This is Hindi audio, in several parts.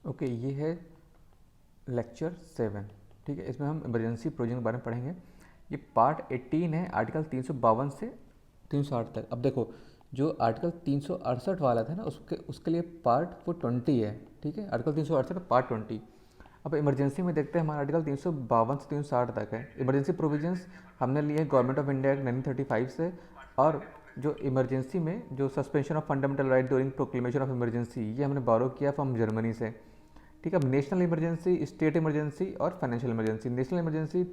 ओके, ये है लेक्चर 7। ठीक है, इसमें हम इमरजेंसी प्रोविजन के बारे में पढ़ेंगे। ये पार्ट 18 है, आर्टिकल 352 से 308 तक। अब देखो, जो आर्टिकल 368 वाला था ना, उसके लिए पार्ट वो 20 है। ठीक है, आर्टिकल 368 पार्ट 20। अब इमरजेंसी में देखते हैं, हमारा आर्टिकल 352 से 360 तक है। इमरजेंसी प्रोविजंस हमने लिए गवर्नमेंट ऑफ इंडिया एक्ट 1935 से। और जो इमरजेंसी में जो suspension of fundamental right during proclamation of emergency, ये हमने बारो किया फ्रॉम जर्मनी से। ठीक है, अब नेशनल इमरजेंसी, स्टेट इमरजेंसी और फाइनेंशियल इमरजेंसी। नेशनल इमरजेंसी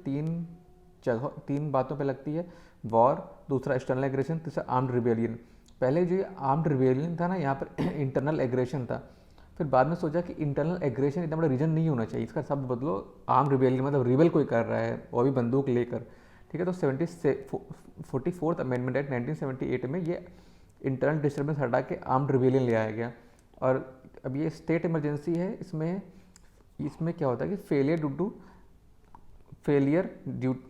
तीन बातों पे लगती है। वॉर, दूसरा एक्सटर्नल एग्रेशन, तीसरा आर्म्ड रिबेलियन। पहले जो ये आर्म्ड रिबेलियन था ना, यहाँ पर इंटरनल एग्रेशन था। फिर बाद में सोचा कि इंटरनल एग्रेशन इतना बड़ा रीजन नहीं होना चाहिए, इसका शब्द बदलो आर्म रिबेलियन, मतलब रिबेल कोई कर रहा है वो भी बंदूक लेकर। ठीक है, तो 44th अमेंडमेंट एक्ट 1978 में ये इंटरनल डिस्टर्बेंस हटा के आर्म्ड रिबेलियन ले आया गया। और अब ये स्टेट इमरजेंसी है, इसमें क्या होता है कि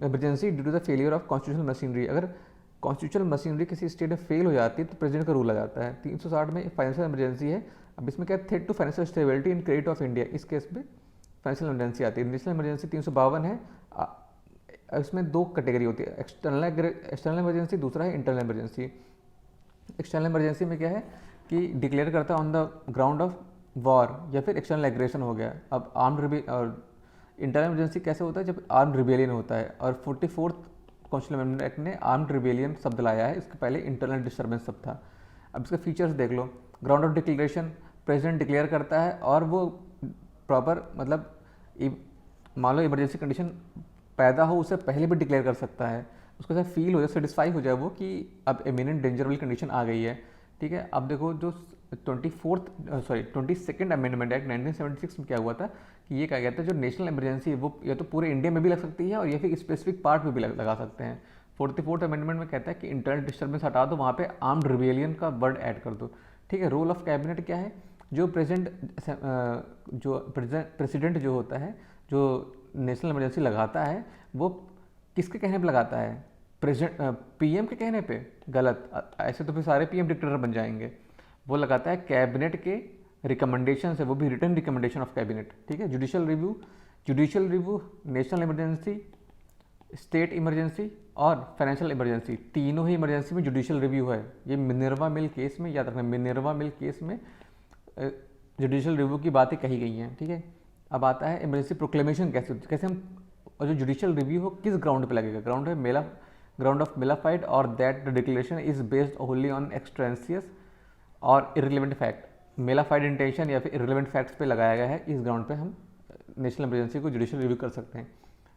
emergency due to the failure of constitutional machinery. अगर कॉन्स्टिट्यूशनल मशीनरी किसी स्टेट में फेल हो जाती है तो प्रेसिडेंट का रूल आ जाता है। 360 में फाइनेंशियल इमरजेंसी है। अब इसमें क्या है, threat to financial stability in credit of India, इस केस में फाइनेंशियल इमरजेंसी आती है। नेशनल इमरजेंसी 352 है। इसमें दो कैटेगरी होती है, एक्सटर्नल इमरजेंसी, दूसरा है इंटरनल इमरजेंसी। एक्सटर्नल इमरजेंसी में क्या है कि डिक्लेयर करता है on the ground of war या फिर एक्सटर्नल एग्रेशन हो गया। अब और इंटरनल इमरजेंसी कैसे होता है, जब आर्म्ड रिबेलियन होता है। और 44th कॉन्स्टिट्यूशनल अमेंडमेंट एक्ट ने आर्म्ड रिबेलियन शब्द लाया है, इसके पहले इंटरनल डिस्टर्बेंस शब्द था। अब इसके फीचर्स देख लो। Ground of declaration, president declare करता है और वो प्रॉपर, मतलब मान लो इमरजेंसी कंडीशन पैदा हो उससे पहले भी डिक्लेयर कर सकता है। उसको ऐसा फील हो जाए, सेटिस्फाई हो जाए वो कि अब इमिनेंट डेंजर वाली कंडीशन आ गई है। ठीक है, अब देखो जो 22nd अमेंडमेंट एक्ट 1976 में क्या हुआ था कि ये कहा गया था जो नेशनल इमरजेंसी है वो या तो पूरे इंडिया में भी लग सकती है और या फिर स्पेसिफिक पार्ट में भी लगा सकते हैं। 44th अमेंडमेंट में कहता है कि इंटरनल डिस्टर्बेंस हटा दो, वहाँ पे आर्म्ड रिबेलियन का वर्ड ऐड कर दो। ठीक है, रोल ऑफ कैबिनेट क्या है, जो प्रेसिडेंट जो होता है, जो नेशनल इमरजेंसी लगाता है, वो किसके कहने पे लगाता है, प्रेसिडेंट पीएम के कहने पे? गलत, ऐसे तो फिर सारे पीएम डिक्टेटर बन जाएंगे। वो लगाता है कैबिनेट के रिकमेंडेशन से, वो भी रिटर्न रिकमेंडेशन ऑफ कैबिनेट। ठीक है, judicial review, national emergency, state emergency और फाइनेंशियल इमरजेंसी, तीनों ही इमरजेंसी में जुडिशियल रिव्यू है। ये मिनर्वा मिल केस में, याद रखना, मिनर्वा मिल केस में जुडिशियल रिव्यू की बातें कही गई हैं। ठीक है, अब आता है इमरजेंसी प्रोक्लेमेशन कैसे हम, और जो जुडिशियल रिव्यू हो किस ग्राउंड पे लगेगा, ग्राउंड ऑफ मेलाफाइड और that the declaration is based only on extraneous और इररिलेवेंट फैक्ट। मेलाफाइड इंटेंशन या फिर इररिलेवेंट फैक्ट्स पे लगाया गया है, इस ग्राउंड पे हम नेशनल इमरजेंसी को जुडिशियल रिव्यू कर सकते हैं।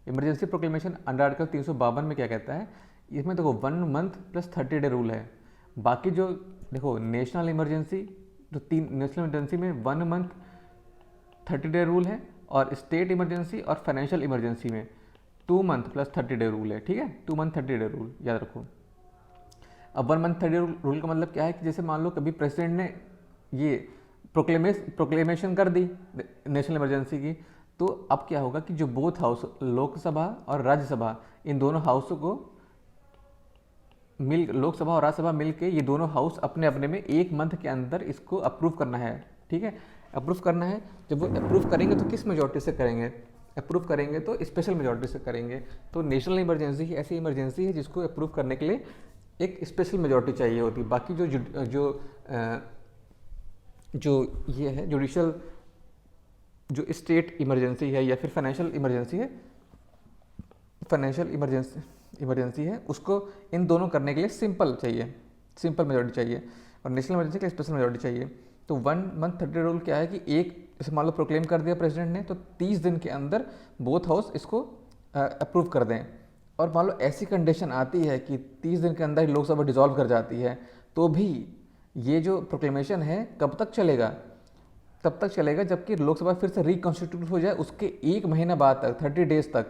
इमरजेंसी प्रोक्लेमेशन अंडर आर्टिकल 352 में क्या कहता है, इसमें देखो 1 मंथ प्लस 30 डे रूल है। बाकी जो देखो नेशनल इमरजेंसी, जो नेशनल इमरजेंसी में 1 मंथ 30 डे रूल है, और स्टेट इमरजेंसी और फाइनेंशियल इमरजेंसी में 2 मंथ प्लस 30 डे रूल है। ठीक है, 2 मंथ 30 डे रूल याद रखो। अब 1 मंथ 30 रूल का मतलब क्या है कि जैसे मान लो कभी प्रेसिडेंट ने ये प्रोक्लेमेशन कर दी नेशनल इमरजेंसी की, तो अब क्या होगा कि जो बोथ हाउस, लोकसभा और राज्यसभा, इन दोनों हाउसों को लोकसभा और राज्यसभा मिल के, ये दोनों हाउस अपने अपने में 1 मंथ के अंदर इसको अप्रूव करना है। ठीक है, अप्रूव करना है। जब वो अप्रूव करेंगे तो किस मेजॉरिटी से करेंगे, अप्रूव करेंगे तो स्पेशल मेजॉरिटी से करेंगे। तो नेशनल इमरजेंसी ही ऐसी इमरजेंसी है जिसको अप्रूव करने के लिए एक स्पेशल मेजॉरिटी चाहिए होती है। बाकी जो ये है जुडिशियल, जो स्टेट इमरजेंसी है या फिर फाइनेंशियल इमरजेंसी है, उसको इन दोनों करने के लिए सिंपल मेजॉरिटी चाहिए, और नेशनल इमरजेंसी के लिए स्पेशल मेजॉरिटी चाहिए। तो 1 मंथ 30 रूल क्या है कि जैसे मान लो प्रोक्लेम कर दिया प्रेसिडेंट ने, तो 30 दिन के अंदर बोथ हाउस इसको अप्रूव कर दें। और मान लो ऐसी कंडीशन आती है कि 30 दिन के अंदर लोकसभा डिसॉल्व कर जाती है, तो भी ये जो प्रोक्लेमेशन है कब तक चलेगा, तब तक चलेगा जबकि लोकसभा फिर से रिकॉन्स्टिट्यूट हो जाए, उसके 1 महीना बाद तक, 30 डेज तक।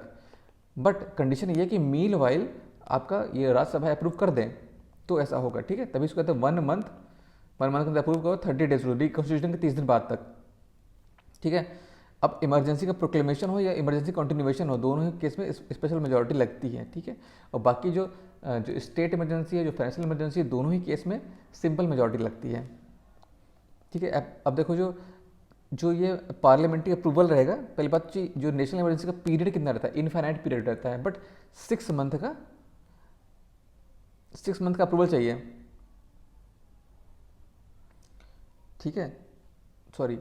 बट कंडीशन ये कि मील वाइल आपका ये राज्यसभा अप्रूव कर दें, तो ऐसा होगा। ठीक है, तभी इसको कहते हैं 1 मंथ के अंदर अप्रूव करो, 30 डेज रिकॉन्स्टिट्यूशन के 30 दिन बाद तक। ठीक है, अब इमरजेंसी का प्रोक्लेमेशन हो या इमरजेंसी कंटिन्यूएशन हो, दोनों ही केस में स्पेशल मेजॉरिटी लगती है। ठीक है, और बाकी जो स्टेट इमरजेंसी है, जो फाइनेंशियल इमरजेंसी है, दोनों ही केस में सिंपल मेजॉरिटी लगती है। ठीक है, अब देखो जो जो ये पार्लियामेंट्री अप्रूवल रहेगा, पहली बात जो नेशनल इमरजेंसी का पीरियड कितना रहता है, इनफाइनाइट पीरियड रहता है, बट 6 मंथ का 6 मंथ का अप्रूवल चाहिए। ठीक है, सॉरी,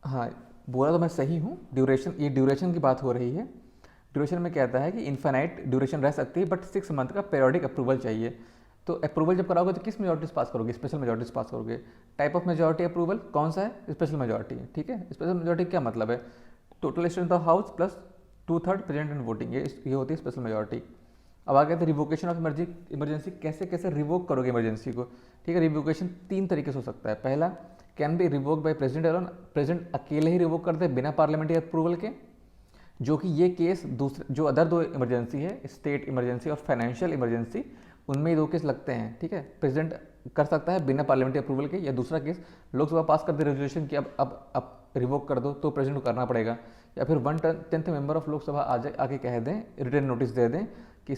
हाँ बोला तो मैं सही हूँ। ड्यूरेशन, ये ड्यूरेशन की बात हो रही है। ड्यूरेशन में कहता है कि इनफाइनाइट ड्यूरेशन रह सकती है, बट 6 मंथ का पीरियोडिक अप्रूवल चाहिए। तो अप्रूवल जब कराओगे तो किस मेजॉरिटी से पास करोगे? स्पेशल मेजॉरिटी से पास करोगे। टाइप ऑफ मेजॉरिटी अप्रूवल कौन सा है? Special majority. ठीक है, स्पेशल मेजॉरिटी क्या मतलब है? Total strength of house plus 2/3 present in voting, ये होती है स्पेशल मेजॉरिटी। अब आगे तो रिवोकेशन ऑफ इमरजेंसी, कैसे कैसे रिवोक करोगे इमरजेंसी को? ठीक है, रिवोकेशन 3 तरीके से हो सकता है। पहला, can be revoke by president alone, president अकेले ही रिवोक करते हैं बिना पार्लियामेंट्री अप्रूवल के, जो कि ये केस दूसरे जो अदर 2 इमरजेंसी है, स्टेट इमरजेंसी और फाइनेंशियल इमरजेंसी, उनमें ये 2 केस लगते हैं। ठीक है, प्रेसिडेंट कर सकता है बिना पार्लियामेंट्री अप्रूवल के, या दूसरा केस लोकसभा पास कर दे रेजोल्यूशन कि अब रिवोक कर दो, तो प्रेसिडेंट को करना पड़ेगा, या फिर 1/10 मेंबर ऑफ लोकसभा आके कह दें, रिटर्न नोटिस दे दें कि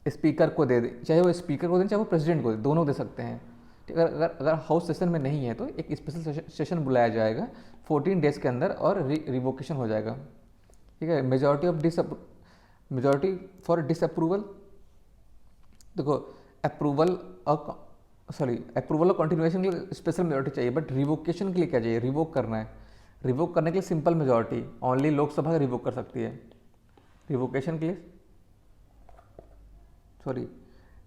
स्पीकर को दे दें, चाहे वो स्पीकर को दें चाहे वो प्रेसिडेंट को दें, दोनों दे सकते हैं। ठीक है, अगर हाउस सेशन में नहीं है तो एक स्पेशल सेशन बुलाया जाएगा 14 डेज के अंदर और रिवोकेशन हो जाएगा। ठीक है, मेजॉरिटी फॉर डिसअप्रूवल, देखो अप्रूवल और कंटिन्यूएशन के लिए स्पेशल मेजॉरिटी चाहिए, बट रिवोकेशन के लिए क्या चाहिए? रिवोक करना है। रिवोक करने के लिए simple majority, only Lok Sabha revoke कर सकती है। रिवोकेशन के लिए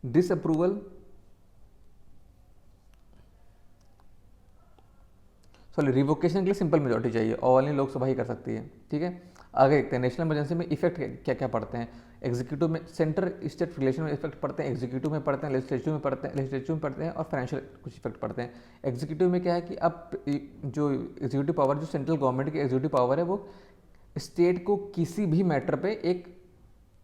डिसअप्रूवल, रिवोकेशन के लिए सिंपल मेजॉरिटी चाहिए और ओनली लोकसभा ही कर सकती है। ठीक है, आगे देखते हैं नेशनल इमरजेंसी में इफेक्ट क्या क्या पड़ते हैं। एग्जीक्यूटिव में, सेंटर स्टेट रिलेशन में इफेक्ट पड़ते हैं, एग्जीक्यूटिव में पड़ते हैं, लेजिस्लेटिव में पड़ते हैं और फाइनेंशियल कुछ इफेक्ट पड़ते हैं। एग्जीक्यूटिव में क्या है कि अब जो एग्जीक्यूटिव पावर, जो सेंट्रल गवर्नमेंट की एग्जीक्यूटिव पावर है, वो स्टेट को किसी भी मैटर पे एक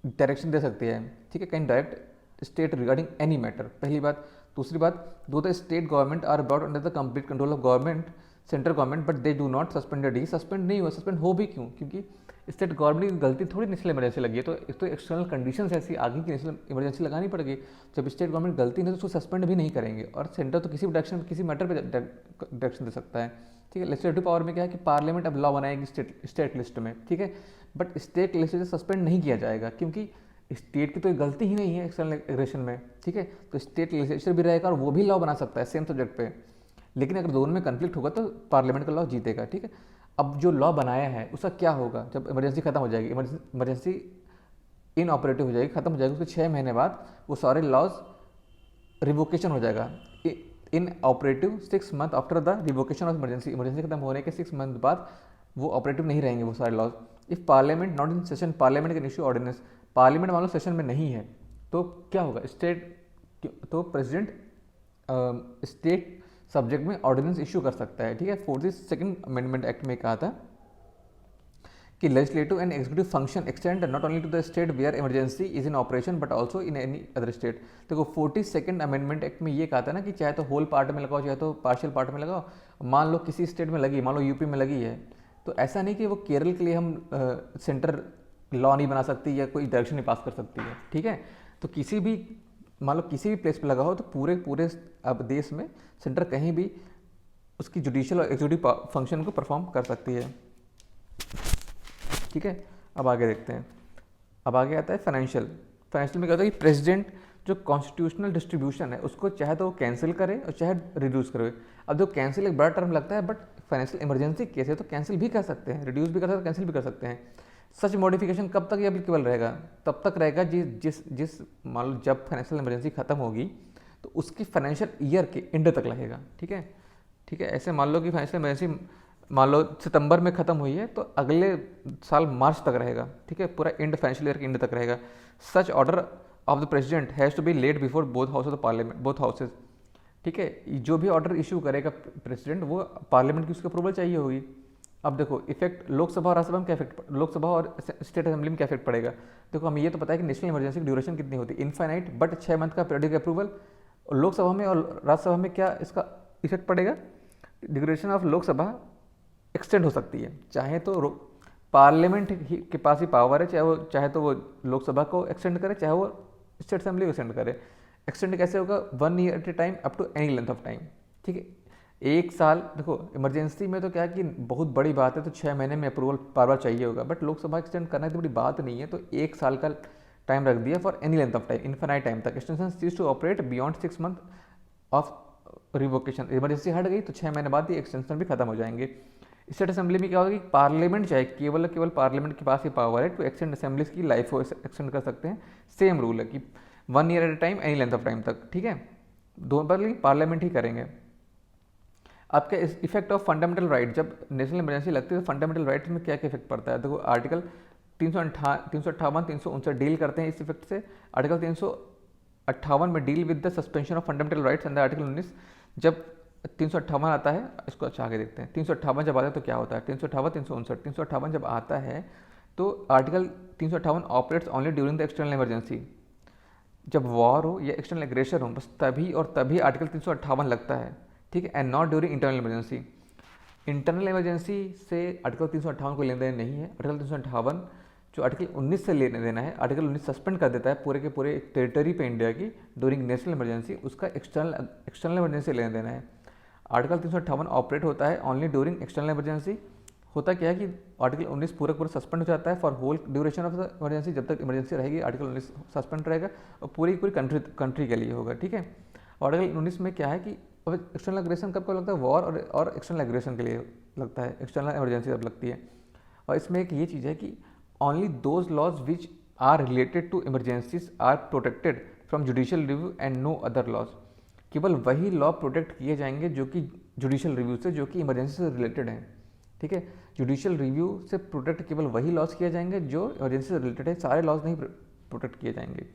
डायरेक्शन दे सकती है। ठीक है, can direct state regarding any matter, पहली बात। दूसरी बात, दो the state government are brought under the complete control of government, central government, but they do not suspended ही। सस्पेंड नहीं हुआ, सस्पेंड हो भी क्यों? क्योंकि स्टेट गवर्नमेंट की गलती थोड़ी नेशनल इमरजेंसी लगी है, तो एक्सटर्नल कंडीशंस ऐसी आगे की नेशनल इमरजेंसी लगानी पड़ेगी। जब स्टेट गवर्नमेंट गलती नहीं तो उसको सस्पेंड भी नहीं करेंगे, और सेंटर तो किसी भी डायरेक्शन, किसी मैटर पे डायरेक्शन दे सकता है। ठीक है, लेजिस्लेटिव पावर में क्या है कि पार्लियामेंट अब लॉ बनाएगी स्टेट लिस्ट में। ठीक है, बट स्टेट लेजिस्लेचर सस्पेंड नहीं किया जाएगा, क्योंकि स्टेट की तो गलती ही नहीं है एक्सटर्नल एग्रेशन में। ठीक है, तो स्टेट लेजिस्लेचर भी रहेगा और वो भी लॉ बना सकता है सेम सब्जेक्ट पे, लेकिन अगर दोनों में कन्फ्लिक्ट होगा तो पार्लियामेंट का लॉ जीतेगा। ठीक है, अब जो लॉ बनाया है उसका क्या होगा जब इमरजेंसी खत्म हो जाएगी? इमरजेंसी इन ऑपरेटिव हो जाएगी, खत्म हो जाएगी, उसके 6 महीने बाद वो सारे लॉज रिवोकेशन हो जाएगा। Inoperative 6 month after the revocation of emergency खत्म होने के 6 मंथ बाद वो ऑपरेटिव नहीं रहेंगे वो सारे laws. If parliament not in session, parliament can issue ordinance, parliament मान लो सेशन में नहीं है तो क्या होगा? तो प्रेसिडेंट स्टेट सब्जेक्ट में ऑर्डिनेंस इश्यू कर सकता है। ठीक है, 42nd अमेंडमेंट एक्ट में कहा था कि legislative and executive function extend not only to the state where emergency is in operation but also in any other state. देखो 42nd अमेंडमेंट एक्ट में ये कहा था ना कि चाहे तो होल पार्ट में लगाओ चाहे तो पार्शियल पार्ट में लगाओ। मान लो किसी स्टेट में लगी, मान लो यूपी में लगी है, तो ऐसा नहीं कि वो केरल के लिए हम सेंटर लॉ नहीं बना सकती या कोई डायरेक्शन नहीं पास कर सकती है। ठीक है, तो किसी भी, मान लो किसी भी प्लेस पे लगा हो तो पूरे अब देश में सेंटर कहीं भी उसकी जुडिशियल और एग्जीक्यूटिव फंक्शन को परफॉर्म कर सकती है। ठीक है, अब आगे देखते हैं। अब आगे आता है फाइनेंशियल में क्या होता है कि प्रेसिडेंट जो कॉन्स्टिट्यूशनल डिस्ट्रीब्यूशन है उसको चाहे तो वो कैंसिल करे और चाहे रिड्यूस करे। अब जो कैंसिल एक बड़ा टर्म लगता है, बट फाइनेंशियल इमरजेंसी केस है तो कैंसिल भी कर सकते हैं, रिड्यूस भी कर सकते हैं, कैंसिल भी कर सकते हैं। सच मॉडिफिकेशन कब तक एप्लीकेबल रहेगा? तब तक रहेगा जिस मान लो जब फाइनेंशियल इमरजेंसी खत्म होगी तो उसकी फाइनेंशियल ईयर के एंड तक लगेगा। ठीक है, ऐसे मान लो कि फाइनेंशियल इमरजेंसी मान लो सितंबर में खत्म हुई है तो अगले साल मार्च तक रहेगा। ठीक है, पूरा एंड फाइनेंशियल ईयर के एंड तक रहेगा। Such order of the president has to be laid before both house of the parliament, both houses. ठीक है, जो भी ऑर्डर इशू करेगा प्रेसिडेंट वो पार्लियामेंट की उसकी अप्रूवल चाहिए होगी। अब देखो इफेक्ट लोकसभा और राज्यसभा में क्या इफेक्ट, लोकसभा और स्टेट असेंबली में क्या इफेक्ट पड़ेगा? देखो हमें ये तो पता है कि नेशनल इमरजेंसी की ड्यूरेशन कितनी होती है, इनफाइनाइट, बट 6 मंथ का पीरियड अप्रूवल। लोकसभा में और राज्यसभा में क्या इसका इफेक्ट पड़ेगा? ड्यूरेशन ऑफ लोकसभा एक्सटेंड हो सकती है, चाहे तो पार्लियामेंट के पास ही पावर है, चाहे तो वो लोकसभा को एक्सटेंड करे, चाहे वो स्टेट असेंबली को एक्सटेंड करे। एक्सटेंड कैसे होगा? 1 year at a time up to any length of time. ठीक है, एक साल देखो, इमरजेंसी में तो क्या है कि बहुत बड़ी बात है तो 6 महीने में अप्रूवल बार बार चाहिए होगा, बट लोकसभा एक्सटेंड करना इतनी बड़ी बात नहीं है, तो 1 साल का टाइम रख दिया for any length of time, infinite time तक। Extension cease to operate beyond 6 month of revocation. Emergency हट गई तो 6 महीने बाद ये एक्सटेंशन भी खत्म हो जाएंगे। स्टेट असेंबली में क्या होगा कि पार्लियामेंट चाहे केवल पार्लियामेंट के पास ही पावर है टू एक्सटेंड असेंबलीज की लाइफ को एक्सटेंड कर सकते हैं। सेम रूल है कि 1 year at a time, any length of time तक, ठीक है, दोनों पर पार्लियामेंट ही करेंगे। आपका इफेक्ट ऑफ फंडामेंटल राइट, जब नेशनल इमरजेंसी लगती है तो फंडामेंटल राइट्स में क्या क्या इफेक्ट पड़ता है, देखो आर्टिकल 358 359 डील करते हैं इस इफेक्ट से। आर्टिकल 358 में deal with the suspension of fundamental rights under article 19। जब 358 आता है, इसको अच्छा आगे देखते हैं, 358 जब आता है तो क्या होता है, 358 359 358 जब आता है तो article 358 operates only during the external emergency. जब वॉर हो या एक्सटर्नल एग्रेशन हो, बस तभी और तभी आर्टिकल 358 लगता है, ठीक है, and not during internal emergency. Internal emergency से आर्टिकल 358 को लेने देना नहीं है। आर्टिकल 358 जो आर्टिकल 19 से लेने देना है, आर्टिकल 19 सस्पेंड कर देता है पूरे के पूरे टेरिटरी पे इंडिया की ड्यूरिंग नेशनल इमरजेंसी, उसका एक्सटर्नल इमरजेंसी लेने देना है। आर्टिकल 358 ऑपरेट होता है ओनली ड्यूरिंग एक्सटर्नल इमरजेंसी। होता क्या है कि आर्टिकल 19 पूरा सस्पेंड हो जाता है for whole duration of the emergency. जब तक इमरजेंसी रहेगी आर्टिकल 19 सस्पेंड रहेगा और पूरी कंट्री के लिए होगा, ठीक है। आर्टिकल 19 में क्या है कि अब एक्सटर्नल एग्रेशन कब लगता है, वॉर और एक्सटर्नल एग्रेशन के लिए लगता है, एक्सटर्नल इमरजेंसी जब लगती है। और इसमें एक ये चीज़ है कि only those laws which are related to emergencies are protected from judicial review and no other laws. केवल वही लॉ प्रोटेक्ट किए जाएंगे जो कि जुडिशियल रिव्यू से, जो कि इमरजेंसी से रिलेटेड हैं, ठीक है। जुडिशियल रिव्यू से प्रोटेक्ट केवल वही लॉज किए जाएंगे जो इमरजेंसी से रिलेटेड है, सारे लॉज नहीं प्रोटेक्ट किए जाएंगे।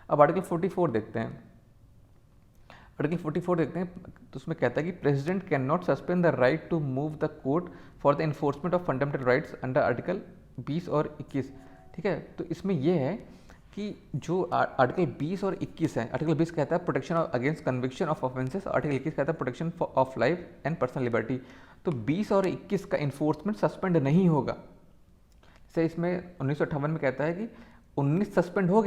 अब आर्टिकल 44 देखते हैं। आर्टिकल 44 देखते हैं तो उसमें कहता है कि president can not suspend the right to move the court for the enforcement of fundamental rights under article 20 और 21, ठीक है। तो इसमें यह है कि जो आर्टिकल 20 और 21 है, आर्टिकल 20 कहता है protection against conviction of offences, article 21 कहता है protection of life and personal liberty. तो 20 और 21 का इन्फोर्समेंट सस्पेंड नहीं होगा। जैसे इसमें 1958 में कहता है कि 19 सस्पेंड हो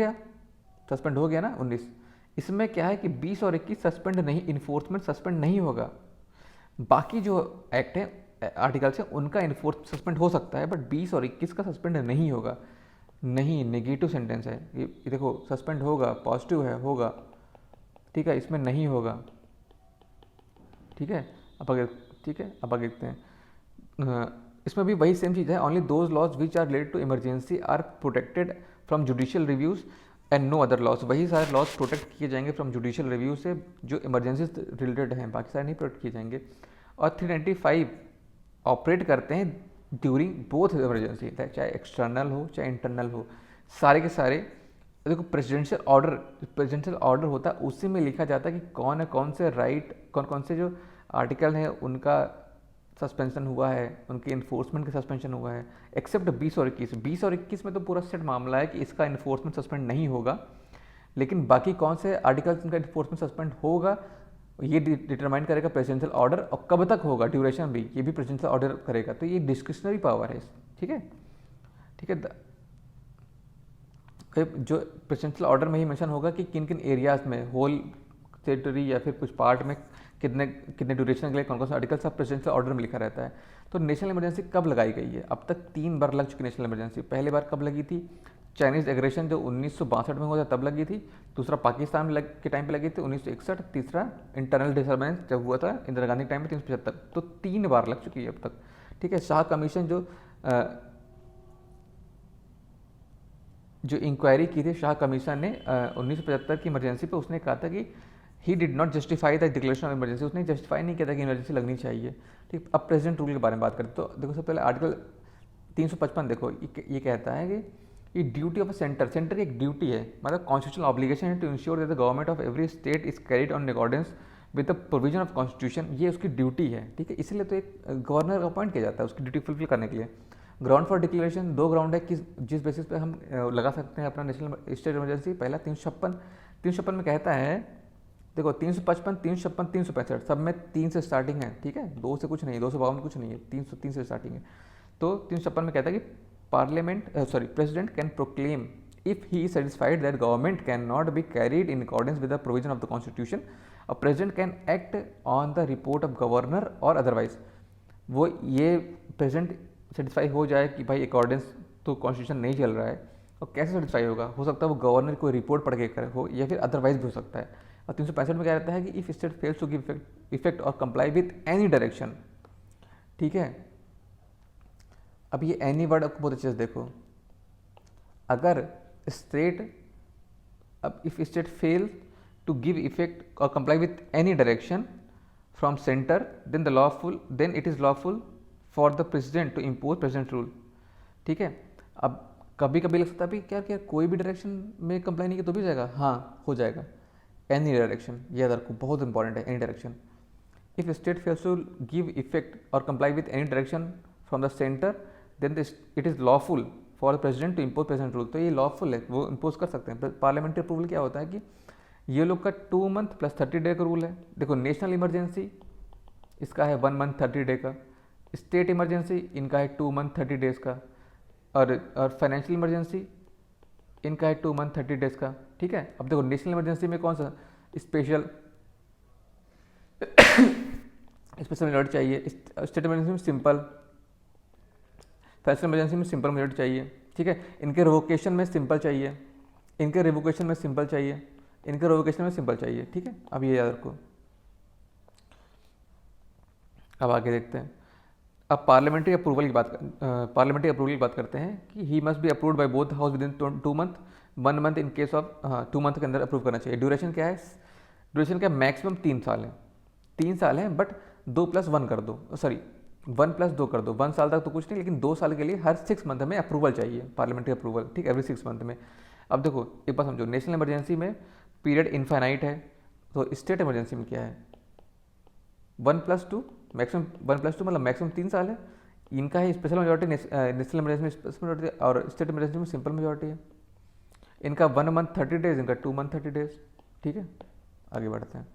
गया ना 19। इसमें क्या है कि 20 और 21 सस्पेंड नहीं, इन्फोर्समेंट सस्पेंड नहीं होगा। बाकी जो एक्ट है आर्टिकल्स हैं उनका इन्फोर्स सस्पेंड हो सकता है, बट 20 और 21 का सस्पेंड नहीं होगा। नहीं, नेगेटिव सेंटेंस है ये देखो, सस्पेंड होगा, पॉजिटिव है, होगा, ठीक है, इसमें नहीं होगा, ठीक है। अब आगे देखते हैं। इसमें भी वही सेम चीज़ है, only those laws which are related to emergency are protected from judicial reviews and no other laws. वही सारे लॉज प्रोटेक्ट किए जाएंगे फ्रॉम जुडिशियल रिव्यू से जो इमरजेंसी से रिलेटेड हैं, बाकी सारे नहीं प्रोटेक्ट किए जाएंगे। और 395 ऑपरेट करते हैं ड्यूरिंग बोथ इमरजेंसी, चाहे एक्सटर्नल हो चाहे इंटरनल हो, सारे के सारे। देखो प्रेसिडेंशियल ऑर्डर होता है, उसी में लिखा जाता है कि कौन से राइट, कौन से जो आर्टिकल हैं उनका सस्पेंशन हुआ है, उनके इन्फोर्समेंट का सस्पेंशन हुआ है, एक्सेप्ट 20 और 21। 20 और 21 में तो पूरा सेट मामला है कि इसका इन्फोर्समेंट सस्पेंड नहीं होगा, लेकिन बाकी कौन से आर्टिकल्स इनका इन्फोर्समेंट सस्पेंड होगा ये डिटरमाइन करेगा प्रेसिडेंशियल ऑर्डर, और कब तक होगा, ड्यूरेशन भी ये भी प्रेसिडेंशियल ऑर्डर करेगा। तो ये डिस्क्रिशनरी पावर है, ठीक है। जो प्रेसिडेंशियल ऑर्डर में ही मेंशन होगा कि किन किन एरियाज में, होल टेरिटरी या फिर कुछ पार्ट में कितने ड्यूरेशन के लिए कौन कौन सा आर्टिकल सब प्रेसिडेंशियल ऑर्डर में लिखा रहता है। तो नेशनल इमरजेंसी कब लगाई गई है, अब तक 3 बार लग चुकी नेशनल इमरजेंसी। पहली बार कब लगी थी, चाइनीज़ एग्रेशन जो 1962 में हुआ था तब लगी थी। दूसरा पाकिस्तान के टाइम पे लगी थी 1961। तीसरा इंटरनल डिस्टर्बेंस जब हुआ था इंदिरा गांधी के टाइम में 375। तो 3 बार लग चुकी है अब तक, ठीक है। शाह कमीशन जो इंक्वायरी की थी शाह कमीशन ने 1975 की इमरजेंसी पे, उसने कहा था कि he did not justify the declaration of emergency, उसने जस्टिफाई नहीं किया था कि इमरजेंसी लगनी चाहिए, ठीक। अब प्रेसिडेंट रूल के बारे में बात करते तो देखो सबसे पहले आर्टिकल 355 देखो, ये कहता है कि ये ड्यूटी ऑफ सेंटर की एक ड्यूटी है, मतलब कॉन्स्टिट्यूशनल ऑब्लिगेशन है to ensure that the government of every state is carried on accordance with the provision of constitution. ये उसकी ड्यूटी है, ठीक है। इसलिए तो एक गवर्नर का अपॉइंट किया जाता है उसकी ड्यूटी फुलफिल करने के लिए। ग्राउंड फॉर डिक्लेरेशन 2 ग्राउंड है कि जिस बेसिस पे हम लगा सकते हैं अपना नेशनल स्टेट इमरजेंसी। पहला 356 में कहता है, देखो 355 356 365 सब में 3 से स्टार्टिंग है, ठीक है, 2 से कुछ नहीं है, 252 कुछ नहीं है, 303 से स्टार्टिंग है। तो 356 में कहता है कि president can proclaim if he is satisfied that government can not be carried in accordance with the provision of the constitution और president can act on the report of governor और अदरवाइज। वो ये प्रेसिडेंट सेटिस्फाई हो जाए कि भाई अकॉर्डेंस तो कॉन्स्टिट्यूशन नहीं चल रहा है, और कैसे सेटिस्फाई होगा, हो सकता है वो गवर्नर को रिपोर्ट पढ़ के करे हो, या फिर अदरवाइज भी हो सकता है। और 365 में क्या रहता है कि if state fails to give effect और कंप्लाई विथ एनी डायरेक्शन, ठीक है। अब ये एनी वर्ड आपको बहुत अच्छे से देखो, अगर स्टेट, अब if state fail to give effect और comply with any direction from centre then it is lawful for the president to impose president rule, ठीक है। अब कभी कभी लग सकता है क्या क्या कोई भी डायरेक्शन में कंप्लाई नहीं किया तो भी जाएगा, हाँ हो जाएगा, एनी डायरेक्शन, ये रखो बहुत इंपॉर्टेंट है, any direction. If state fails to give effect और comply with any direction from the centre then it is lawful for the president to impose president rule, तो ये लॉफुल है, वो इम्पोज कर सकते हैं। पार्लियामेंट्री अप्रूवल क्या होता है कि ये लोग का 2 मंथ प्लस 30 डे का रूल है। देखो नेशनल इमरजेंसी इसका है 1 मंथ 30 डे का, स्टेट इमरजेंसी इनका है 2 मंथ 30 डेज का, और फाइनेंशियल इमरजेंसी इनका है 2 मंथ 30 डेज का, ठीक है। अब देखो नेशनल इमरजेंसी में कौन सा स्पेशल मेजॉरिटी चाहिए, स्टेट इमरजेंसी में सिंपल, फाइनेंशियल इमरजेंसी में सिंपल मेजॉरिटी चाहिए, ठीक है। इनके रिवोकेशन में सिंपल चाहिए, इनके रिवोकेशन में सिंपल चाहिए, इनके रिवोकेशन में सिंपल चाहिए, ठीक है। अब ये याद रखो। अब आगे देखते हैं। अब पार्लियामेंट्री अप्रूवल की बात करते हैं कि he must be approved by both house with in 2 month, 1 month in case of 2 month के अंदर अप्रूव करना चाहिए। ड्यूरेशन क्या है? ड्यूरेशन क्या मैक्सिमम 3 साल है, 3 साल है, बट 2+1 कर दो, सॉरी 1+2 कर दो, 1 साल तक तो कुछ नहीं, लेकिन 2 साल के लिए हर 6 मंथ में अप्रूवल चाहिए, पार्लियामेंट्री अप्रूवल, ठीक, एवरी 6 मंथ में। अब देखो एक बात समझो, नेशनल इमरजेंसी में पीरियड इनफाइनाइट है, तो स्टेट इमरजेंसी में क्या है 1+2, मैक्सिमम 1+2 मतलब मैक्सिमम 3 साल है। इनका है स्पेशल मेजॉरिटी, नेशनल इमरजेंसी में स्पेशल मेजॉरिटी, और स्टेट इमरजेंसी में सिंपल मेजॉरिटी है। इनका 1 मंथ 30 डेज, इनका 2 मंथ 30 डेज, ठीक है। आगे बढ़ते हैं।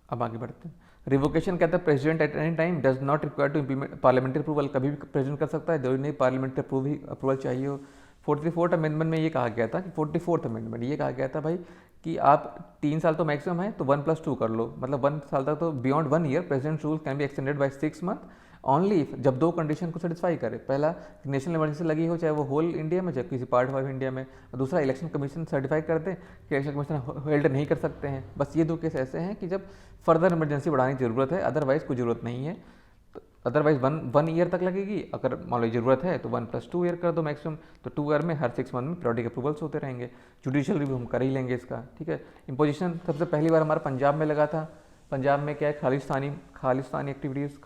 अब आगे बढ़ते हैं। रिवोकेशन कहता है president at any time does not require to implement parliamentary approval, कभी भी प्रेसिडेंट कर सकता है, जरूरी नहीं पार्लियामेंट्री अप्रूवल चाहिए हो। 44th अमेंडमेंट में ये कहा गया था कि 44th अमेंडमेंट ये कहा गया था भाई कि आप 3 साल तो मैक्सिमम है, तो 1+2 कर लो, मतलब 1 साल तक, तो beyond 1 year president rule can be extended by 6 month only if, जब 2 कंडीशन को सेटिस्फाई करे। पहला नेशनल इमरजेंसी लगी हो, चाहे वो होल इंडिया में, चाहे किसी पार्ट ऑफ इंडिया में, और दूसरा इलेक्शन कमीशन सर्टिफाई कर दे कि इलेक्शन कमीशन हेल्ड नहीं कर सकते हैं। बस ये 2 केस ऐसे हैं कि जब फर्दर इमरजेंसी बढ़ाने की जरूरत है, अदरवाइज कोई जरूरत नहीं है। अदरवाइज 1 ईयर तक लगेगी, अगर मान लो जरूरत है तो 1+2 ईयर कर दो मैक्सिमम, तो 2 ईयर में हर 6 मंथ में पीरियोडिक अप्रूवल्स होते रहेंगे। जुडिशियल रिव्यू हम कर ही लेंगे इसका, ठीक है। इम्पोजिशन सबसे पहली बार हमारा पंजाब में लगा था। पंजाब में क्या है, खालिस्तानी एक्टिविटीज़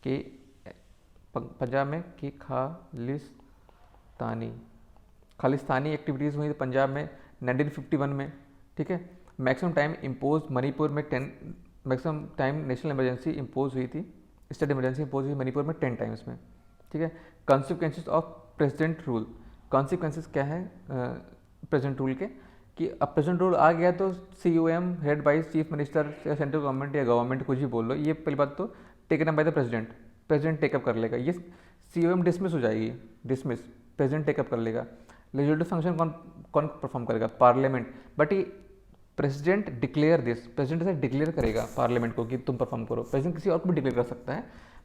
के पंजाब में कि खालिस्तानी एक्टिविटीज़ हुई पंजाब में 1951 में, ठीक है। मैक्सिमम टाइम इम्पोज मणिपुर में 10, maximum time national emergency impose हुई थी, स्टेट इमरजेंसी इम्पोज हुई मणिपुर में 10 टाइम्स में, ठीक है। Consequences of president rule, consequences क्या है प्रेसिडेंट रूल के, कि अब प्रेसिडेंट रूल आ गया तो COM head by chief minister या सेंट्रल गवर्नमेंट या गवर्नमेंट कुछ भी बोल लो, ये पहली बात तो taken up by the president take up कर लेगा, ये COM डिसमिस हो जाएगी, डिसमिस, प्रेसिडेंट टेकअप कर लेगा। लेजिस्लेटिव फंक्शन कौन परफॉर्म करेगा, पार्लियामेंट, बट ये प्रेसिडेंट डिक्लेयर दिस, प्रेसिडेंट से डिक्लेयर करेगा पार्लियामेंट को कि तुम परफॉर्म करो। प्रेसिडेंट किसी और को भी डिक्लेयर कर सकता है,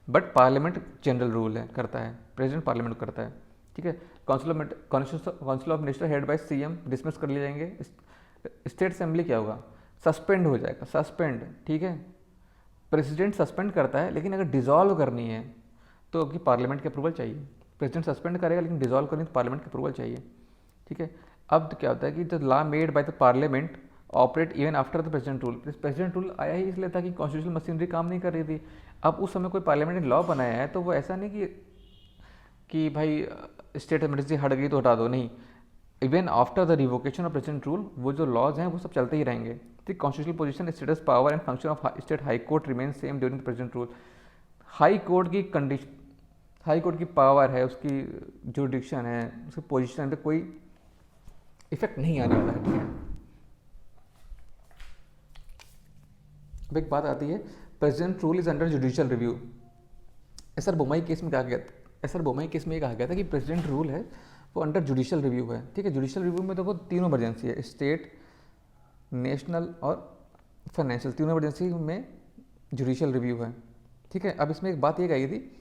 बट पार्लियामेंट जनरल रूल है, करता है, प्रेसिडेंट पार्लियामेंट करता है, ठीक है। Council of minister head by CM dismiss कर लिए जाएंगे। स्टेट असेंबली क्या होगा, सस्पेंड हो जाएगा, सस्पेंड, ठीक है। प्रेसिडेंट सस्पेंड करता है, लेकिन अगर डिसॉल्व करनी है तो कि पार्लियामेंट की अप्रूवल चाहिए। प्रेसिडेंट सस्पेंड करेगा, लेकिन डिसॉल्व करनी तो पार्लियामेंट की अप्रूवल चाहिए, ठीक है। अब क्या होता है कि the law made by the parliament operate even after the president rule. President rule आया ही इसलिए था कि कॉन्स्टिट्यूशनल मशीनरी काम नहीं कर रही थी। अब उस समय कोई पार्लियामेंट ने लॉ बनाया है, तो वो ऐसा नहीं कि भाई स्टेट इमरजेंसी हट गई तो हटा दो, नहीं, even after the revocation of president rule वो जो लॉज हैं वो सब चलते ही रहेंगे। ठीक, constitutional position, status, power and function of state high court remain same during the president rule. High court की कंडीशन, हाई कोर्ट की पावर है, उसकी जुडिक्शन है, उसकी पोजीशन पे कोई इफेक्ट नहीं आने वाला है, ठीक है। अब एक बात आती है, president rule is under judicial review. SR Bommai case में कहा गया था, एसआर बोमई केस में ये कहा गया था कि प्रेसिडेंट रूल है वो अंडर जुडिशियल रिव्यू है, ठीक है। जुडिशियल रिव्यू में देखो तीनों इमरजेंसी है, स्टेट, नेशनल और फाइनेंशियल, तीनों इमरजेंसी में जुडिशियल रिव्यू है, ठीक है। अब इसमें एक बात ये कही थी,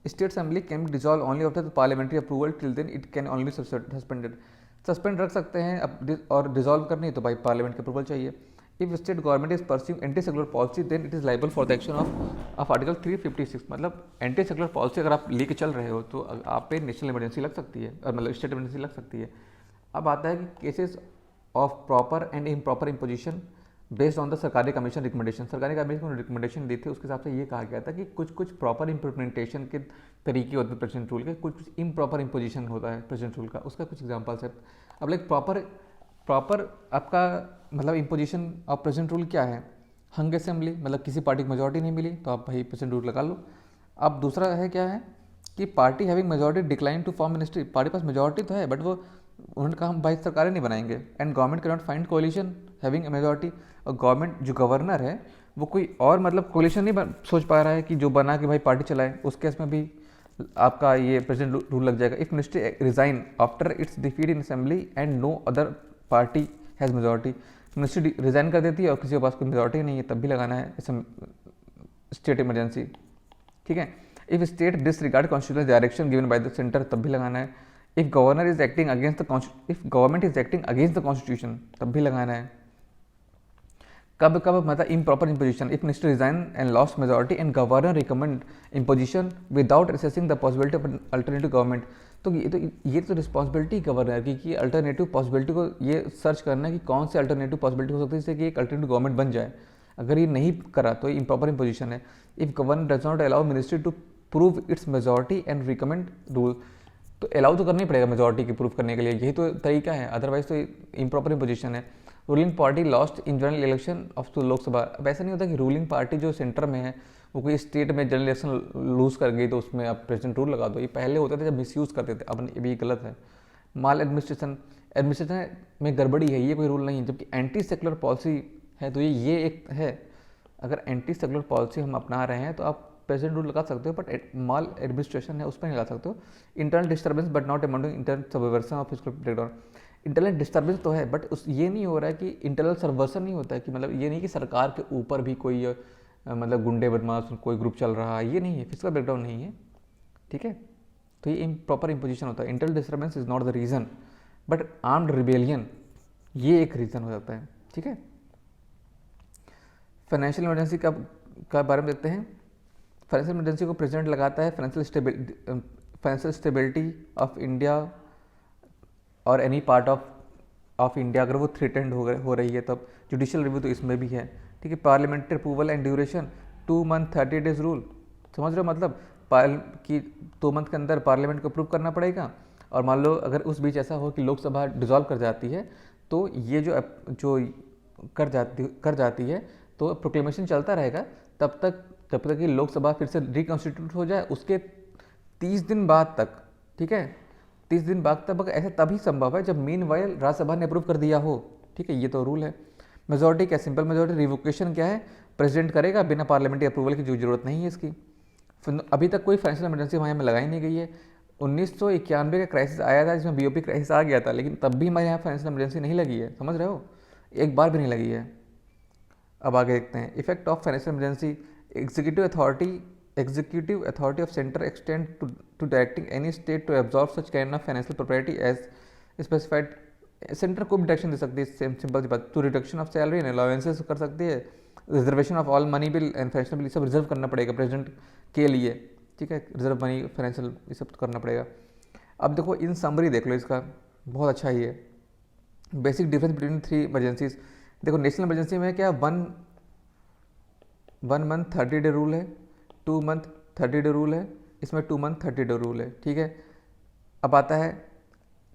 state assembly can be dissolve only after the parliamentary approval, till then it can only be suspended. Suspend रख सकते हैं अब, और डिजॉल्व करनी है तो भाई पार्लियामेंट की अप्रूवल चाहिए। If state government is pursuing anti secular policy then it is liable for the action of article 356। मतलब एंटी सेक्युलर पॉलिसी अगर आप लेके चल रहे हो तो आप पे नेशनल इमरजेंसी लग सकती है, और मतलब स्टेट इमरजेंसी लग सकती है। अब आता है कि cases of proper and improper imposition based on the सरकारी कमीशन रिकमेंडेशन। सरकारी कमीशन ने रिकमेंडेशन दी थी, उसके हिसाब से ये कहा गया था कि कुछ कुछ प्रॉपर इम्प्लीमेंटेशन के तरीके होते हैं प्रेसिडेंट रूल के, कुछ कुछ इम्प्रॉपर इम्पोजिशन होता है प्रेसिडेंट रूल का, उसका कुछ एग्जाम्पल्स है। अब लाइक प्रॉपर आपका मतलब इम्पोजिशन ऑफ प्रेसिडेंट रूल क्या है, हंग असेंबली, मतलब किसी पार्टी को मेजॉरिटी नहीं मिली तो आप भाई प्रेसिडेंट रूल लगा लो। अब दूसरा है क्या है कि party having majority decline to form ministry, party पास मेजॉरिटी तो है बट वो उन्होंने कहा हम भाई सरकारें नहीं बनाएंगे, and government can not find coalition having a majority. और गवर्नमेंट जो गवर्नर है वो कोई और मतलब कोलिशन नहीं सोच पा रहा है कि जो बना कि भाई पार्टी चलाए, उस केस में भी आपका ये प्रेसिडेंट रूल लग जाएगा। If ministry resign after its defeat in assembly and no other party has majority, ministry resign कर देती है और किसी के पास कोई मेजॉरिटी नहीं है तब भी लगाना है स्टेट इमरजेंसी, ठीक है। If state disregard constitutional direction given by the centre तब भी लगाना है। If governor is acting against the if government is acting against the constitution तब भी लगाना है। कब कब मतलब improper imposition, if minister resign and lost majority and governor recommend imposition without assessing the possibility of alternative government, तो ये तो रिस्पॉन्सिबिलिटी गवर्नर की कि अल्टरनेटिव पॉसिबिलिटी को ये सर्च करना है कि कौन से अल्टरनेटिव पॉसिबिलिटी हो सकती है जिससे कि एक अल्टरनेटिव गवर्नमेंट बन जाए। अगर ये नहीं करा तो इम्प्रॉपर इम्पोजिशन है। If governor does not allow ministry to prove its majority and recommend rule, तो अलाउ तो करना ही पड़ेगा मेजॉरिटी की प्रूफ करने के लिए, यही तो तरीका है, अदरवाइज तो इम्प्रॉपर इम्पोजिशन है। Ruling party lost in general election of Lok Sabha, अब ऐसा नहीं होता कि रूलिंग पार्टी जो सेंटर में है वो कोई स्टेट में जनरल इलेक्शन लूज कर गई तो उसमें आप प्रेसिडेंट रूल लगा दो, ये पहले होता था जब मिसयूज़ करते थे, अब ये गलत है। माल एडमिनिस्ट्रेशन में गड़बड़ी है, ये कोई रूल नहीं है। जबकि एंटी सेकुलर पॉलिसी है तो ये एक है, अगर एंटी सेकुलर पॉलिसी हम अपना रहे हैं तो आप प्रेसिडेंट रूल लगा सकते हो, बट माल एडमिनिस्ट्रेशन है उस पर नहीं लगा सकते हो। Internal disturbance but not amounting internal subversion of fiscal breakdown, internal disturbance तो है बट उस ये नहीं हो रहा है कि इंटरनल सबवर्सन नहीं होता है कि मतलब ये नहीं कि सरकार के ऊपर भी कोई मतलब गुंडे बदमाश कोई ग्रुप चल रहा है, ये नहीं है, फिजिकल ब्रेकडाउन नहीं है, ठीक है। तो ये प्रॉपर इम्पोजिशन होता है। Internal disturbance is not the reason but armed rebellion ये एक रीज़न हो जाता है, ठीक है। फाइनेंशियल इमरजेंसी का बारे में देखते हैं। फाइनेंशियल इमरजेंसी को प्रेसिडेंट लगाता है फाइनेंशियल स्टेबिलिटी ऑफ इंडिया और एनी पार्ट ऑफ इंडिया अगर वो थ्रेटेंड हो रही है तब। जुडिशियल रिव्यू तो इसमें भी है, ठीक है। Parliamentary approval and duration 2 month 30 days rule, समझ रहे हो मतलब कि 2 मंथ के अंदर पार्लियामेंट को अप्रूव करना पड़ेगा, और मान लो अगर उस बीच ऐसा हो कि लोकसभा डिसॉल्व कर जाती है तो ये जो कर जाती है तो प्रोक्लेमेशन चलता रहेगा जब तक कि लोकसभा फिर से रिकॉन्स्टिट्यूट हो जाए, उसके 30 दिन बाद तक, ठीक है। 30 दिन बाद तक ऐसा तभी संभव है जब मीनवाइल राज्यसभा ने अप्रूव कर दिया हो, ठीक है। ये तो रूल है। मेजॉरिटी क्या, सिंपल मेजॉरिटी। रिवोकेशन क्या है, प्रेसिडेंट करेगा, बिना पार्लियामेंट्री अप्रूवल की जो जरूरत नहीं है इसकी। अभी तक कोई फाइनेंशियल इमरजेंसी हमारे यहाँ में लगाई नहीं गई है। 1991 का क्राइसिस आया था जिसमें बीओपी क्राइसिस आ गया था, लेकिन तब भी हमारे यहाँ फाइनेंशियल इमरजेंसी नहीं लगी है, समझ रहे हो, एक बार भी नहीं लगी है। अब आगे देखते हैं effect of financial emergency. executive authority of center extend to directing any state to absorb such kind of financial property as specified। Centre को भी डायरेक्शन दे सकती है, सिंपल सी बात। To reduction of salary and allowances कर सकती है, reservation of all money bill and financial bill, सब रिजर्व करना पड़ेगा प्रेसिडेंट के लिए, ठीक है। रिजर्व मनी फाइनेंशियल ये सब करना पड़ेगा। अब देखो इन समरी देख लो इसका, बहुत अच्छा ही है। Basic difference between 3 emergencies. देखो नेशनल इमरजेंसी में क्या 1 मंथ 30 डे रूल है, 2 मंथ 30 डे रूल है, इसमें 2 मंथ 30 डे रूल है, ठीक है। अब आता है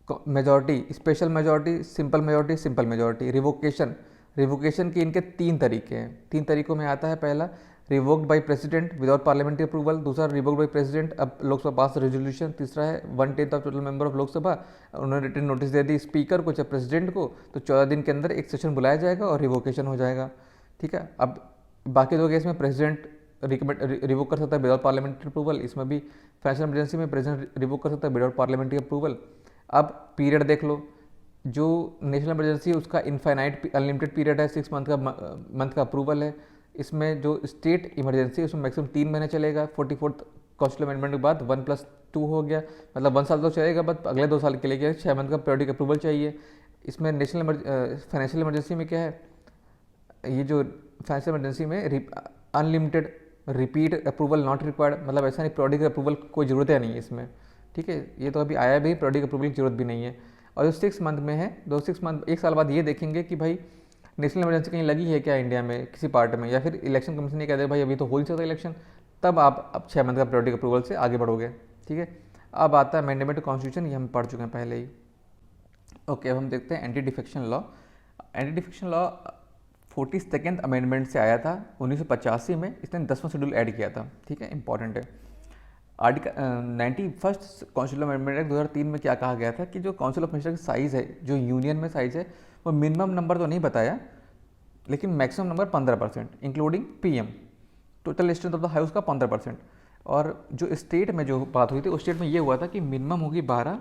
majority, special majority, simple majority. Revocation के इनके 3 तरीके हैं। 3 तरीकों में आता है, पहला revoked by president without parliamentary approval, दूसरा रिवोक्ड बाय प्रेसिडेंट अब लोकसभा पास रेजोल्यूशन, तीसरा है 1/10 of total member of Lok Sabha, उन्होंने रिटन नोटिस दे दी स्पीकर को चाहे प्रेसिडेंट को, तो 14 दिन के अंदर एक सेशन बुलाया जाएगा और रिवोकेशन हो जाएगा, ठीक है। अब बाकी 2 केस में प्रेसिडेंट रिवोक कर सकता है विदाउट पार्लियामेंट्री अप्रूवल, इसमें भी फाइनेंशियल इमरजेंसी में प्रेसिडेंट रिवोक कर सकता है विदाउट पार्लियामेंट्री अप्रूवल। अब पीरियड देख लो, जो नेशनल इमरजेंसी है उसका इनफाइनाइट अनलिमिटेड पीरियड है, 6 मंथ का अप्रूवल है। इसमें जो स्टेट इमरजेंसी है उसमें मैक्सिमम 3 महीने चलेगा। 44th कॉन्स्टिट्यूशन अमेंडमेंट के बाद 1+2 हो गया, मतलब 1 साल तो चलेगा, बट अगले 2 साल के लिए क्या 6 मंथ का पीरियोडिक अप्रूवल चाहिए। इसमें फाइनेंशियल इमरजेंसी में क्या है, ये जो फाइनेंशियल इमरजेंसी में unlimited repeat approval not required, मतलब ऐसा नहीं पीरियोडिक अप्रूवल कोई ज़रूरत है नहीं है इसमें, ठीक है। ये तो अभी आया भी, पीरियोडिक अप्रूवल की जरूरत भी नहीं है। और जो 6 मंथ में है, 6 मंथ 1 साल बाद ये देखेंगे कि भाई नेशनल इमरजेंसी कहीं लगी है क्या इंडिया में किसी पार्ट में, या फिर इलेक्शन कमीशन ने कह दे भाई अभी तो हो ही सकता इलेक्शन, तब आप अब 6 मंथ का पीरियोडिक अप्रूवल से आगे बढ़ोगे, ठीक है। अब आता है अमेंडमेंट कॉन्स्टिट्यूशन, ये हम पढ़ चुके हैं पहले ही। ओके, अब हम देखते हैं anti defection law. Anti defection law 42nd amendment से आया था 1985 में, इसने 10वां शेड्यूल ऐड किया था, ठीक है, इंपॉर्टेंट है। Article 91st constitution amendment act 2003 में क्या कहा गया था कि जो काउंसिल ऑफ मिनिस्टर की साइज़ है, जो यूनियन में साइज़ है, वो मिनिमम नंबर तो नहीं बताया, लेकिन maximum number 15% including PM, total strength of the house का 15%। और जो स्टेट में जो बात हुई थी उस स्टेट में ये हुआ था कि मिनिमम होगी 12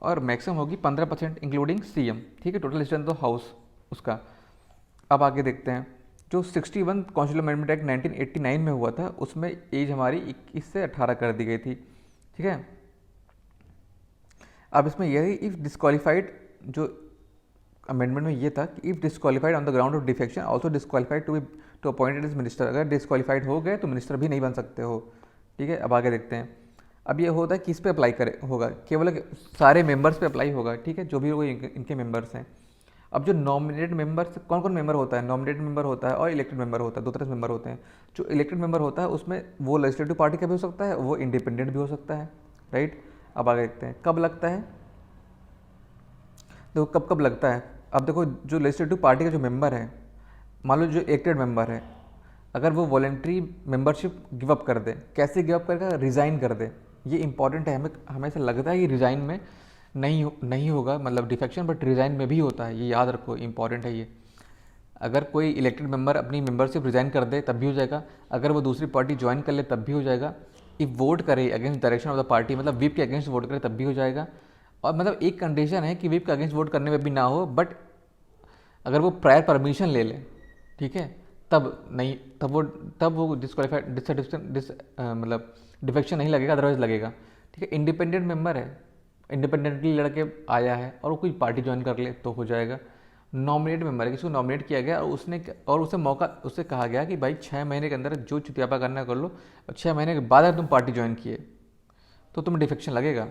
और मैक्सिमम होगी 15% इंक्लूडिंग सीएम, ठीक है, टोटल स्ट्रेंथ ऑफ हाउस उसका। अब आगे देखते हैं, जो 61 कॉन्स्टिट्यूशन अमेंडमेंट एक्ट 1989 में हुआ था, उसमें एज हमारी 21 से 18 कर दी गई थी, ठीक है। अब इसमें यह है इफ़ डिस्क्वालीफाइड, जो अमेंडमेंट में ये था कि if disqualified on the ground of defection also disqualified to appointed as minister, अगर डिस्क्वालीफाइड हो गए तो मिनिस्टर भी नहीं बन सकते हो, ठीक है। अब आगे देखते हैं, अब ये होता है किस पे अप्लाई करे होगा, केवल सारे मेंबर्स पे अप्लाई होगा, ठीक है, जो भी लोग इनके मेंबर्स हैं। अब जो नॉमिनेटेड मेंबर्स, कौन कौन मेंबर होता है, नॉमिनेटेड मेंबर होता है और इलेक्टेड मेंबर होता है, 2 तरह से मेंबर होते हैं। जो इलेक्टेड मेंबर होता है उसमें वो लेजिस्लेटिव पार्टी का भी हो सकता है, वो इंडिपेंडेंट भी हो सकता है, राइट। अब आगे देखते हैं कब लगता है, देखो कब कब लगता है। अब देखो जो लेजिस्लेटिव पार्टी का जो मेंबर है, मान लो जो इलेक्टेड मेंबर है, अगर वो वॉलेंट्री मेंबरशिप गिव अप कर दे, कैसे गिव अप करेगा, रिज़ाइन कर दे, ये इंपॉर्टेंट है। हमें ऐसा लगता है कि रिज़ाइन में नहीं होगा, मतलब डिफेक्शन, बट रिज़ाइन में भी होता है, ये याद रखो, इंपॉर्टेंट है ये। अगर कोई इलेक्टेड मेंबर अपनी मेंबरशिप रिज़ाइन कर दे तब भी हो जाएगा, अगर वो दूसरी पार्टी ज्वाइन कर ले तब भी हो जाएगा, इफ़ वोट करे against direction of the party, मतलब विप के अगेंस्ट वोट करे तब भी हो जाएगा। और मतलब एक कंडीशन है कि विप के अगेंस्ट वोट करने में भी ना हो, बट अगर वो प्रायर परमिशन ले ले, ठीक है, तब नहीं, तब वो डिस्क्वालीफाइड मतलब डिफेक्शन नहीं लगेगा, अदरवाइज लगेगा, ठीक है। इंडिपेंडेंट मेंबर है, इंडिपेंडेंटली लड़के आया है और वो कोई पार्टी ज्वाइन कर ले तो हो जाएगा। नॉमिनेट मेंबर है, किसी को नॉमिनेट किया गया और उससे कहा गया कि भाई 6 महीने के अंदर जो चितियापा करना कर लो, और 6 महीने के बाद अगर तुम पार्टी ज्वाइन किए तो तुम्हें डिफेक्शन लगेगा।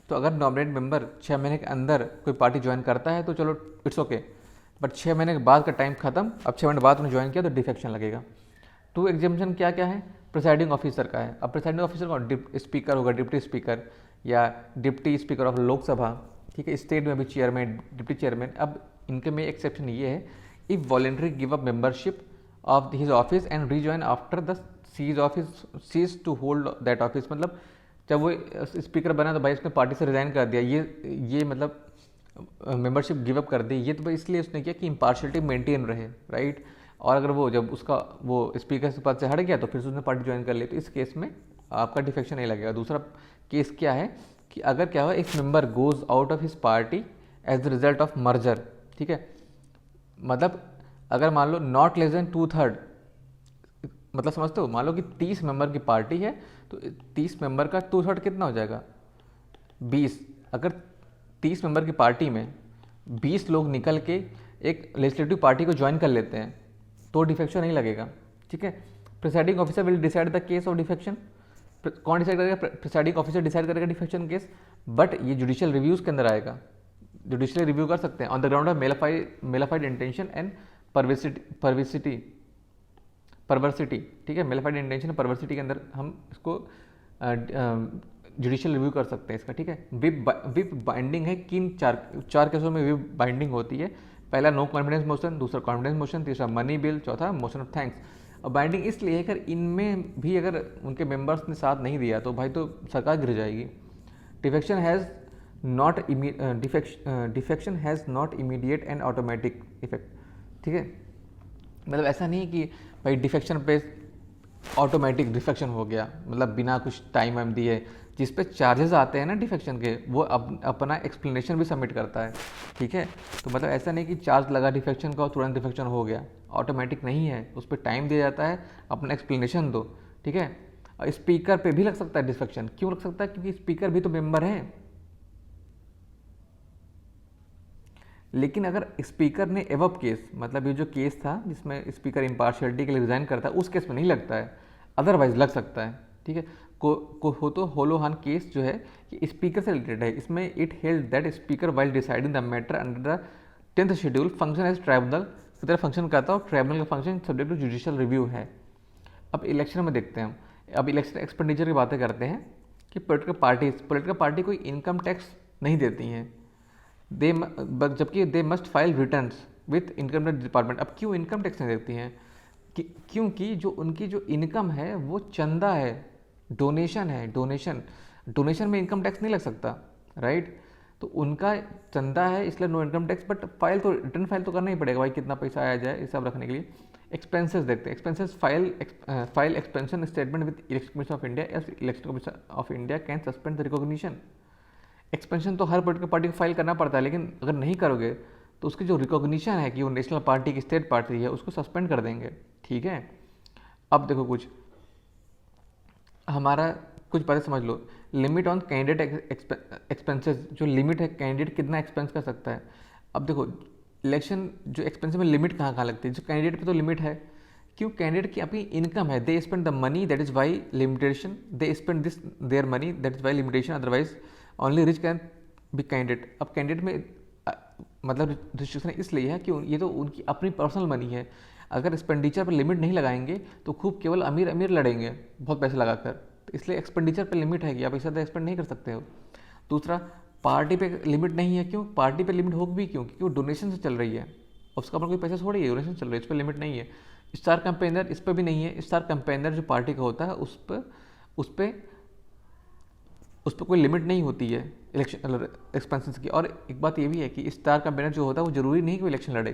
तो अगर नॉमिनेट मेंबर 6 महीने के अंदर कोई पार्टी ज्वाइन करता है तो चलो इट्स ओके, बट 6 महीने के बाद का टाइम खत्म, अब 6 महीने बाद उन्होंने ज्वाइन किया तो डिफेक्शन लगेगा। 2 एग्जाम्पशन क्या क्या है, प्रिसाइडिंग ऑफिसर का है। अब प्रिसाइडिंग ऑफिसर कौन, स्पीकर होगा, डिप्टी स्पीकर या डिप्टी स्पीकर ऑफ लोकसभा, ठीक है, स्टेट में भी चेयरमैन, डिप्टी चेयरमैन। अब इनके में एक्सेप्शन ये है, if voluntary give up membership of his office and rejoin after the cease to hold that office, मतलब जब वो स्पीकर बना तो भाई उसने पार्टी से रिजाइन कर दिया, ये मतलब मेंबरशिप गिव अप कर दी, ये तो भाई इसलिए उसने किया कि इम्पार्शलिटी मेंटेन रहे, राइट। और अगर वो जब उसका वो स्पीकर के पद से हट गया तो फिर उसने पार्टी ज्वाइन कर ली, तो इस केस में आपका डिफेक्शन नहीं लगेगा। दूसरा केस क्या है कि अगर क्या हुआ, एक member goes out of his party as the result of merger, ठीक है, मतलब अगर मान लो नॉट लेस देन 2/3, मतलब समझते हो, मान लो कि 30 मेंबर की पार्टी है तो 30 मेंबर का 2/3 कितना हो जाएगा, 20। अगर 30 मेंबर की पार्टी में 20 लोग निकल के एक लेजिस्लेटिव पार्टी को ज्वाइन कर लेते हैं तो डिफेक्शन नहीं लगेगा, ठीक है। Presiding officer will decide the case of defection, कौन डिसाइड करेगा, प्रिसाइडिंग ऑफिसर डिसाइड करेगा डिफेक्शन केस, बट ये जुडिशियल रिव्यूज़ के अंदर आएगा, जुडिशियल रिव्यू कर सकते हैं on the ground of mala fide intention and perversity, ठीक है, मेलाफाइड इंटेंशन परवर्सिटी के अंदर हम इसको जुडिशियल रिव्यू कर सकते हैं इसका, ठीक है। विप बाइंडिंग है, किन चार केसों में विप बाइंडिंग होती है, पहला नो कॉन्फिडेंस मोशन, दूसरा कॉन्फिडेंस मोशन, तीसरा मनी बिल, चौथा मोशन ऑफ थैंक्स। और बाइंडिंग इसलिए है अगर इनमें भी अगर उनके मेंबर्स ने साथ नहीं दिया तो भाई तो सरकार गिर जाएगी। Defection has not immediate and automatic effect, ठीक है, मतलब ऐसा नहीं है कि भाई डिफेक्शन पे ऑटोमेटिक डिफेक्शन हो गया, मतलब बिना कुछ टाइम वाइम दिए, जिस पे चार्जेस आते हैं ना डिफेक्शन के, वो अपना एक्सप्लेनेशन भी सबमिट करता है। ठीक है, तो मतलब ऐसा नहीं कि चार्ज लगा डिफेक्शन का और तुरंत डिफेक्शन हो गया, ऑटोमेटिक नहीं है, उस पर टाइम दिया जाता है, अपना एक्सप्लेनेशन दो। ठीक है, और स्पीकर पे भी लग सकता है डिफेक्शन। क्यों लग सकता है? क्योंकि स्पीकर भी तो मेंबर है। लेकिन अगर स्पीकर ने एवब केस, मतलब ये जो केस था जिसमें स्पीकर इम्पार्शियलिटी के लिए रिजाइन करता है, उस केस में नहीं लगता है, अदरवाइज लग सकता है। ठीक है, को हो तो होलोहान केस जो है कि स्पीकर से रिलेटेड है। इसमें it held that speaker while deciding the matter under the 10th schedule function as tribunal की तरह फंक्शन करता है, और ट्राइब्यूनल का function subject to judicial review है। अब इलेक्शन में देखते हैं हम, अब इलेक्शन एक्सपेंडिचर की बातें करते हैं कि पोलिटिकल पार्टी कोई इनकम टैक्स नहीं देती हैं, दे जबकि they must file returns with income tax department. अब क्यों इनकम टैक्स नहीं देती हैं? क्योंकि जो उनकी जो इनकम है वो चंदा है, डोनेशन है, डोनेशन में इनकम टैक्स नहीं लग सकता, राइट? तो उनका चंदा है, इसलिए no income tax, but return file तो करना ही पड़ेगा भाई, कितना पैसा आया जाए, ये सब रखने के लिए। एक्सपेंसेस देखते हैं, expenses file expenditure statement with election commission of India, as election commission of India can suspend the recognition. Expenditure तो हर पोलिटिकल पार्टी को फाइल करना पड़ता है, लेकिन अगर नहीं करोगे तो उसकी जो रिकॉग्निशन है कि वो नेशनल पार्टी की स्टेट पार्टी है, उसको सस्पेंड कर देंगे। ठीक है, अब देखो कुछ हमारा कुछ बातें समझ लो। लिमिट ऑन कैंडिडेट एक्सपेंसेस, जो लिमिट है कैंडिडेट कितना एक्सपेंस कर सकता है। अब देखो इलेक्शन जो एक्सपेंस में लिमिट कहाँ कहाँ लगती है, जो कैंडिडेट पे तो लिमिट है, क्यों? कैंडिडेट की अपनी इनकम है, they spend the money, that is why limitation, they spend this their money, that is why limitation, otherwise only rich can be candidate. अब कैंडिडेट में मतलब रिस्ट्रिक्शन इसलिए है कि ये तो उनकी अपनी पर्सनल मनी है। अगर एक्सपेंडिचर पर लिमिट नहीं लगाएंगे तो खूब केवल अमीर अमीर लड़ेंगे बहुत पैसे लगाकर, तो इसलिए एक्सपेंडिचर पर लिमिट है कि आप ऐसा एक्सपेंड नहीं कर सकते हो। दूसरा, पार्टी पे लिमिट नहीं है, क्यों? पार्टी पे लिमिट होगी भी क्यों? क्योंकि वो डोनेशन से चल रही है, उसका अपना कोई पैसा थोड़ी है, डोनेशन चल रही है, इस पर लिमिट नहीं है। स्टार कैंपेनर, इस पर भी नहीं है। स्टार कैंपेनर जो पार्टी का होता है उस पर कोई लिमिट नहीं होती है इलेक्शन एक्सपेंसेस की। और एक बात ये भी है कि स्टार कैंपेनर जो होता है वो जरूरी नहीं कि वो इलेक्शन लड़े।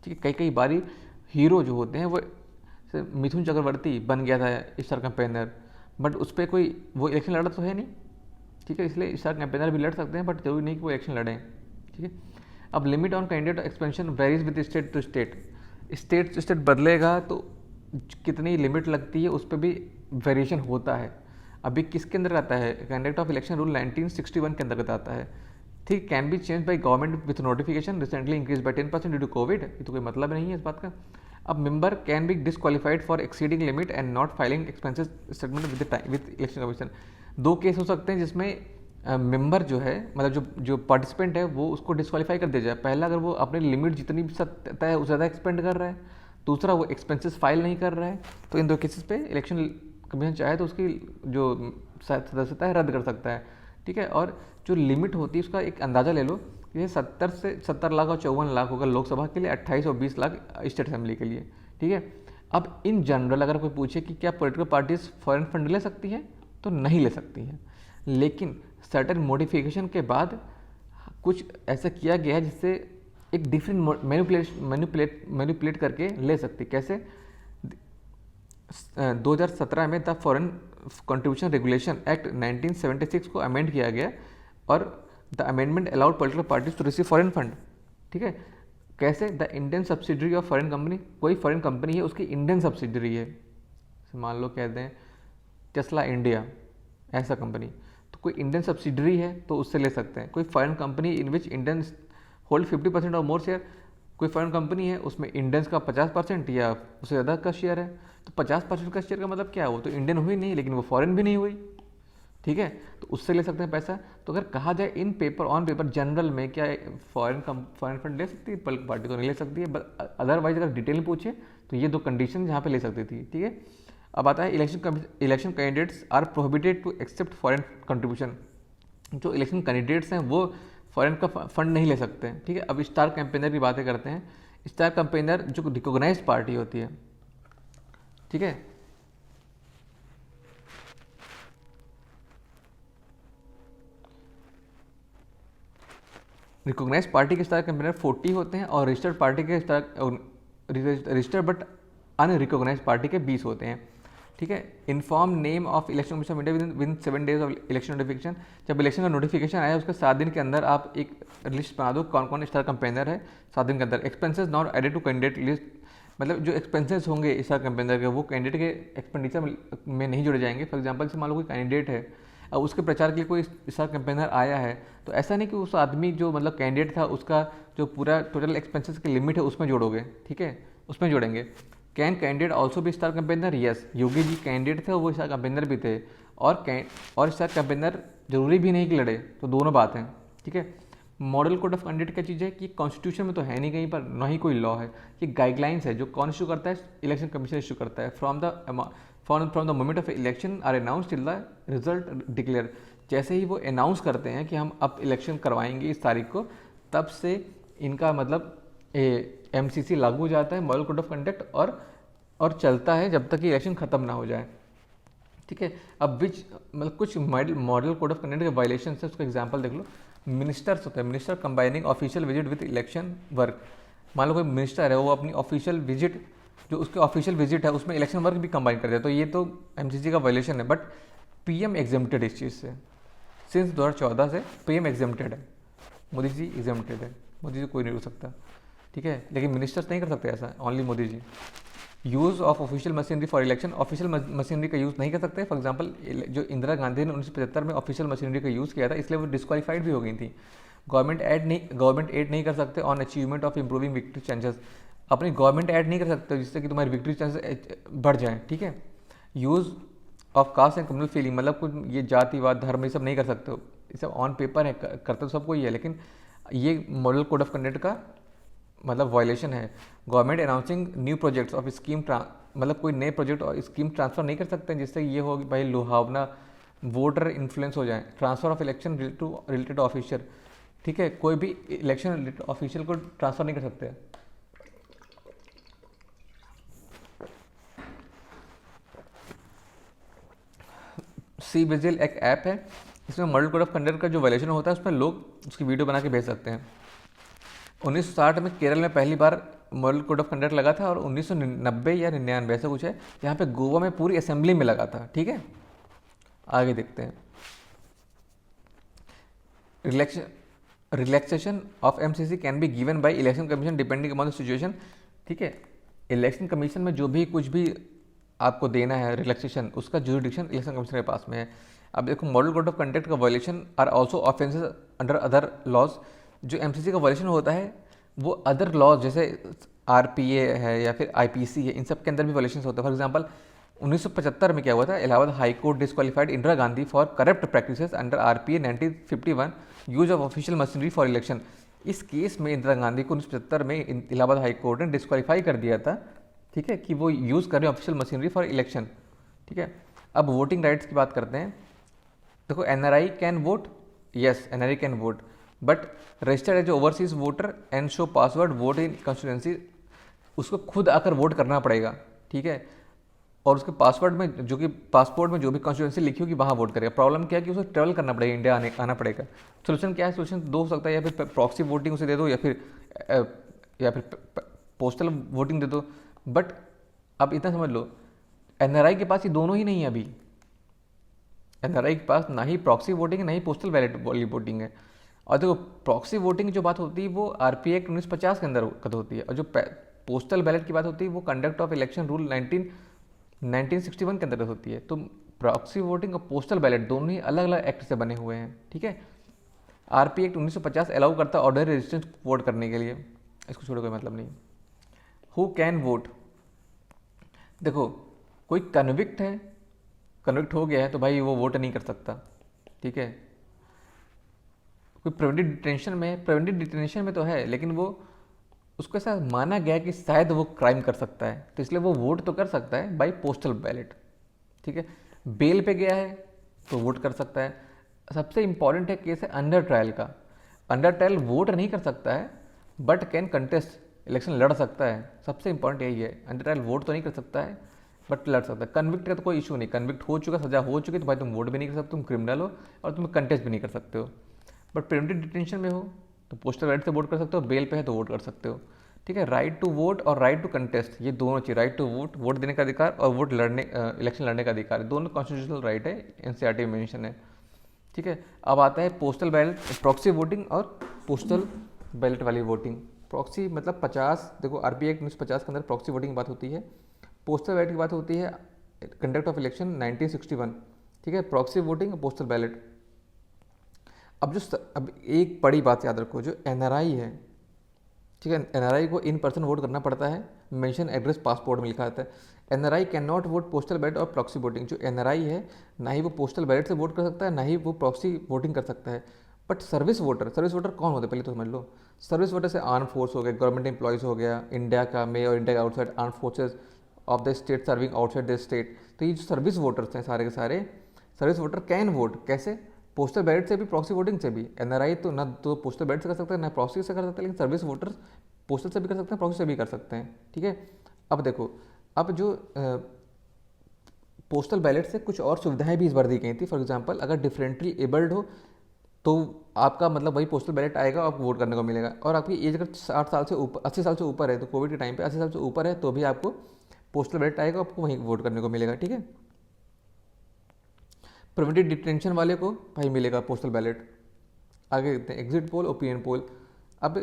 ठीक है, कई कई बारी हीरो जो होते हैं वो मिथुन चक्रवर्ती बन गया था स्टार कैंपेनर, बट उस पर कोई वो इलेक्शन लड़ा तो है नहीं। ठीक है, इसलिए स्टार कैंपेनर भी लड़ सकते हैं, बट जरूरी नहीं कि वो इलेक्शन लड़ें। ठीक है, अब limit on candidate expenditure varies with state to state, state to state बदलेगा तो कितनी लिमिट लगती है उस पर भी वेरिएशन होता है। अभी किसके अंदर आता है? कंडक्ट ऑफ इलेक्शन रूल 1961 के अंतर्गत आता है। ठीक, can be change by government with notification, recently increase by 10% due to Covid. ये तो कोई मतलब नहीं है इस बात का। अब member can be disqualified for exceeding limit and not filing expenses statement with election commission. दो केस हो सकते हैं जिसमें मेंबर जो है, मतलब जो पार्टिसिपेंट है, वो उसको डिसक्वालीफाई कर दिया जाए। पहला, अगर वो अपनी लिमिट जितनी भी तय है उससे ज़्यादा एक्सपेंड कर रहा है। दूसरा, वो एक्सपेंसेस फाइल नहीं कर रहा है। तो इन दो केसेस पे इलेक्शन कमीशन चाहे तो उसकी जो सदस्यता है रद्द कर सकता है। ठीक है, और जो लिमिट होती है उसका एक अंदाज़ा ले लो, ये 70 लाख और 54 लाख होगा लोकसभा के लिए, 28 और 20 लाख स्टेट असेंबली के लिए। ठीक है, अब इन जनरल अगर कोई पूछे कि क्या पॉलिटिकल पार्टीज फॉरेन फंड ले सकती हैं, तो नहीं ले सकती हैं, लेकिन सर्टेन मॉडिफिकेशन के बाद कुछ ऐसा किया गया है जिससे एक डिफरेंट मैनिपुलेट करके ले सकती। कैसे? 2017 में the foreign contribution regulation act 1976 को अमेंड किया गया, और the amendment allowed political parties to receive foreign fund. ठीक है, कैसे? The Indian subsidiary of foreign company, कोई फॉरेन कंपनी है उसकी इंडियन सब्सिडरी है, मान लो कहते हैं टेस्ला इंडिया, ऐसा कंपनी, तो कोई इंडियन सब्सिडरी है तो उससे ले सकते हैं। कोई foreign company in which Indian hold 50% और मोर शेयर, कोई फॉरेन कंपनी है उसमें इंडियंस का 50% या उससे ज़्यादा का शेयर है, तो 50% का शेयर का मतलब क्या है? वो तो इंडियन हुई नहीं, लेकिन वो फॉरेन भी नहीं हुई। ठीक है, तो उससे ले सकते हैं पैसा। तो अगर कहा जाए इन पेपर ऑन पेपर जनरल में क्या फॉरेन फंड ले सकती है पॉलिटिकल पार्टी? तो नहीं ले सकती है, बट अदरवाइज अगर डिटेल में पूछे तो ये दो कंडीशन यहाँ पे ले सकती थी। ठीक है, अब आता है election candidates are prohibited to accept foreign contribution. जो इलेक्शन कैंडिडेट्स हैं वो फॉरेन का फंड नहीं ले सकते हैं। ठीक है, अब स्टार कैंपेनर की बातें करते हैं। स्टार कैंपेनर जो रिकॉग्नाइज्ड पार्टी होती है, ठीक है, रिकॉग्नाइज्ड पार्टी के स्टार कैंपेनर 40 होते हैं, और रजिस्टर्ड बट अनरिकॉग्नाइज्ड पार्टी के 20 होते हैं। ठीक है। Inform name of election commission of India with 7 days of election notification. जब इलेक्शन का नोटिफिकेशन आया उसके 7 दिन के अंदर आप एक लिस्ट बना दो कौन कौन स्टार कैंपेनर है 7 दिन के अंदर। Expenses not added to candidate list, मतलब जो एक्सपेंसेस होंगे स्टार कैंपेनर के वो कैंडिडेट के एक्सपेंडिचर में नहीं जोड़े जाएंगे। फॉर एग्जाम्पल से मान लो कोई कैंडिडेट है, अब उसके प्रचार के लिए कोई स्टार कैंपेनर आया है, तो ऐसा नहीं कि उस आदमी जो मतलब कैंडिडेट था उसका जो पूरा टोटल एक्सपेंसेस की लिमिट है उसमें जोड़ोगे, ठीक है, उसमें जोड़ेंगे। कैन कैंडिडेट ऑल्सो भी star campaigner? Yes, Yogi ji candidate थे वो स्टार कैंपेनर भी थे, और स्टार कैंपेनर जरूरी भी नहीं कि लड़े, तो दोनों बात हैं, ठीक है। मॉडल कोड ऑफ कंडक्ट क्या चीज़ है कि कॉन्स्टिट्यूशन में तो है नहीं कहीं पर, ना ही कोई लॉ है, ये गाइडलाइंस है जो कौन इशू करता है, इलेक्शन कमीशन इशू करता है। From the moment of election are announce till the result declare. जैसे ही वो अनाउंस करते हैं कि हम अब इलेक्शन करवाएंगे इस तारीख को, तब से इनका मतलब MCC लागू हो जाता है, मॉडल कोड ऑफ कंडक्ट, और चलता है जब तक कि इलेक्शन खत्म ना हो जाए, ठीक है। अब मतलब कुछ मॉडल कोड ऑफ कंडक्ट के वायलेशन है, उसका एग्जांपल देख लो। मिनिस्टर्स होते हैं, minister combining official visit with election work. मान लो कोई मिनिस्टर है वो अपनी ऑफिशियल विजिट, जो उसके ऑफिशियल विजिट है उसमें इलेक्शन वर्क भी कंबाइन कर दिया, तो ये तो MCC का वायलेशन है। बट PM एग्जेम्प्टेड इस चीज़ से, सिंस 2014 से PM एग्जेम्प्टेड है, मोदी जी एग्जेम्प्टेड है, मोदी जी कोई नहीं रोक सकता, ठीक है। लेकिन मिनिस्टर्स नहीं कर सकते ऐसा, only Modi ji. Use of official machinery for election, official machinery का यूज़ नहीं कर सकते। फॉर एग्जांपल जो इंदिरा गांधी ने 1975 में ऑफिशियल मशीनरी का यूज़ किया था, इसलिए वो डिस्क्वालीफाइड भी हो गई थी। गवर्नमेंट एड नहीं कर सकते on achievement of improving victory chances, अपनी गवर्नमेंट ऐड नहीं कर सकते जिससे कि तुम्हारी विक्ट्री चांसेस बढ़ जाएँ, ठीक है। Use of caste and communal feeling, मतलब कुछ ये जातिवाद धर्म ये सब नहीं कर सकते हो, ये सब ऑन पेपर है, करते तो सबको ही है, लेकिन ये मॉडल कोड ऑफ कंडक्ट का मतलब वायलेशन है। Government announcing new projects of scheme, मतलब कोई नए प्रोजेक्ट और स्कीम ट्रांसफर नहीं कर सकते जिससे ये हो कि भाई लुभावना वोटर इन्फ्लुएंस हो जाए। Transfer of election related official, ठीक है, कोई भी इलेक्शन रिलेटेड ऑफिशियल को ट्रांसफर नहीं कर सकते। सी विजिल एक ऐप है, इसमें मॉडल कोड ऑफ कंडक्ट का जो वायलेशन होता है उसमें लोग उसकी वीडियो बना के भेज सकते हैं। 1960 में केरल में पहली बार मॉडल कोड ऑफ कंडक्ट लगा था, और 1990 या 99 ऐसा कुछ है, यहाँ पे गोवा में पूरी असेंबली में लगा था, ठीक है। आगे देखते हैं। Relaxation of MCC can be given by election commission depending upon the situation, ठीक है। इलेक्शन कमीशन में जो भी कुछ भी आपको देना है रिलैक्सेशन, उसका जुरिडिक्शन इलेक्शन कमीशन के पास में है। अब देखो मॉडल कोड ऑफ कंडक्ट का violation are also offences under other laws. जो MCC का वायलेशन होता है वो अदर लॉज जैसे RPA है या फिर IPC है, इन सब के अंदर भी वायलेशन होता है। फॉर एग्जांपल 1975 में क्या हुआ था, Allahabad high court disqualified Indira Gandhi for corrupt practices under RPA 1951 use of official machinery for election. इस केस में इंदिरा गांधी को 1975 में इलाहाबाद हाई कोर्ट ने डिस्क्वालीफाई कर दिया था, ठीक है, कि वो यूज़ कर रहे हैं ऑफिशियल मशीनरी फॉर इलेक्शन, ठीक है। अब वोटिंग राइट्स की बात करते हैं। देखो NRI can vote, yes NRI can vote, but registered as overseas voter and show password vote in constituency, उसको खुद आकर वोट करना पड़ेगा, ठीक है। और उसके पासवर्ड में जो कि पासपोर्ट में जो भी कॉन्स्टिट्यूंसी लिखी होगी वहाँ वोट करेगा। प्रॉब्लम क्या है कि उसे ट्रेवल करना पड़ेगा, इंडिया आना पड़ेगा। सोल्यूशन क्या है? सोल्यूशन दो हो सकता है, या फिर प्रॉक्सी वोटिंग उसे दे दो, या फिर पोस्टल वोटिंग दे दो। बट अब इतना समझ लो, NRI के पास ये दोनों ही नहीं है अभी। NRI के पास ना ही प्रॉक्सी वोटिंग है, ना ही पोस्टल बैलेट वोटिंग है। और देखो प्रॉक्सी वोटिंग की जो बात होती है वो RPA एक्ट 1950 के अंदर होती है, और जो पोस्टल बैलेट की बात होती है वो कंडक्ट ऑफ इलेक्शन रूल 1961 के अंतर्गत होती है। तो प्रॉक्सी वोटिंग और पोस्टल बैलेट दोनों ही अलग अलग एक्ट से बने हुए हैं, ठीक है। RPA एक्ट 1950 अलाउ करता है ऑर्डर रेजिस्टेंस वोट करने के लिए, इसको छोड़े कोई मतलब नहीं। हु कैन वोट, देखो कोई कन्विक्ट है, कन्विक्ट हो गया है तो भाई वो वोट नहीं कर सकता, ठीक है। कोई प्रिवेंटिव डिटेंशन में तो है, लेकिन वो उसको ऐसा माना गया कि शायद वो क्राइम कर सकता है, तो इसलिए वो वोट तो कर सकता है बाय पोस्टल बैलेट, ठीक है। बेल पे गया है तो वोट कर सकता है। सबसे इंपॉर्टेंट है केस है अंडर ट्रायल का। अंडर ट्रायल वोट नहीं कर सकता है बट कैन कंटेस्ट, इलेक्शन लड़ सकता है। सबसे इंपॉर्टेंट यही है, अंडर ट्रायल वोट तो नहीं कर सकता है बट लड़ सकता है। कन्विक्ट का तो कोई इशू नहीं, कन्विक्ट हो चुका, सजा हो चुकी, तो भाई तुम वोट भी नहीं कर सकते, तुम क्रिमिनल हो और तुम कंटेस्ट भी नहीं कर सकते हो। बट प्रिवेंटिव डिटेंशन में हो तो पोस्टल बैलेट से वोट कर सकते हो, बेल पे है तो वोट कर सकते हो, ठीक है, राइट टू वोट और राइट टू कंटेस्ट, ये दोनों चीज़, राइट टू वोट, वोट देने का अधिकार, और वोट लड़ने, इलेक्शन लड़ने का अधिकार, दोनों कॉन्स्टिट्यूशनल राइट है, एनसीईआरटी में मेंशन है। ठीक है, अब आता है पोस्टल बैलेट, प्रॉक्सी वोटिंग और पोस्टल बैलेट वाली वोटिंग। प्रॉक्सी मतलब 50, देखो आरपीआई एक्ट 1950 के अंदर प्रॉक्सी वोटिंग की बात होती है, पोस्टल बैलेट की बात होती है कंडक्ट ऑफ इलेक्शन 1961। ठीक है, प्रॉक्सी वोटिंग और पोस्टल बैलेट। अब एक बड़ी बात याद रखो, जो एनआरआई है, ठीक है, एनआरआई को इन पर्सन वोट करना पड़ता है, मेंशन एड्रेस पासपोर्ट में लिखा आता है। NRI can not vote postal ballot और प्रॉक्सी वोटिंग। जो एनआरआई है, ना ही वो पोस्टल बैलेट से वोट कर सकता है, ना ही वो प्रॉक्सी वोटिंग कर सकता है। बट सर्विस वोटर कौन होते हैं पहले तो समझ लो। सर्विस वोटर से आर्म फोर्स हो गया, गवर्नमेंट एम्प्लॉयज़ हो गया, इंडिया का में और इंडिया के outside arm forces of the state serving outside the state. तो ये जो सर्विस वोटर्स हैं सारे के सारे, सर्विस वोटर कैन वोट, कैसे? पोस्टल बैलेट से भी, प्रॉक्सी वोटिंग से भी। एनआरआई तो ना तो पोस्टल बैलेट से कर सकता है, ना प्रॉक्सी से कर सकता है, लेकिन सर्विस वोटर्स पोस्टल से भी कर सकते हैं, प्रॉक्सी से भी कर सकते हैं। ठीक है, अब देखो, अब जो पोस्टल बैलेट से कुछ और सुविधाएं भी इस बार दी गई थी। फॉर एग्जांपल, अगर डिफरेंटली एबल्ड हो तो आपका मतलब वही पोस्टल बैलेट आएगा, आपको वोट करने को मिलेगा। और आपकी एज अगर 60 साल से ऊपर, 80 साल से ऊपर है, तो कोविड के टाइम पे 80 साल से ऊपर है तो भी आपको पोस्टल बैलेट आएगा, आपको वहीं वोट करने को मिलेगा। ठीक है, प्रिवेंटिव डिटेंशन वाले को भाई मिलेगा पोस्टल बैलेट। आगे देखते हैं एग्जिट पोल, ओपिनियन पोल। अब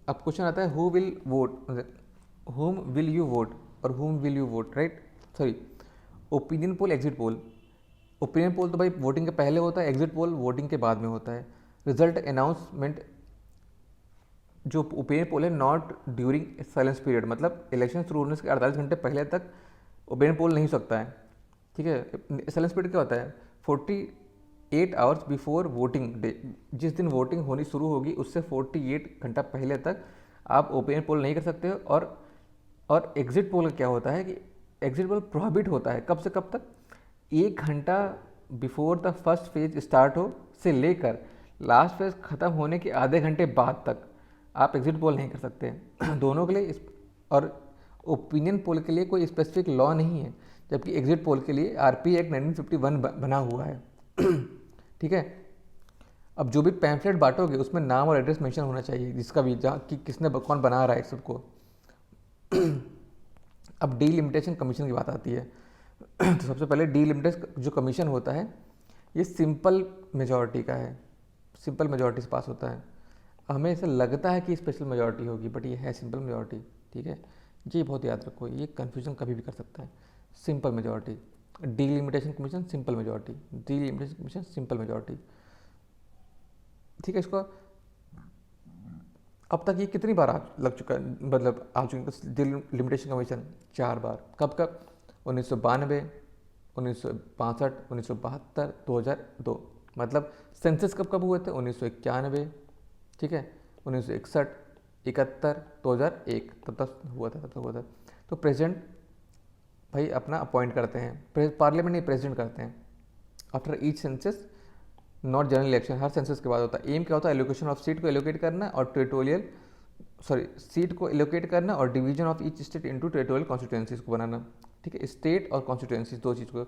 क्वेश्चन आता है who will vote, whom will you vote और whom will you vote, right? Sorry, opinion poll, exit poll. Opinion poll तो भाई वोटिंग के पहले होता है, एग्जिट पोल वोटिंग के बाद में होता है। रिजल्ट अनाउंसमेंट, जो ओपिनियन पोल है, नॉट ड्यूरिंग साइलेंस पीरियड, मतलब इलेक्शन शुरू होने से 48 घंटे पहले तक ओपिनियन पोल नहीं हो सकता है। ठीक है, साइलेंस पीरियड क्या होता है? 48 आवर्स बिफोर वोटिंग डे, जिस दिन वोटिंग होनी शुरू होगी उससे 48 घंटा पहले तक आप ओपिनियन पोल नहीं कर सकते हो। और एग्जिट पोल का क्या होता है कि एग्जिट पोल प्रोहिबिट होता है कब से कब तक? 1 घंटा before the first phase start हो से लेकर लास्ट फेज ख़त्म होने के आधे घंटे बाद तक आप एग्जिट पोल नहीं कर सकते। दोनों के लिए और ओपिनियन पोल के लिए कोई स्पेसिफिक लॉ नहीं है, जबकि एग्जिट पोल के लिए आरपी एक्ट 1951 बना हुआ है। ठीक है, अब जो भी पैम्फलेट बांटोगे उसमें नाम और एड्रेस मेंशन होना चाहिए, जिसका भी, जहाँ कि किसने कौन बना रहा है सबको। अब डीलिमिटेशन कमीशन की बात आती है। तो सबसे पहले डीलिमिटेशन जो कमीशन होता है, ये सिंपल मेजॉरिटी का है, सिंपल मेजॉरिटी से पास होता है। हमें ऐसा लगता है कि स्पेशल मेजॉरिटी होगी, बट ये है सिंपल मेजॉरिटी। ठीक है, ये बहुत याद रखो, ये कन्फ्यूजन कभी भी कर सकता है। Simple majority, delimitation commission simple majority, delimitation commission simple majority. ठीक है, इसको अब तक ये कितनी बार लग चुका है, मतलब आ चुका है डीलिमिटेशन कमीशन? 4 बार। कब कब? 1992, 1965, 1972, 2002। मतलब सेंसस कब कब हुए थे? 1991, ठीक है, 1961, 71, 2001, तब हुआ था। तो प्रेसिडेंट भाई अपना अपॉइंट करते हैं, पार्लियामेंट नहीं, प्रेसिडेंट करते हैं after each census, not general election, her census के बाद होता है। एम क्या होता है? एलोकेशन ऑफ सीट को एलोकेट करना और सीट को एलोकेट करना और division of each state into territorial constituencies को बनाना। ठीक है, स्टेट और कॉन्स्टिट्यूएंसीज, दो चीज़ को,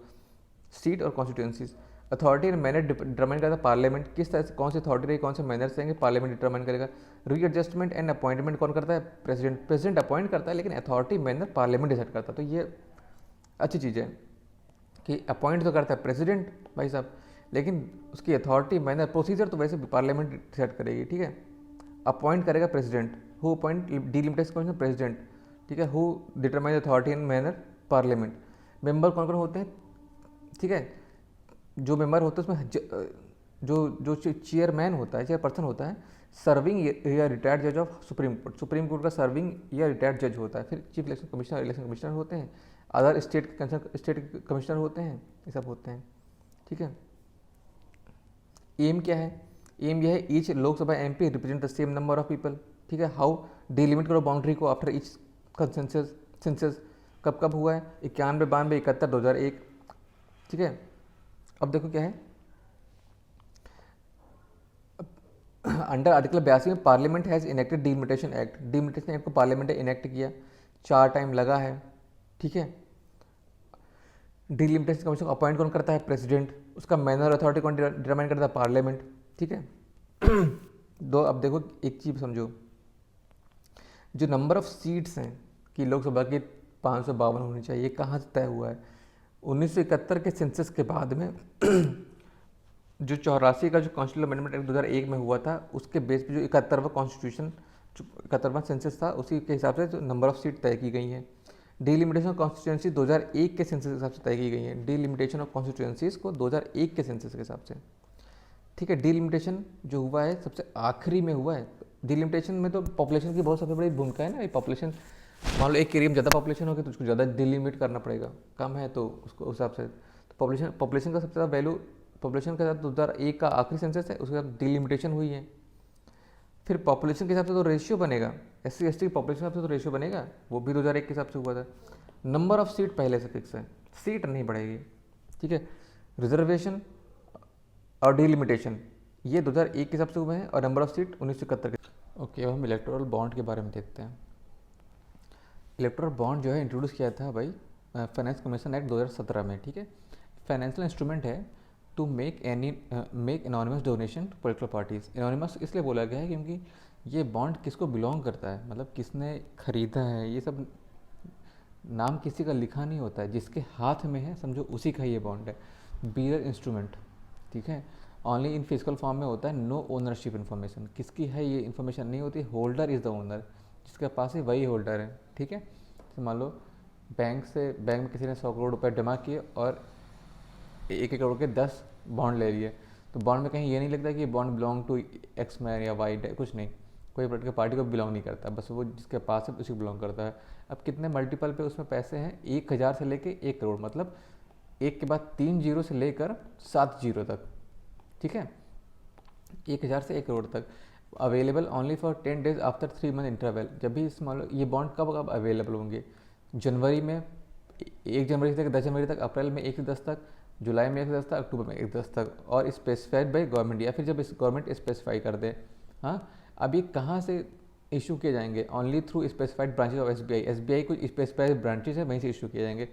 सीट और constituencies. Authority and manner determine करता है पार्लियामेंट, किस तरह से, कौन सी अथॉरिटी रहेगी, कौन से मैनर से पार्लियामेंट डिटरमाइन करेगा। रीएडजस्टमेंट एंड अपॉइंटमेंट कौन करता है? प्रेसिडेंट अपॉइंट करता है, लेकिन अथॉरिटी मैनर पार्लियामेंट डिसाइड करता है। तो ये अच्छी चीज़ है कि अपॉइंट तो करता है प्रेसिडेंट भाई साहब, लेकिन उसकी अथॉरिटी मैनर प्रोसीजर तो वैसे पार्लियामेंट डिसाइड करेगी। ठीक है, अपॉइंट करेगा president, who appoint delimitation commission president. ठीक है, who determine authority and manner parliament. Member कौन कौन होते हैं? ठीक है, जो मेंबर होते हैं उसमें जो चेयरमैन होता है, चेयरपर्सन होता है, सर्विंग या रिटायर्ड जज of supreme court, supreme court का सर्विंग या रिटायर्ड जज होता है। फिर चीफ इलेक्शन कमिश्नर होते हैं, अदर स्टेट कमिश्नर होते हैं, ये सब होते हैं। ठीक है, एम क्या है? एम यह है each Lok Sabha MP represent the same number of people. ठीक है, हाउ डिलिमिट करो बाउंड्री को आफ्टर ईच सेंसस, कब कब हुआ है? 91, 92, 71, 2001। ठीक है, अब देखो क्या है, अंडर आर्टिकल 82 में parliament has enacted delimitation act, delimitation act को पार्लियामेंट ने इनेक्ट किया, 4 टाइम लगा है। ठीक है, डीलिमिटेशन कमीशन को अपॉइंट कौन करता है? प्रेसिडेंट। उसका मैनर अथॉरिटी कौन डिटरमाइन करता है? पार्लियामेंट। ठीक है। अब देखो एक चीज़ समझो, जो नंबर ऑफ सीट्स हैं कि लोकसभा की 552 होनी चाहिए, ये कहाँ से तय हुआ है? 1971 के सेंसस के बाद में जो 84 का जो कॉन्स्टिट्यूशन अमेंडमेंट एक्ट 2001 में हुआ था, उसके बेस पे जो 71वां कॉन्स्टिट्यूशन, जो 71वां सेंसस था, उसी के हिसाब से जो नंबर ऑफ सीट तय की गई हैं। डिलिमिटेशन ऑफ कॉन्स्टिट्यूंसी 2001 के सेंसस के हिसाब से तय की गई है। डिलिमिटेशन ऑफ कॉन्स्टिट्यूंसीज को 2001 के सेंसस के हिसाब से, ठीक है। डिलिमिटेशन जो हुआ है सबसे आखिरी में हुआ है। डिलिमिटेशन में तो पॉपुलेशन की बहुत सबसे बड़ी भूमिका है ना। पॉपुलेशन, मान लो एक एरिया में ज़्यादा पॉपुलेशन होगी तो उसको ज़्यादा डिलिमिट करना पड़ेगा, कम है तो उसको उस हिसाब से। तो पॉपुलेशन का सबसे ज़्यादा वैल्यू, पॉपुलेशन के साथ 2001 का आखिरी सेंसस है, उसके साथ डिलिमिटेशन हुई है। फिर पॉपुलेशन के हिसाब से तो रेशियो बनेगा, SC ST की पॉपुलेशन के हिसाब से तो रेशियो बनेगा, वो भी 2001 के हिसाब से हुआ था। नंबर ऑफ सीट पहले से फिक्स है, सीट नहीं बढ़ेगी, ठीक है। रिजर्वेशन और डिलिमिटेशन ये 2001 के हिसाब से हुए हैं, और नंबर ऑफ सीट 1971 के। ओके, अब हम इलेक्टोरल बॉन्ड के बारे में देखते हैं। इलेक्टोरल बॉन्ड जो है इंट्रोड्यूस किया था भाई फाइनेंस कमीशन एक्ट 2017 में, ठीक है। फाइनेंशियल इंस्ट्रूमेंट है to make anonymous donation to political parties. Anonymous इसलिए बोला गया है क्योंकि ये बॉन्ड किसको बिलोंग करता है, मतलब किसने खरीदा है, ये सब नाम किसी का लिखा नहीं होता है, जिसके हाथ में है समझो उसी का ये बॉन्ड है। बीयर इंस्ट्रूमेंट, ठीक है, ओनली इन फिजिकल फॉर्म में होता है, नो ओनरशिप इन्फॉर्मेशन, किसकी है ये इन्फॉर्मेशन नहीं होती, होल्डर इज़ द ओनर, जिसके पास है वही होल्डर है, ठीक है। तो मान लो बैंक में किसी ने 100 करोड़ रुपए जमा किए और 1 करोड़ के 10 बॉन्ड ले लिए, तो बॉन्ड में कहीं ये नहीं लगता कि ये bond belong to X man या वाई, कुछ नहीं, कोई पोलिटिकल पार्टी को बिलोंग नहीं करता, बस वो जिसके पास है उसी को बिलोंग करता है। अब कितने मल्टीपल पे उसमें पैसे हैं, 1000 से लेके 1 करोड़, मतलब 1 के बाद 3 जीरो से लेकर 7 जीरो तक, ठीक है, 1000 से 1 करोड़ तक। Available only for 10 days after 3 month interval. जब भी इस मान लो ये बॉन्ड कब कब अवेलेबल होंगे, जनवरी में 1 जनवरी से 10 जनवरी तक, अप्रैल में 1 से 10 तक, जुलाई में 1 से 10 तक, अक्टूबर में 1 से 10 तक, और स्पेसिफाइड बाई गवर्नमेंट, या फिर जब इस गवर्नमेंट स्पेसिफाई कर दे। हाँ, अब ये कहाँ से इशू किए जाएंगे, only through specified branches of SBI कुछ स्पेसिफाइड ब्रांचेज है, वहीं से इशू किए जाएंगे।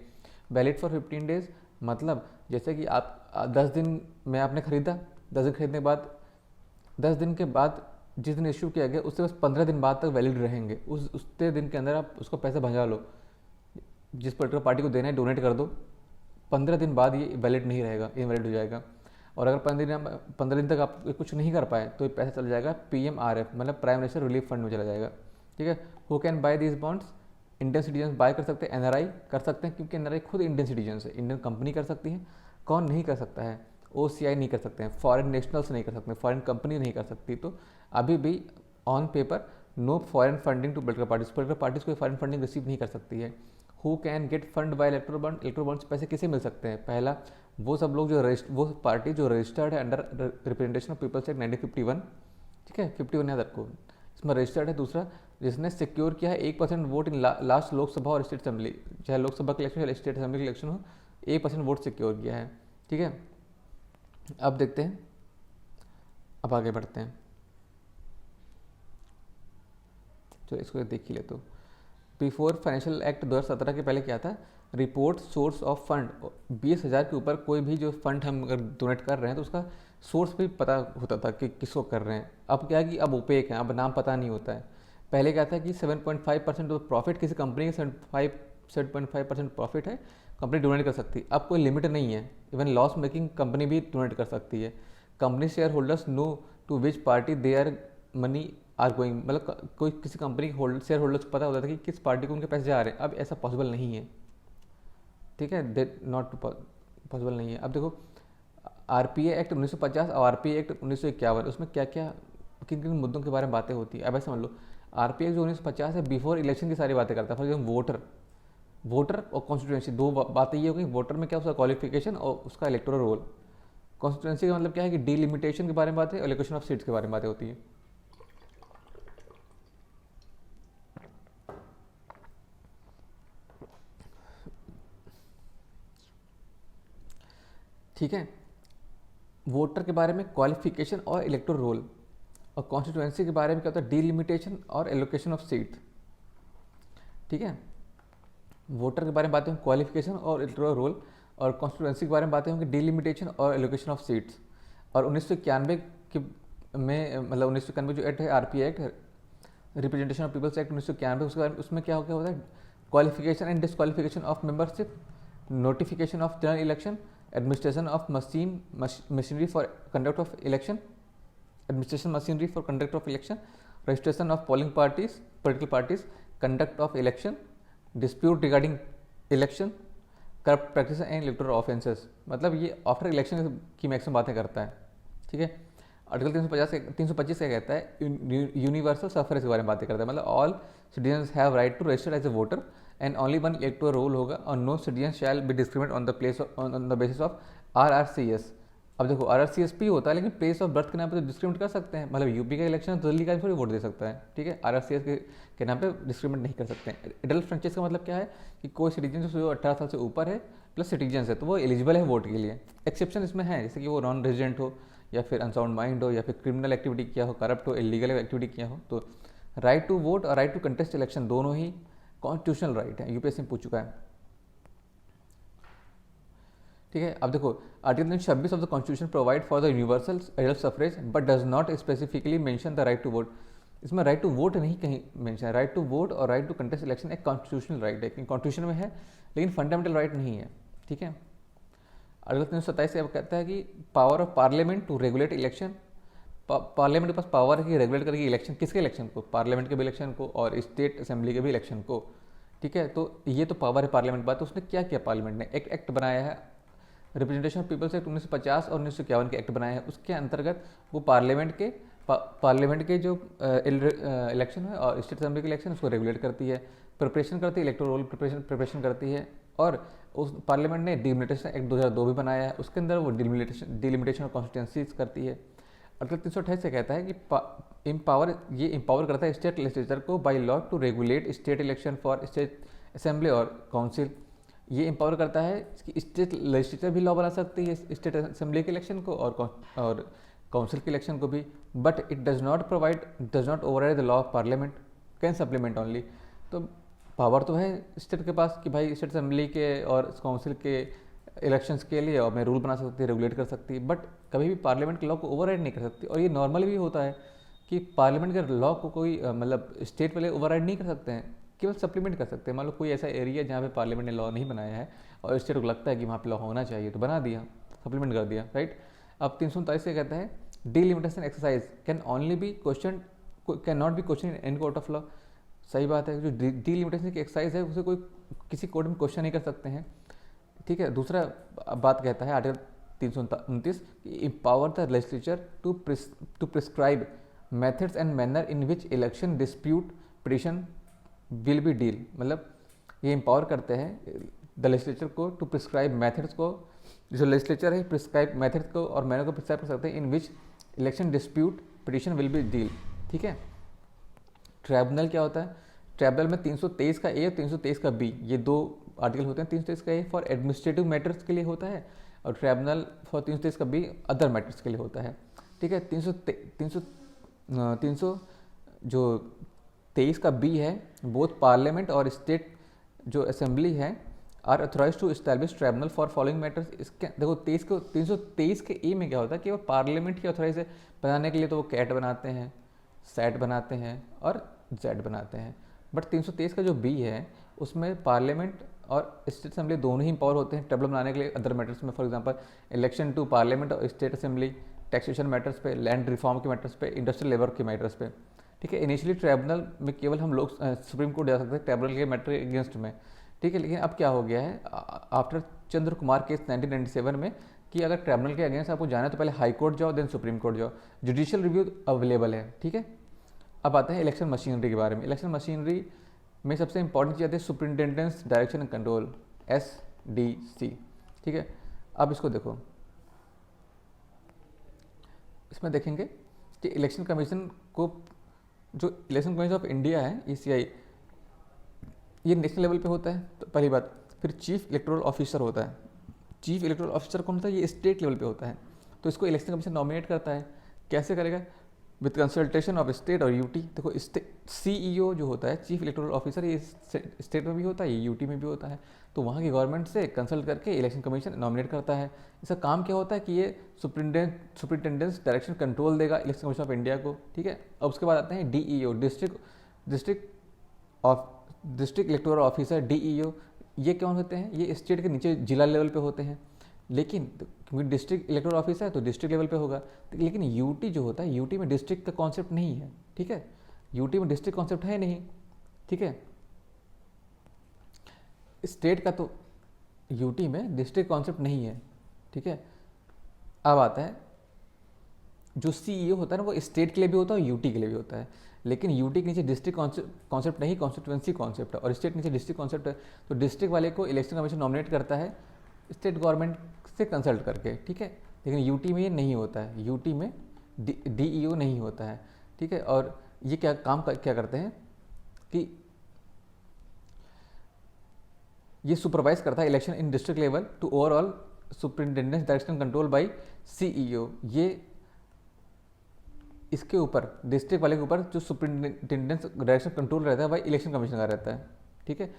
वैलिड फॉर 15 डेज, मतलब जैसे कि आप 10 दिन में आपने खरीदा, 10 दिन खरीदने के बाद 10 दिन के बाद जिस दिन इशू किया गया उससे बस 15 दिन बाद तक वैलिड रहेंगे। उतने दिन के अंदर आप उसको पैसा भंजा लो, जिस पर्टिकुलर पार्टी को देना है डोनेट कर दो, 15 दिन बाद ये वैलिड नहीं रहेगा, इनवैलिड हो जाएगा। और अगर 15 दिन तक आप कुछ नहीं कर पाए तो ये पैसा चला जाएगा PMRF, मतलब प्राइम मिनिस्टर रिलीफ फंड में चला जाएगा, ठीक है। Who can buy these bonds, Indian citizen bye कर सकते हैं, NRI कर सकते हैं, क्योंकि NRI खुद इंडियन सिटीजन है, इंडियन कंपनी कर सकती है। कौन नहीं कर सकता है, OCI नहीं कर सकते हैं, फॉरेन नेशनल्स नहीं कर सकते, फॉरेन कंपनी नहीं कर सकती। तो अभी भी on paper no foreign funding to political parties कोई फॉरेन फंडिंग रिसीव नहीं कर सकती है। Who can get fund by electoral bond, electoral bond से पैसे किसे मिल सकते हैं, पहला वो सब लोग वो पार्टी जो रजिस्टर्ड है under representation of people's act 1951, ठीक है, 51 याद रखो, इसमें रजिस्टर्ड है। दूसरा, जिसने सिक्योर किया है 1% वोट इन लास्ट लोकसभा और स्टेट असेंबली, चाहे लोकसभा के इलेक्शन या स्टेट असेंबली के इलेक्शन हो, 1% वोट सिक्योर किया है, ठीक है। अब देखते हैं, अब आगे बढ़ते हैं, चलो इसको देख ही ले। तो बिफोर फाइनेंशियल एक्ट 2017 के पहले क्या था, रिपोर्ट सोर्स ऑफ फंड, 20,000 के ऊपर कोई भी जो फंड हम अगर डोनेट कर रहे हैं तो उसका सोर्स भी पता होता था कि किसको कर रहे हैं। अब क्या है कि अब ओपेक है, अब नाम पता नहीं होता है। पहले क्या था कि 7.5% ऑफ प्रॉफिट किसी कंपनी के 7.5% प्रॉफिट है, कंपनी डोनेट कर सकती है। अब कोई लिमिट नहीं है, इवन लॉस मेकिंग कंपनी भी डोनेट कर सकती है। Company shareholders know to which party they are money are going, मतलब कोई किसी कंपनी के शेयर होल्डर्स को पता होता था कि किस पार्टी को उनके पैसे जा रहे हैं। अब ऐसा पॉसिबल नहीं है, ठीक है, दैट नॉट पॉसिबल नहीं है। अब देखो RPA एक्ट 1950 और RPA एक्ट 1951, उसमें क्या क्या किन किन मुद्दों के बारे में बातें होती है। अब ऐसे समझ लो, RPA जो 1950 है बिफोर इलेक्शन की सारी बातें करता है। फॉर एग्जाम्पल वोटर और कॉन्स्टिट्यूएंसी, दो बातें ये हो गई। वोटर में क्या उसका क्वालिफिकेशन और उसका इलेक्टोरल रोल। कॉन्स्टिट्यूएंसी का मतलब क्या है कि डिलिमिटेशन के बारे में बातें, एलोकेशन ऑफ सीट्स के बारे में बातें होती है। ठीक है, वोटर के बारे में क्वालिफिकेशन और इलेक्टोरल रोल, और कॉन्स्टिट्यूएंसी के बारे में क्या होता है, डिलिमिटेशन और एलोकेशन ऑफ सीट, ठीक है। वोटर के बारे में बातें होंगी क्वालिफिकेशन और इलेक्टोरल रोल, और कॉन्स्टिट्यूएंसी के बारे में बातें होंगी डिलिमिटेशन और एलोकेशन ऑफ सीट्स। और 1991 के में, मतलब 1991 जो एक्ट है RPA act, representation of people's act 1991, उसके बाद उसमें क्या होता है, qualification and disqualification of membership, notification of general election, administration of machinery for conduct of election, administration machinery for conduct of election, registration of polling parties, political parties, conduct of election, dispute regarding election, corrupt practice and electoral offences. मतलब ये आफ्टर इलेक्शन की मैक्सिमम बातें करता है, ठीक है। आर्टिकल 325 क्या कहता है, यूनिवर्सल सफरेज के बारे में बातें करता है, मतलब all citizens have right to register as a voter and only one electoral roll होगा और no citizen shall be discriminate on the basis of RRCS। अब देखो RRCS भी होता है, लेकिन प्लेस ऑफ बर्थ के नाम पे तो डिस्क्रिमिनेट कर सकते हैं, मतलब यूपी का इलेक्शन है तो दिल्ली का थोड़ी वोट दे सकता है, ठीक है। RRCS के नाम पे डिस्क्रिमिनेट नहीं कर सकते हैं। एडल्ट फ्रेंचाइज का मतलब क्या है कि कोई सिटीजन जो 18 साल से ऊपर है प्लस सिटीजन है तो वो एलिजिबल है वोट के लिए। एक्सेप्शन इसमें है, जैसे कि वो नॉन रेजिडेंट हो या फिर अनसाउंड माइंड हो या फिर क्रिमिनल एक्टिविटी किया हो, करप्ट हो, इलीगल एक्टिविटी किया हो। तो राइट टू वोट और राइट टू कंटेस्ट इलेक्शन दोनों ही कॉन्स्टिट्यूशनल राइट है, यूपीएससी में पूछ चुका है, ठीक है। अब देखो article 26 of the constitution provide for the universal adult suffrage but does not specifically mention the right to vote. इसमें राइट टू वोट नहीं कहीं मेंशन है। राइट टू वोट और राइट टू कंटेस्ट इलेक्शन एक कॉन्स्टिट्यूशनल राइट है, कॉन्स्टिट्यूशन में है लेकिन फंडामेंटल राइट नहीं है, ठीक है। आर्टिकल 327 से कहता है कि power of parliament to regulate election, parliament के पास पावर है कि रेगुलेट करेगी इलेक्शन, किसके इलेक्शन को, पार्लियामेंट के भी इलेक्शन को और स्टेट असेंबली के भी इलेक्शन को, ठीक है। तो ये तो पावर है पार्लियामेंट की बात। तो उसने क्या किया, पार्लियामेंट ने एक एक्ट बनाया है, रिप्रेजेंटेशन ऑफ पीपल्स एक्ट 1950 और 1951 के एक्ट बनाए हैं। उसके अंतर्गत वो पार्लियामेंट के जो इलेक्शन है और स्टेट असेंबली के इलेक्शन उसको रेगुलेट करती है, प्रिपरेशन करती है, इलेक्टोरल रोल प्रिपरेशन करती है। और उस पार्लियामेंट ने डिलिमिटेशन एक्ट 2002 भी बनाया है, उसके अंदर वो डिलिमिटेशन ऑफ कॉन्स्टिट्यूंसीज करती है। आर्टिकल 328 से कहता है कि इम्पावर करता है स्टेट लेजिस्लेचर को by law to regulate state election for state assembly और काउंसिल। ये एम्पावर करता है कि स्टेट लेजिस्लेचर भी लॉ बना सकती है स्टेट असेंबली के इलेक्शन को और काउंसिल के इलेक्शन को भी, but it does not override the law of parliament, can supplement only. तो पावर तो है स्टेट के पास कि भाई स्टेट असेंबली के और काउंसिल के इलेक्शंस के लिए और मैं रूल बना सकती है, रेगुलेट कर सकती है, बट कभी भी पार्लियामेंट के लॉ को ओवरराइड नहीं कर सकती। और ये नॉर्मली भी होता है कि पार्लियामेंट के लॉ को कोई मतलब स्टेट वाले ओवरराइड नहीं कर सकते हैं, केवल सप्लीमेंट कर सकते हैं। मान लो कोई ऐसा एरिया जहाँ पे पार्लियामेंट ने लॉ नहीं बनाया है और स्टेट को लगता है कि वहाँ पे लॉ होना चाहिए तो बना दिया, सप्लीमेंट कर दिया, राइट। अब 339 से कहता है delimitation exercise can only be question, can not be question in any court of law. सही बात है, जो डिलिमिटेशन की एक्सरसाइज है उसे कोई किसी कोर्ट में क्वेश्चन नहीं कर सकते हैं, ठीक है। दूसरा बात कहता है article 329 empower the legislature to prescribe methods and manner in which election dispute petition will be deal. मतलब ये एम्पावर करते हैं द लेजिस्लेचर को टू प्रिस्क्राइब मेथड्स को, जो लेजिस्लेचर है प्रिस्क्राइब मेथड्स को और मैनर को प्रिस्क्राइब कर सकते हैं in which election dispute petition will be deal, ठीक है। ट्राइब्यूनल क्या होता है, ट्राइब्यूनल में 323 का ए और 323 का बी, ये दो आर्टिकल होते हैं। 323 का ए फॉर एडमिनिस्ट्रेटिव मैटर्स के लिए होता है और ट्राइब्यूनल फॉर 323 का बी अदर मैटर्स के लिए होता है, ठीक है। 323 का बी है बोथ पार्लियामेंट और स्टेट जो असेंबली है are authorise to establish tribunal for following matters. इसके देखो 323 के ए में क्या होता है कि वो पार्लियामेंट की अथोराइज है बनाने के लिए, तो वो कैट बनाते हैं, सेट बनाते हैं और जेड बनाते हैं। बट 323 का जो बी है उसमें पार्लियामेंट और स्टेट असेंबली दोनों ही पावर होते हैं ट्रिब्यूनल बनाने के लिए अदर मैटर्स में। For example election to parliament और स्टेट असेंबली, टैक्सेशन मैटर्स पे, लैंड रिफॉर्म के मैटर्स पे, इंडस्ट्रियल लेबर के मैटर्स पे, ठीक है। इनिशियली ट्रिब्यूनल में केवल हम लोग सुप्रीम कोर्ट जा सकते हैं ट्रिब्यूनल के मैटर के अगेंस्ट में, ठीक है। लेकिन अब क्या हो गया है आफ्टर चंद्र कुमार केस 1997 में कि अगर ट्रिब्यूनल के अगेंस्ट आपको जाना है तो पहले हाई कोर्ट जाओ देन सुप्रीम कोर्ट जाओ, जुडिशियल रिव्यू अवेलेबल है, ठीक है। अब आते हैं इलेक्शन मशीनरी के बारे में। इलेक्शन मशीनरी में सबसे इंपॉर्टेंट चीज़ आती है superintendence direction and control, SDC, ठीक है। अब इसको देखो, इसमें देखेंगे कि इलेक्शन कमीशन को, जो इलेक्शन कमीशन ऑफ इंडिया है ECI, ये नेशनल लेवल पे होता है, तो पहली बात। फिर चीफ इलेक्टोरल ऑफिसर होता है, चीफ इलेक्टोरल ऑफिसर कौन होता है, ये स्टेट लेवल पे होता है, तो इसको इलेक्शन कमीशन नॉमिनेट करता है। कैसे करेगा, विद कंसल्टेशन ऑफ स्टेट और यूटी। देखो CEO जो होता है चीफ इलेक्टोरल ऑफिसर, ये स्टेट में भी होता है, ये यूटी में भी होता है, तो वहाँ की गवर्नमेंट से कंसल्ट करके इलेक्शन कमीशन नॉमिनेट करता है। इसका काम क्या होता है कि ये सुपरिटेंडेंस डायरेक्शन कंट्रोल देगा इलेक्शन कमीशन ऑफ इंडिया को, ठीक है। अब उसके बाद आते हैं DEO, district district electoral officer DEO, ये कौन होते हैं? ये स्टेट के नीचे जिला लेवल पे होते हैं, लेकिन क्योंकि डिस्ट्रिक्ट इलेक्टोरल ऑफिसर है तो डिस्ट्रिक्ट लेवल पे होगा। लेकिन यूटी जो होता है, यूटी में डिस्ट्रिक्ट का कॉन्सेप्ट नहीं है, ठीक है, यूटी में डिस्ट्रिक्ट कॉन्सेप्ट है नहीं, ठीक है। स्टेट का तो यूटी में डिस्ट्रिक्ट कॉन्सेप्ट नहीं है, ठीक है। अब आता है जो CEO होता है ना, वो स्टेट के लिए भी होता है और यूटी के लिए भी होता है, लेकिन यूटी के नीचे डिस्ट्रिक्ट कॉन्सेप्ट नहीं, कॉन्स्टिट्यूंसी कॉन्सेप्ट है, और स्टेट नीचे डिस्ट्रिक्ट कॉन्सेप्ट है। तो डिस्ट्रिक्ट वाले को इलेक्शन कमीशन नॉमिनेट करता है स्टेट गवर्नमेंट से कंसल्ट करके, ठीक है। लेकिन यूटी में ये नहीं होता है, यूटी में DEO नहीं होता है, ठीक है। और ये क्या करते हैं कि ये सुपरवाइज करता है election in district level to overall superintendence direction control by CEO। ये इसके ऊपर, डिस्ट्रिक्ट वाले के ऊपर जो सुपरिटेंडेंस डायरेक्शन कंट्रोल रहता है वही इलेक्शन कमीशन का रहता है, ठीक है।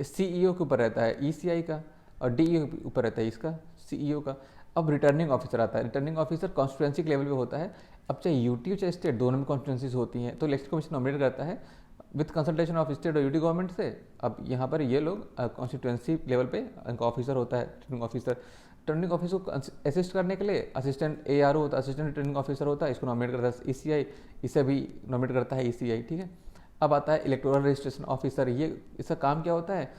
CEO के ऊपर रहता है ECI का, और DEO के ऊपर रहता है इसका CEO का। अब रिटर्निंग ऑफिसर आता है। रिटर्निंग ऑफिसर कॉन्स्टिट्यूंसी के लेवल पे होता है। अब चाहे यूटी चाहे स्टेट, दोनों में कॉन्स्टिट्यूंसीज होती हैं, तो इलेक्शन कमीशन नॉमिनेट करता है विद कंसल्टेशन ऑफ स्टेट और यूटी गवर्नमेंट से। अब यहाँ पर ये लोग कॉन्स्टिट्यूंसी लेवल पे इनका ऑफिसर होता है रिटर्निंग ऑफिसर। रिटर्निंग ऑफिसर को असिस्ट करने के लिए असिस्टेंट ARO होता है, असिस्टेंट रिटर्निंग ऑफिसर होता है, इसको नॉमिनेट करता है ECI, इसे भी नॉमिनेट करता है ECI, ठीक है। अब आता है इलेक्टोरल रजिस्ट्रेशन ऑफिसर। ये इसका काम क्या होता है?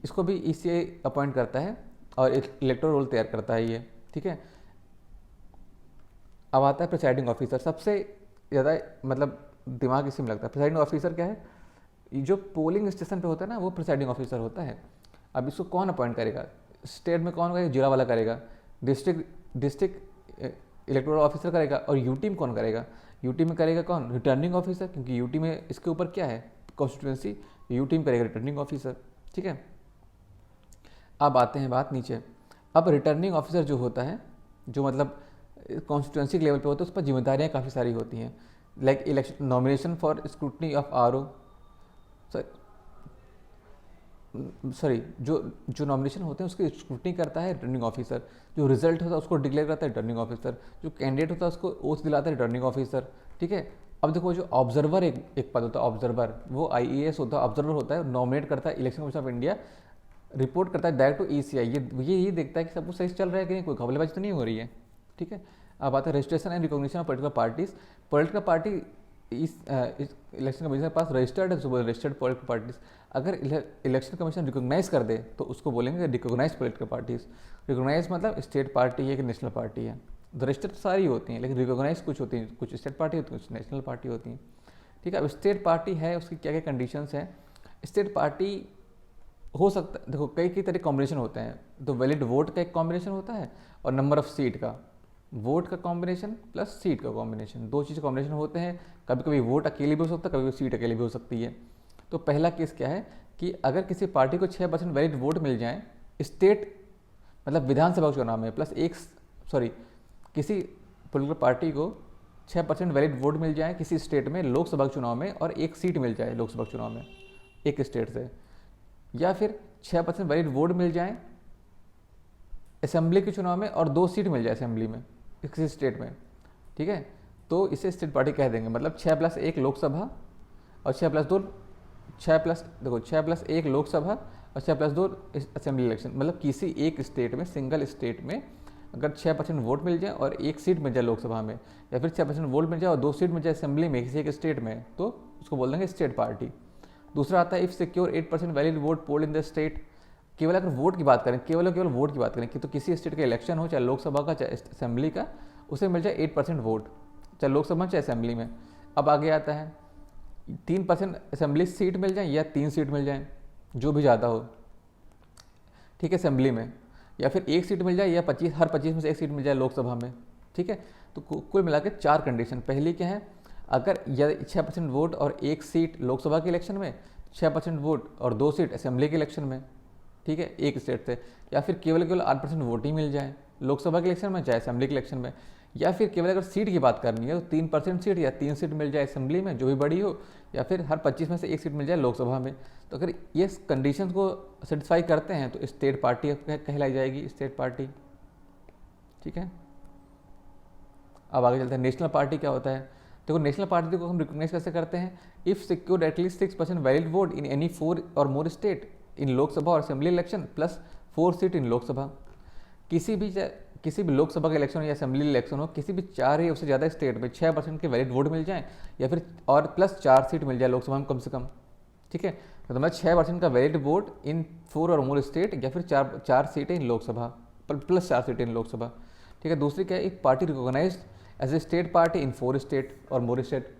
इसको भी ECI अपॉइंट करता है और इलेक्टोरल रोल तैयार करता है ये, ठीक है। अब आता है प्रिसाइडिंग ऑफिसर। सबसे ज़्यादा मतलब दिमाग इसी में लगता है। प्रिसाइडिंग ऑफिसर क्या है? जो पोलिंग स्टेशन पे होता है ना, वो प्रिसाइडिंग ऑफिसर होता है। अब इसको कौन अपॉइंट करेगा? स्टेट में कौन करेगा? जिला वाला करेगा। डिस्ट्रिक्ट इलेक्टोरल ऑफिसर करेगा। और यूटी में कौन करेगा? यूटी में करेगा कौन? रिटर्निंग ऑफिसर, क्योंकि यूटी में इसके ऊपर क्या है? कॉन्स्टिट्यूंसी। यूटी में करेगा रिटर्निंग ऑफिसर, ठीक है। अब आते हैं बात नीचे। अब रिटर्निंग ऑफिसर जो होता है, जो मतलब कॉन्स्टिट्यूंसी के लेवल पे होता है, उस पर जिम्मेदारियाँ काफ़ी सारी होती हैं, like election, nomination for scrutiny of RO, sorry जो नॉमिनेशन होते हैं उसकी स्क्रूटनी करता है रिटर्निंग ऑफिसर। जो रिजल्ट होता है उसको डिक्लेयर करता है रिटर्निंग ऑफिसर। जो कैंडिडेट होता है उसको ओथ दिलाता है रिटर्निंग ऑफिसर, ठीक है। अब देखो, जो ऑब्जर्वर एक पद होता है ऑब्जर्वर, वो IAS होता है, ऑब्जर्वर होता है, नॉमिनेट करता है election commission of India, report करता है डायरेक्ट टू ECI। ये देखता है कि सब कुछ सही चल रहा है कि नहीं, कोई घपलेबाजी तो नहीं हो रही है, ठीक है। अब आता है registration and recognition of political parties. Political party इस इलेक्शन कमीशन के पास रजिस्टर्ड है, तो रजिस्टर्ड पॉलिटिकल पार्टीज। अगर इलेक्शन कमीशन रिकॉग्नाइज कर दे तो उसको बोलेंगे रिकॉग्नाइज पॉलिटिकल पार्टीज। रिकॉग्नाइज मतलब स्टेट पार्टी है कि नेशनल पार्टी है। रजिस्टर्ड तो सारी होती हैं, लेकिन रिकॉग्नाइज कुछ होती हैं, कुछ स्टेट पार्टी होती है, कुछ नेशनल पार्टी होती हैं, ठीक है। अब स्टेट पार्टी है, उसकी क्या क्या कंडीशंस हैं? स्टेट पार्टी हो सकता है, देखो कई तरह कॉम्बिनेशन होते हैं। तो वैलिड वोट का एक कॉम्बिनेशन होता है और नंबर ऑफ सीट का, वोट का कॉम्बिनेशन प्लस सीट का कॉम्बिनेशन, दो चीज़ कॉम्बिनेशन होते हैं। कभी कभी वोट अकेले भी हो सकता है, कभी कभी सीट अकेले भी हो सकती है। तो पहला केस क्या है कि अगर किसी पार्टी को 6% वैलिड वोट मिल जाए स्टेट, मतलब विधानसभा चुनाव में, प्लस किसी पोलिटिकल पार्टी को 6% वैलिड वोट मिल जाए किसी स्टेट में लोकसभा चुनाव में, और एक सीट मिल जाए लोकसभा चुनाव में एक स्टेट से, या फिर 6% वैलिड वोट मिल जाए असेंबली के चुनाव में और 2 सीट मिल जाए असेंबली में किसी स्टेट में, ठीक है, तो इसे स्टेट पार्टी कह देंगे। मतलब 6+1 लोकसभा और 6+1 लोकसभा और 6+2 असेंबली इलेक्शन। मतलब किसी एक स्टेट में, सिंगल स्टेट में अगर 6% वोट मिल जाए और एक सीट मिल जाए लोकसभा में, या फिर 6% वोट मिल जाए और 2 सीट मिल जाए असेंबली में किसी एक स्टेट में, तो उसको बोल देंगे स्टेट पार्टी। दूसरा आता है if secure 8% valid vote poll in the state. केवल अगर वोट की बात करें, केवल वोट की बात करें कि तो किसी स्टेट का इलेक्शन हो, चाहे लोकसभा का चाहे असेंबली का, उसे मिल जाए 8% वोट, चाहे लोकसभा चाहे असेंबली में। अब आगे आता है 3% असेंबली सीट मिल जाए या 3 सीट मिल जाए, जो भी ज़्यादा हो, ठीक है, असेंबली में, या फिर 1 सीट मिल जाए या हर 25 में से 1 सीट मिल जाए लोकसभा में, ठीक है। तो कुल मिला के 4 कंडीशन। पहली क्या है? अगर या 6% वोट और 1 सीट लोकसभा के इलेक्शन में, 6% वोट और 2 सीट असेंबली के इलेक्शन में, ठीक है, एक स्टेट से, या फिर केवल 8% वोट ही मिल जाए लोकसभा के इलेक्शन में चाहे असेंबली के इलेक्शन में, या फिर केवल अगर सीट की बात करनी है तो 3% सीट या 3 सीट मिल जाए असेंबली में जो भी बड़ी हो, या फिर हर 25 में से 1 सीट मिल जाए लोकसभा में। तो अगर ये कंडीशंस को सेटिस्फाई करते हैं तो स्टेट पार्टी कहलाई जाएगी, स्टेट पार्टी, ठीक है। अब आगे चलते हैं नेशनल पार्टी क्या होता है। देखो नेशनल पार्टी को हम रिकॉग्नाइज कैसे करते हैं, if secured at least 6% valid vote in any 4 और मोर स्टेट इन लोकसभा और असेंबली इलेक्शन प्लस 4 सीट इन लोकसभा। किसी भी लोकसभा का इलेक्शन हो या असेंबली इलेक्शन हो, किसी भी 4 या उससे ज़्यादा स्टेट में 6% के वैलिड वोट मिल जाए या फिर और प्लस 4 सीट मिल जाए लोकसभा में कम से कम, ठीक है। तो मैं 6% का वैलिड वोट इन 4 और मोर स्टेट या फिर 4 सीटें इन लोकसभा प्लस 4 सीटें इन लोकसभा, ठीक है। दूसरी क्या है, एक party recognised as a state party in 4 state और मोर स्टेट।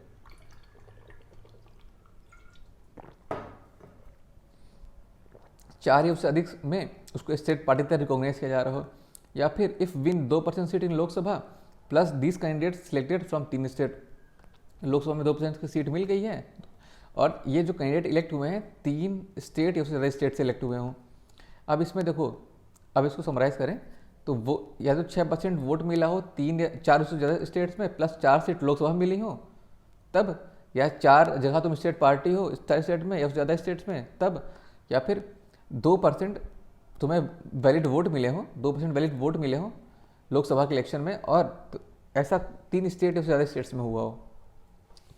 चार या उससे अधिक में उसको स्टेट पार्टी तक रिकॉग्नाइज किया जा रहा हो, या फिर if win 2% seat in Lok Sabha plus this candidate selected from 3 state. Lok Sabha में 2% की सीट मिल गई है और ये जो कैंडिडेट इलेक्ट हुए हैं 3 स्टेट या उससे ज़्यादा स्टेट से इलेक्ट हुए हों। अब इसमें देखो, अब इसको समराइज करें तो वो या तो 6% वोट मिला हो 3 या 4 से ज़्यादा स्टेट्स में प्लस 4 सीट लोकसभा में मिली हो तब, या 4 जगह तुम स्टेट पार्टी हो इस स्टेट में या उससे ज़्यादा स्टेट्स में तब, या फिर 2% तुम्हें वैलिड वोट मिले हो, 2% वैलिड वोट मिले हो लोकसभा के इलेक्शन में और तो ऐसा 3 स्टेट या उससे ज़्यादा स्टेट्स में हुआ हो,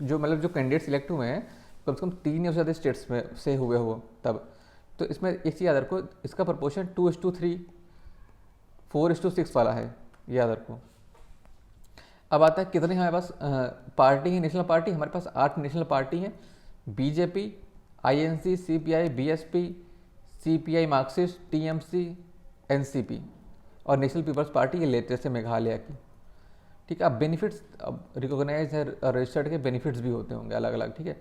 जो मतलब जो कैंडिडेट सिलेक्ट हुए हैं कम से कम 3 या उससे ज़्यादा स्टेट्स में से हुए हो तब। तो इसमें एक चीज़ याद रखो, इसका प्रपोर्शन 2:3 4:6 वाला है, याद रखो। अब आता है कितने हमारे पास पार्टी है, नेशनल पार्टी। हमारे पास 8 नेशनल पार्टी हैं, BJP, INC, CPI, BSP, CPI Marxist, TMC, NCP और नेशनल पीपल्स पार्टी, ये लेटेस्ट है मेघालय की, ठीक है। अब बेनिफिट्स, अब रिकॉग्नाइज है रजिस्टर्ड के बेनिफिट्स भी होते होंगे अलग अलग, ठीक है।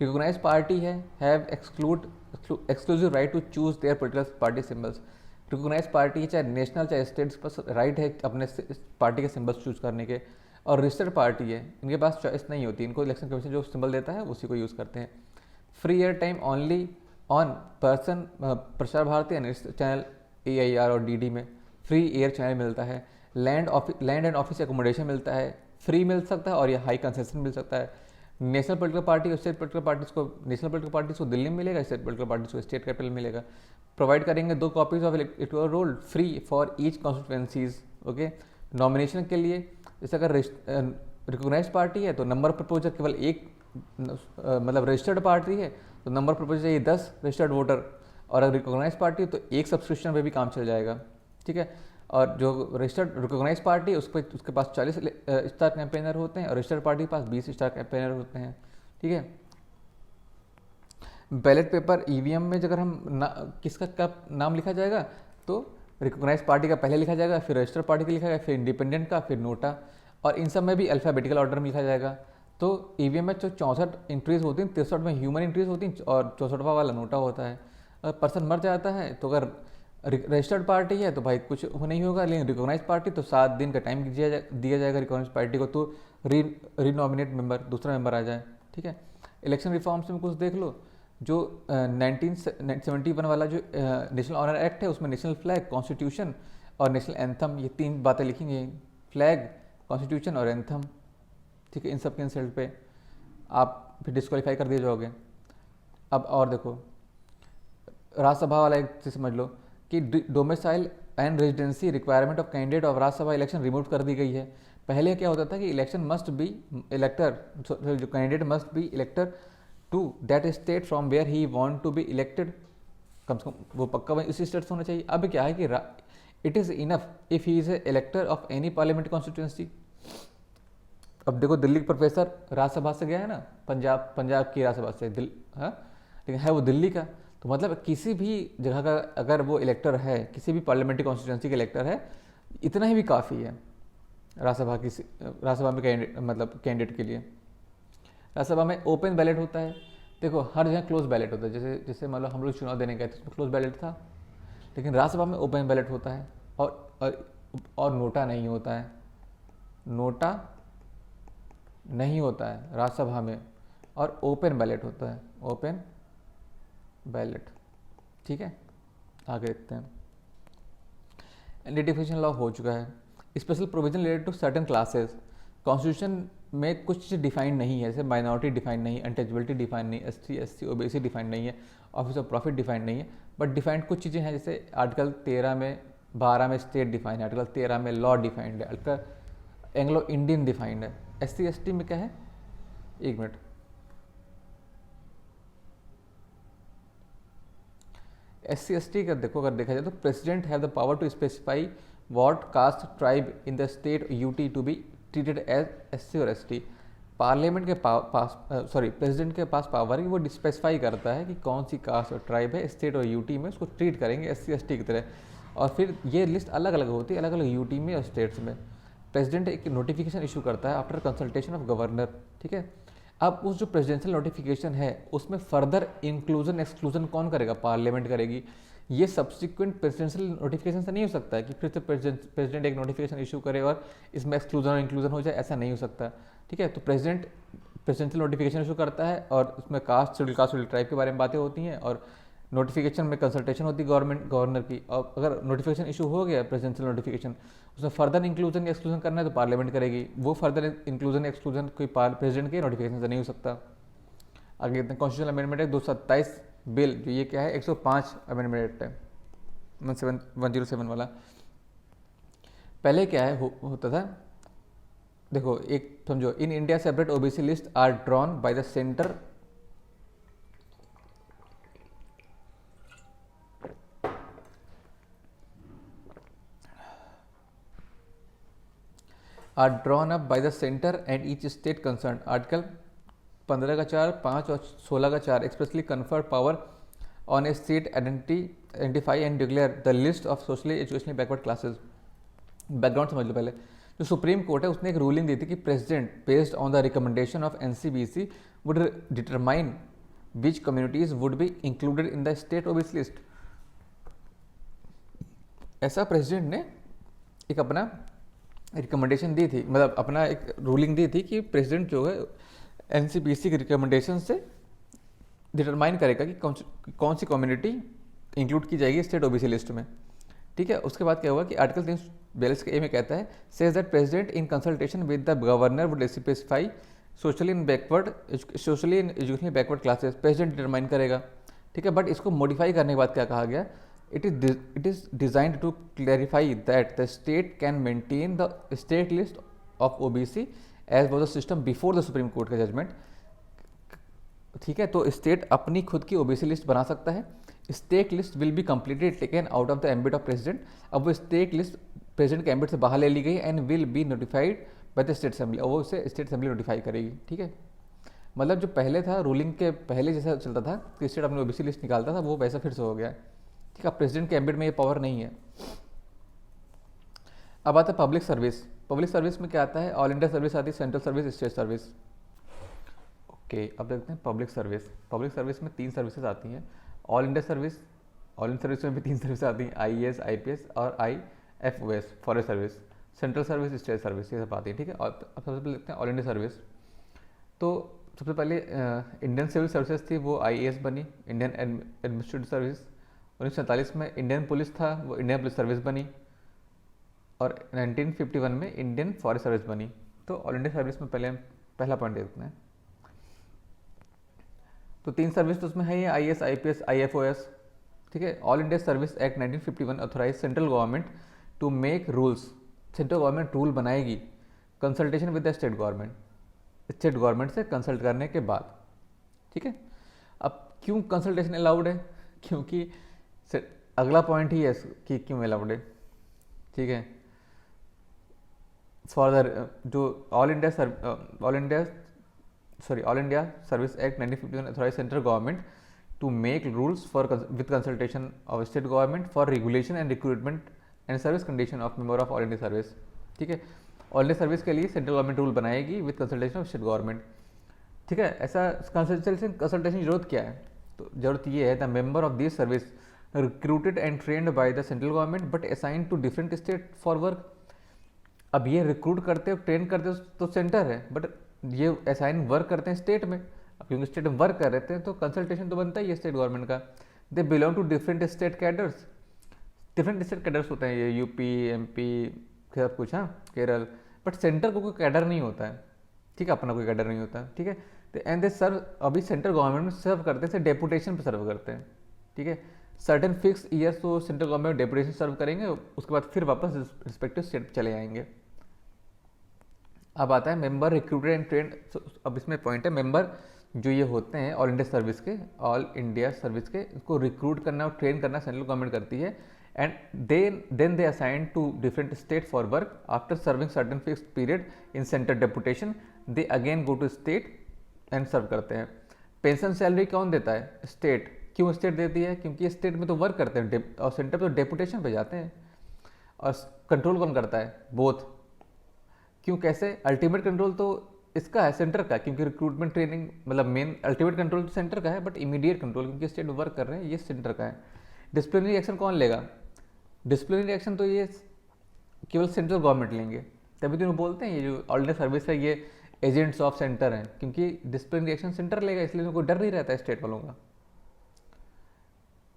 रिकॉग्नाइज पार्टी है have exclusive right to choose their political party symbols. Recognise party चाहे नेशनल चाहे स्टेट्स पास राइट है अपने पार्टी के सिंबल्स चूज करने के, और रजिस्टर्ड पार्टी है इनके पास चॉइस नहीं होती, इनको इलेक्शन कमीशन जो सिंबल देता है उसी को यूज़ करते हैं। Free air time only on person, Prasar Bharati channel AIR और DD में फ्री एयर चैनल मिलता है। लैंड एंड ऑफिस एकोमोडेशन मिलता है, फ्री मिल सकता है और या हाई कंसेशन मिल सकता है। नेशनल पॉलिटिकल पार्टी और स्टेट पॉलिटिकल पार्टीज को, नेशनल पॉलिटिकल पार्टीज को दिल्ली में मिलेगा, स्टेट पॉलिटिकल पार्टीज को स्टेट कैपिटल मिलेगा। प्रोवाइड करेंगे 2 copies of electoral roll free for each constituencies, okay. Nomination के लिए जैसे अगर रिकॉग्नाइज पार्टी है तो नंबर प्रपोजर केवल 1, मतलब रजिस्टर्ड पार्टी है तो नंबर प्रपोजर चाहिए 10 रजिस्टर्ड वोटर, और अगर रिकॉग्नाइज पार्टी तो 1 सब्सक्रिप्शन पे भी काम चल जाएगा, ठीक है। और जो रजिस्टर्ड रिकॉग्नाइज पार्टी उसके पास 40 स्टार कैंपेनर होते हैं और रजिस्टर्ड पार्टी के पास 20 स्टार कैंपेनर होते हैं, ठीक है। बैलेट पेपर EVM में अगर हम किसका कब नाम लिखा जाएगा तो रिकॉग्नाइज पार्टी का पहले लिखा जाएगा, फिर रजिस्टर्ड पार्टी का लिखा जाएगा, फिर इंडिपेंडेंट का, फिर नोटा, और इन सब में भी अल्फ़ाबेटिकल ऑर्डर में लिखा जाएगा। तो EVM में जो 64 एंट्रीज होती हैं, 63 में ह्यूमन एंट्रीज होती हैं और 64वां वाला नोटा होता है। अगर पर्सन मर जाता है तो अगर रजिस्टर्ड पार्टी है तो भाई कुछ नहीं होगा, लेकिन रिकॉग्नाइज पार्टी तो 7 दिन का टाइम दिया जाएगा रिकॉग्नाइज पार्टी को तो रीनॉमिनेट मेंबर, दूसरा मेंबर आ जाए, ठीक है। इलेक्शन रिफॉर्म्स में कुछ देख लो, जो 1971 वाला जो नेशनल ऑनर एक्ट है उसमें नेशनल फ्लैग, कॉन्स्टिट्यूशन और नेशनल एंथम, ये 3 बातें लिखी गई, फ्लैग, कॉन्स्टिट्यूशन और एंथम, ठीक है। इन सब के इंसल्ट पे आप फिर डिस्क्वालीफाई कर दिए जाओगे। अब और देखो राज्यसभा वाला एक चीज़ समझ लो कि domicile and residency requirement of candidate of Rajya Sabha election remove कर दी गई है। पहले क्या होता था कि इलेक्शन मस्ट बी इलेक्टर, जो candidate must be elector to that state from where he want to be elected, कम से कम वो पक्का इसी स्टेट से होना चाहिए। अब क्या है कि it is enough if he is a इलेक्टर of any parliamentary constituency. अब देखो दिल्ली का प्रोफेसर राज्यसभा से गया है ना, पंजाब की राज्यसभा से हाँ, लेकिन है वो दिल्ली का, तो मतलब किसी भी जगह का अगर वो इलेक्टर है, किसी भी पार्लियामेंट्री कॉन्स्टिट्यूंसी का इलेक्टर है, इतना ही भी काफ़ी है राज्यसभा में कैंडिडेट के लिए। राज्यसभा में ओपन बैलेट होता है, देखो हर जगह क्लोज बैलेट होता है, जैसे मान लो हम लोग चुनाव देने गए थे उसमें क्लोज बैलेट था, लेकिन राज्यसभा में ओपन बैलेट होता है और नोटा नहीं होता है, नोटा नहीं होता है राज्यसभा में, और ओपन बैलेट होता है, ओपन बैलेट, ठीक है। आगे देखते हैं। आइडेंटिफिकेशन लॉ हो चुका है, special provision related to certain classes. Constitution में कुछ चीज़ डिफाइन नहीं है, जैसे माइनॉरिटी डिफाइन नहीं, अनटचेबिलिटी डिफाइन नहीं, SC SC OBC डिफाइन नहीं है, ऑफिस ऑफ प्रॉफिट डिफाइन नहीं है, बट डिफाइंड कुछ चीज़ें हैं, जैसे आर्टिकल 12 में स्टेट डिफाइन है, आर्टिकल 13 में लॉ डिफाइंड है, आर्टिकल एंग्लो इंडियन डिफाइंड है। SC ST में क्या है, एक मिनट, SC ST का देखो, अगर देखा जाए तो president have the power to specify what caste tribe in the state UT to be treated as SC और ST। पार्लियामेंट के पास प्रेसिडेंट के पास पावर है कि वो स्पेसिफाई करता है कि कौन सी कास्ट और ट्राइब है स्टेट और यूटी में, उसको ट्रीट करेंगे SC ST की तरह। और फिर ये लिस्ट अलग अलग होती है अलग अलग यूटी में और स्टेट्स में। प्रेसिडेंट एक नोटिफिकेशन इशू करता है आफ्टर कंसल्टेशन ऑफ गवर्नर, ठीक है। अब उस जो प्रेसिडेंशियल नोटिफिकेशन है उसमें फर्दर इंक्लूजन एक्सक्लूजन कौन करेगा? पार्लियामेंट करेगी। ये सब्सिक्वेंट प्रेसिडेंशियल नोटिफिकेशन से नहीं हो सकता है कि फिर से प्रेसिडेंट एक नोटिफिकेशन इशू करे और इसमें एक्सक्लूजन और इंक्लूजन हो जाए, ऐसा नहीं हो सकता, ठीक है। तो प्रेसिडेंट प्रेसिडेंशियल नोटिफिकेशन इशू करता है और उसमें कास्ट शेड्यूल ट्राइब के बारे में बातें होती हैं और नोटिफिकेशन में कंसल्टेशन होती है गवर्नर की। और अगर नोटिफिकेशन इशू हो गया प्रेसिडेंशियल नोटिफिकेशन, उसमें फर्दर इंक्लूजन या एक्सक्लूजन करना है तो पार्लियामेंट करेगी। वो फर्दर इंक्लूजन एक्सक्लूजन कोई प्रेसिडेंट के नोटिफिकेशन से नहीं हो सकता। आगे कॉन्स्टिट्यूशनल अमेंडमेंट है 227 बिल, जो ये क्या है 105 अमेंडमेंट एक्ट है 107 वाला। पहले क्या है होता था, देखो एक समझो, in India separate OBC list are drawn by the centre are drawn up by the centre and each state concern. Article 15 का 4, 5 और 16 का 4 expressly conferred power on a state identify and declare the list of socially educationally backward classes. Background समझ लो पहले। जो सुप्रीम कोर्ट है उसने एक रूलिंग दी थी कि president based on the recommendation of NCBC would determine which communities would be included in the state OBC list. ऐसा प्रेसिडेंट ने एक अपना रिकमेंडेशन दी थी, मतलब अपना एक रूलिंग दी थी कि प्रेसिडेंट जो है NCBC के रिकमेंडेशन से डिटरमाइन करेगा कि कौन सी कम्युनिटी इंक्लूड की जाएगी स्टेट ओबीसी लिस्ट में, ठीक है। उसके बाद क्या हुआ कि आर्टिकल 342 के ए में कहता है, says that president in consultation with the governor would specify socially in educationally backward classes. President determine करेगा, ठीक है। बट इसको मॉडिफाई करने के बाद क्या कहा गया, it is designed to clarify that the state can maintain the state list of OBC as was the system before the Supreme Court का जजमेंट, ठीक है। तो स्टेट अपनी खुद की OBC लिस्ट बना सकता है। State list will be completed taken out of the ambit of president. अब वो स्टेट लिस्ट प्रेसिडेंट के एम्बिट से बाहर ले ली गई and will be notified by the state assembly, और वो उसे स्टेट असेंबली नोटिफाई करेगी, ठीक है। मतलब जो पहले था रूलिंग के पहले जैसा चलता था कि स्टेट अपनी OBC लिस्ट निकालता था, वो वैसा फिर से हो गया है, ठीक है। प्रेसिडेंट के एम्बिट में ये पावर नहीं है। अब आता है पब्लिक सर्विस। पब्लिक सर्विस में क्या आता है, ऑल इंडिया सर्विस आती है, central service, state service. Okay, अब देखते हैं पब्लिक सर्विस। पब्लिक सर्विस में 3 सर्विसेज आती हैं। All India service, all India service में भी 3 सर्विस आती हैं, IAS, IPS और IFOS forest service. Central service, state service, ये सब आती है, ठीक है। और अब सबसे पहले देखते हैं ऑल इंडिया सर्विस। तो सबसे पहले इंडियन सिविल सर्विसेज थी, वो IAS बनी, इंडियन एडमिनिस्ट्रेटिव सर्विस। 1947 में इंडियन पुलिस था, वो इंडियन पुलिस सर्विस बनी। और 1951 में इंडियन फॉरेस्ट सर्विस बनी। तो ऑल इंडिया सर्विस में पहला पॉइंट देखते हैं। तो 3 सर्विस तो उसमें है ही, IAS, IPS, IFOS, ठीक है। All India service act 1951 authorise central government to make rules. Central government rule बनाएगी consultation with the state government, state government से कंसल्ट करने के बाद, ठीक है। अब क्यों कंसल्टेशन अलाउड है, क्योंकि अगला पॉइंट ही है कि क्यों अलाउड है, ठीक है। फॉर द जो all India service act 1951 authorise central government to make rules for with consultation of state government for regulation and recruitment and service condition of member of all India service, ठीक है। ऑल इंडिया सर्विस के लिए सेंट्रल गवर्नमेंट रूल बनाएगी with consultation of state government, ठीक है। ऐसा कंसल्टेशन की जरूरत क्या है, तो जरूरत ये है, the member of this service recruited and trained by the central government but assigned to different state for work. अब ये रिक्रूट करते हो, ट्रेन करते हो तो सेंटर है, बट ये असाइन वर्क करते हैं स्टेट में। अब क्योंकि स्टेट में वर्क कर रहे थे तो कंसल्टेशन तो बनता ही है स्टेट गवर्नमेंट का। They belong to different state cadres, different state cadres होते हैं, ये UP, MP सब कुछ, हाँ, केरल। बट सेंटर को कोई कैडर नहीं होता है, ठीक है, अपना कोई कैडर नहीं होता, ठीक है। एंड दे सर्व, अभी सेंट्रल गवर्नमेंट में सर्व करते हैं, डेपुटेशन पे सर्व करते हैं, ठीक है। सर्टेन फिक्स ईयर्स तो सेंट्रल गवर्नमेंट डेपुटेशन सर्व करेंगे, उसके बाद फिर वापस रिस्पेक्टिव स्टेट चले आएंगे। अब आता है मेंबर रिक्रूटेड एंड ट्रेंड। अब इसमें पॉइंट है, मेंबर जो ये होते हैं ऑल इंडिया सर्विस के, ऑल इंडिया सर्विस के, इसको रिक्रूट करना और ट्रेन करना सेंट्रल गवर्नमेंट करती है। And then they assign to different state for work after serving certain fixed period in centre deputation, they again go to state and serve करते हैं। पेंशन सैलरी कौन देता है? स्टेट। क्यों स्टेट देती है? क्योंकि स्टेट में तो वर्क करते हैं और सेंटर पे तो डेपुटेशन पे जाते हैं। और कंट्रोल कौन करता है? बोथ। क्यों, कैसे? अल्टीमेट कंट्रोल तो इसका है, सेंटर का, क्योंकि रिक्रूटमेंट ट्रेनिंग मतलब मेन अल्टीमेट कंट्रोल तो सेंटर का है, बट इमीडिएट कंट्रोल क्योंकि स्टेट वर्क कर रहे हैं ये सेंटर का है। डिसिप्लिनरी एक्शन कौन लेगा? डिसिप्लिनरी एक्शन तो ये केवल सेंट्रल गवर्नमेंट लेंगे। तभी तो बोलते हैं ये जो ऑल इंडिया सर्विस है ये एजेंट्स ऑफ सेंटर हैं, क्योंकि डिसिप्लिनरी एक्शन सेंटर लेगा, इसलिए उनको डर नहीं रहता है स्टेट वालों का।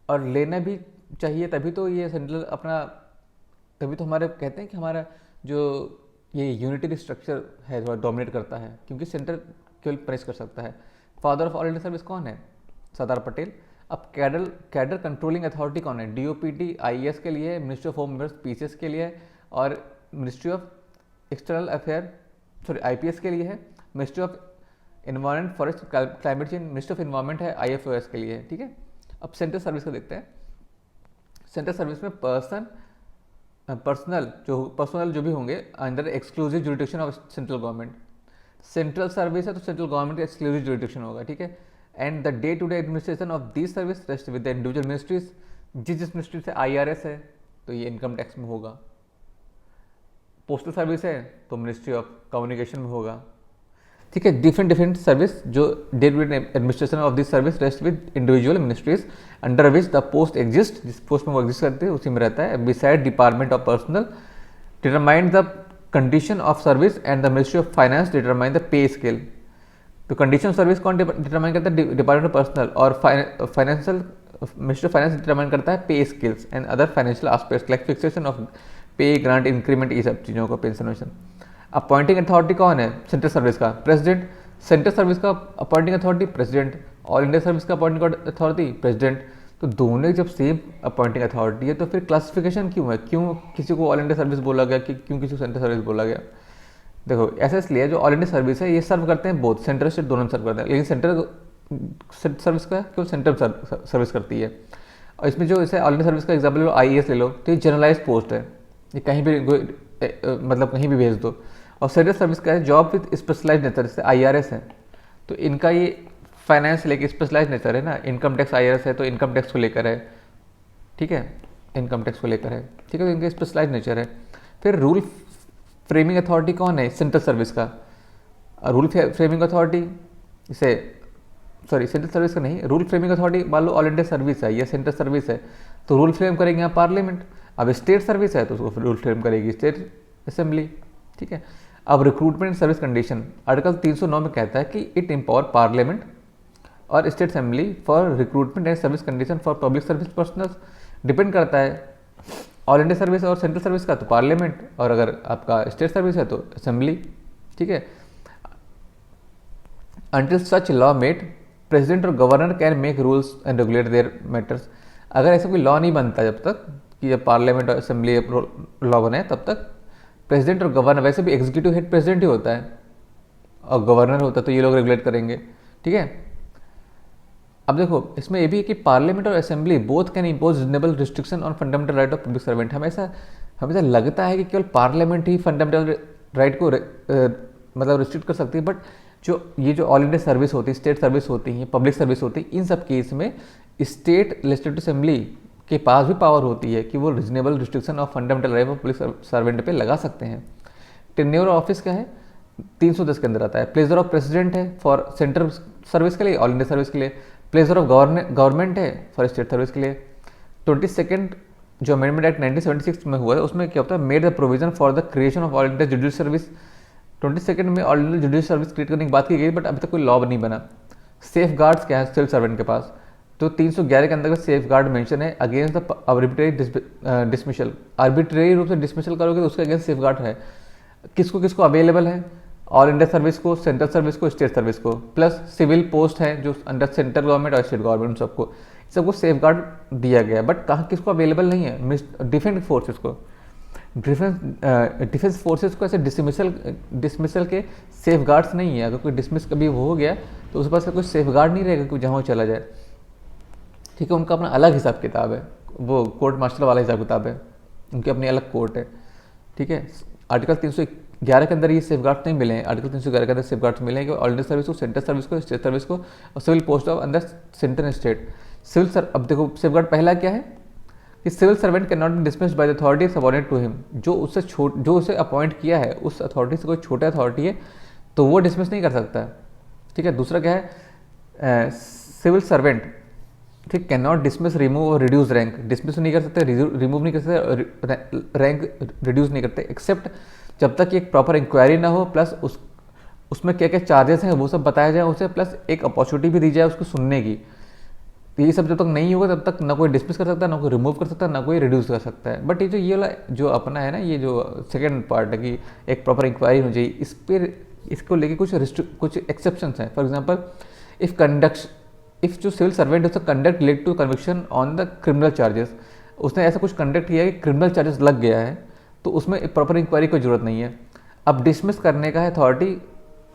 और लेना भी चाहिए, तभी तो ये सेंट्रल अपना, तभी तो हमारे कहते हैं कि हमारा जो ये यूनिटरी स्ट्रक्चर है थोड़ा डोमिनेट करता है, क्योंकि सेंटर केवल प्रेस कर सकता है। Father of all India service कौन है? सरदार पटेल। अब कैडर कंट्रोलिंग अथॉरिटी कौन है? डीओपीटी आईएएस के लिए, ministry of home affairs PCS के लिए, और ministry of external affair sorry IPS के लिए है। Ministry of environment forest climate change, ministry of environment है आईएफओएस के लिए, ठीक है। अब सेंट्रल सर्विस को देखते हैं। सेंट्रल सर्विस में पर्सनल जो भी होंगे under exclusive jurisdiction of central government. Central service है तो सेंट्रल गवर्नमेंट का एक्सक्लूसिव जुरिडिक्शन होगा, ठीक है। And the day to day administration of this service rest with the individual ministries. जिस मिनिस्ट्री से आईआरएस है तो ये इनकम टैक्स में होगा। पोस्टल सर्विस है तो मिनिस्ट्री ऑफ कम्युनिकेशन में होगा, ठीक है। डिफरेंट सर्विस जो day to day administration of this service rest with individual ministries under which the post exist. जिस पोस्ट में वो एग्जिस्ट करते हैं उसी में रहता है। Beside department of personnel determine the condition of service and the ministry of finance determine the pay scale. तो कंडीशन ऑफ सर्विस कौन डिटरमाइन करता है? Department of personnel. और financial ministry of finance determine करता है पे scales and other financial aspects like fixation of पे, ग्रांट, इंक्रीमेंट, ये सब चीज़ों का पेंशन वेंशन। अपॉइंटिंग अथॉरिटी कौन है सेंट्रल सर्विस का? प्रेसिडेंट। सेंट्रल सर्विस का appointing authority president, all India service का अपॉइंटिंग अथॉरिटी प्रेसिडेंट। तो दोनों जब सेम अपॉइंटिंग अथॉरिटी है तो फिर क्लासिफिकेशन क्यों है? क्यों किसी को ऑल इंडिया सर्विस बोला गया कि क्यों किसी को सेंट्रल सर्विस बोला गया? देखो ऐसा इसलिए जो ऑल इंडिया सर्विस है ये सर्व करते हैं बोथ सेंट्रल स्टेट दोनों सर्व करते हैं, लेकिन सेंट्रल सर्विस का केवल सेंट्रल सर्विस करती है। और इसमें जो जैसे ऑल इंडिया सर्विस का एग्जाम्पल लो आईएएस ले लो, तो ये जनरलाइज पोस्ट है, ये कहीं भी मतलब कहीं भी भेज दो। और सेंट्रल सर्विस का है जॉब विद स्पेशलाइज नेचर, जैसे आईआरएस है तो इनका ये फाइनेंस लेके स्पेशलाइज नेचर है ना। इनकम टैक्स आईआरएस है तो इनकम टैक्स को लेकर है, ठीक है, इनकम टैक्स को लेकर है, ठीक है। तो इनका स्पेशलाइज नेचर है। फिर रूल फ्रेमिंग अथॉरिटी कौन है सेंट्रल सर्विस का? रूल फ्रेमिंग अथॉरिटी जैसे सेंट्रल सर्विस का नहीं, रूल फ्रेमिंग अथॉरिटी मान लो ऑल इंडिया सर्विस है या सेंट्रल सर्विस है तो रूल फ्रेम करेंगे यहाँ पार्लियामेंट। अब स्टेट सर्विस है तो उसको रूल फ्रेम करेगी स्टेट असेंबली, ठीक है। अब रिक्रूटमेंट सर्विस कंडीशन आर्टिकल 309 में कहता है कि इट एम्पावर पार्लियामेंट और state assembly for recruitment and service condition for public service personal. Depend करता है ऑल इंडिया सर्विस और सेंट्रल सर्विस का तो पार्लियामेंट, और अगर आपका स्टेट सर्विस है तो असेंबली, ठीक है। Until such law made president और governor can make rules and regulate their matters. अगर ऐसा कोई लॉ नहीं बनता जब तक कि जब पार्लियामेंट और असेंबली लॉ बने तब तक प्रेसिडेंट और गवर्नर, वैसे भी एग्जीक्यूटिव हेड प्रेसिडेंट ही होता है और गवर्नर होता है तो ये लोग रेगुलेट करेंगे, ठीक है। अब देखो इसमें ये भी है कि पार्लियामेंट और assembly both can impose reasonable restriction on fundamental right of public servant. हमेशा लगता है कि केवल पार्लियामेंट ही फंडामेंटल राइट को मतलब रिस्ट्रिक्ट कर सकती है, बट जो ऑल इंडिया सर्विस होती है, स्टेट सर्विस होती है, पब्लिक सर्विस होती है, इन सब केस में स्टेट लेजिस्लेटिव असेंबली के पास भी पावर होती है कि वो reasonable restriction of fundamental right of public servant पे लगा सकते हैं। टेन्योर ऑफिस का है 310 के अंदर आता है। प्लेजर ऑफ प्रेसिडेंट है फॉर सेंट्रल सर्विस के लिए, ऑल इंडिया सर्विस के लिए। प्लेजर ऑफ गवर्नमेंट है फॉर स्टेट सर्विस के लिए। 22nd जो अमेंडमेंट एक्ट 1976 में हुआ है उसमें क्या होता है, made the provision for the creation of all India judicial service. 22nd में all India judicial service create करने की बात की गई, बट अभी तक कोई लॉ नहीं बना। सेफ गार्ड्स क्या है सिविल सर्वेंट के पास, तो 311 के अंदर सेफ गार्ड मेंशन है अगेंस्ट द आर्बिट्रेरी डिसमिशल। आर्बिट्रेरी रूप से डिसमिशल करोगे तो उसके अगेंस्ट सेफ गार्ड है। किसको किसको अवेलेबल है? ऑल इंडिया सर्विस को, सेंट्रल सर्विस को, स्टेट सर्विस को, प्लस सिविल पोस्ट है जो अंडर सेंट्रल गवर्नमेंट और स्टेट गवर्नमेंट सबको सेफ गार्ड दिया गया है। बट कहाँ किसको अवेलेबल नहीं है? डिफेंस फोर्सेस को। डिफेंस फोर्सेस को ऐसे डिसमिसल के सेफ गार्ड्स नहीं है। अगर कोई डिसमिस कभी हो गया तो उसके पास कोई सेफ गार्ड नहीं रहेगा कि जहाँ वो चला जाए, ठीक है। उनका अपना अलग हिसाब किताब है, वो कोर्ट मार्शल वाला हिसाब किताब है, उनकी अपनी अलग कोर्ट है, ठीक है। आर्टिकल 311 के अंदर ये सेफ गार्ड्स नहीं मिले हैं। आर्टिकल 311 के अंदर सेफ गार्ड्स मिले हैं कि ऑर्डिनरी सर्विस को, सेंट्रल सर्विस को, स्टेट सर्विस को और civil post of under centre and state civil sir. अब देखो सेफ गार्ड पहला क्या है कि civil servant can not be dismissed by the authority subordinate to him. जो उसे अपॉइंट किया है उस अथॉरिटी से कोई छोटा अथॉरिटी है तो वो डिसमिस नहीं कर सकता है, ठीक है। दूसरा क्या है, सिविल सर्वेंट, ठीक, कैन नॉट डिसमिस, रिमूव और रिड्यूस रैंक। डिसमिस नहीं कर सकते, रिमूव नहीं कर सकते, रैंक रिड्यूस नहीं करते, एक्सेप्ट जब तक एक प्रॉपर इंक्वायरी ना हो, प्लस उसमें क्या क्या चार्जेस हैं वो सब बताया जाए उसे, प्लस एक अपॉर्चुनिटी भी दी जाए उसको सुनने की। तो ये सब जब तक नहीं होगा तब तक ना कोई डिसमिस कर सकता है, ना कोई रिमूव कर सकता है, ना कोई रिड्यूस कर सकता है। बट ये वाला जो अपना है ना, ये जो सेकेंड पार्ट है कि एक प्रॉपर इंक्वायरी होनी चाहिए, इस पर इसको लेके कुछ एक्सेप्शंस हैं। फॉर एग्जांपल इफ़ जो सिविल सर्वेंट है उसका conduct led to conviction on the criminal charges, उसने ऐसा कुछ कंडक्ट किया है कि क्रिमिनल चार्जेस लग गया है, तो उसमें प्रॉपर इंक्वायरी की जरूरत नहीं है। अब डिसमिस करने का है अथॉरिटी,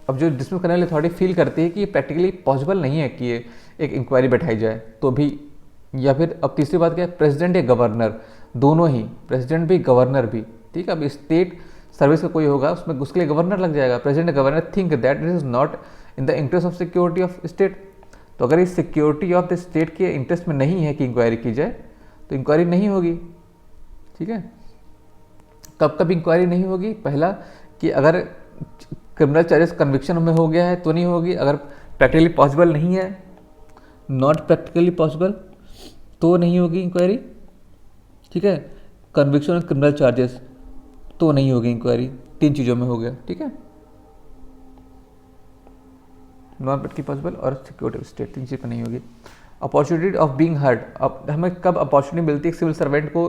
अब जो डिसमिस करने वाली अथॉरिटी फील करती है कि ये प्रैक्टिकली पॉसिबल नहीं है कि ये एक इंक्वायरी बैठाई जाए तो भी, या फिर अब तीसरी बात क्या है, प्रेसिडेंट या गवर्नर, दोनों ही, प्रेसिडेंट भी गवर्नर भी, ठीक है। अब स्टेट सर्विस का कोई होगा उसमें उसके लिए गवर्नर लग जाएगा। President governor think that it is not in the interest of security of state, तो अगर इस सिक्योरिटी ऑफ द स्टेट के इंटरेस्ट में नहीं है कि इंक्वायरी की जाए तो इंक्वायरी नहीं होगी, ठीक है। कब कब इंक्वायरी नहीं होगी, पहला कि अगर क्रिमिनल चार्जेस कन्विक्शन में हो गया है तो नहीं होगी, अगर प्रैक्टिकली पॉसिबल नहीं है, नॉट प्रैक्टिकली पॉसिबल, तो नहीं होगी इंक्वायरी, ठीक है। कन्विक्शन और क्रिमिनल चार्जेस तो नहीं होगी इंक्वायरी, तीन चीज़ों में हो गया, ठीक है। नॉन प्रैक्टिकली पॉसिबल और सिक्योरिटी ऑफ स्टेट, तीन चीज़ पर नहीं होगी। अपॉर्चुनिटी ऑफ बीइंग हर्ड, अब हमें कब अपॉर्चुनिटी मिलती है सिविल सर्वेंट को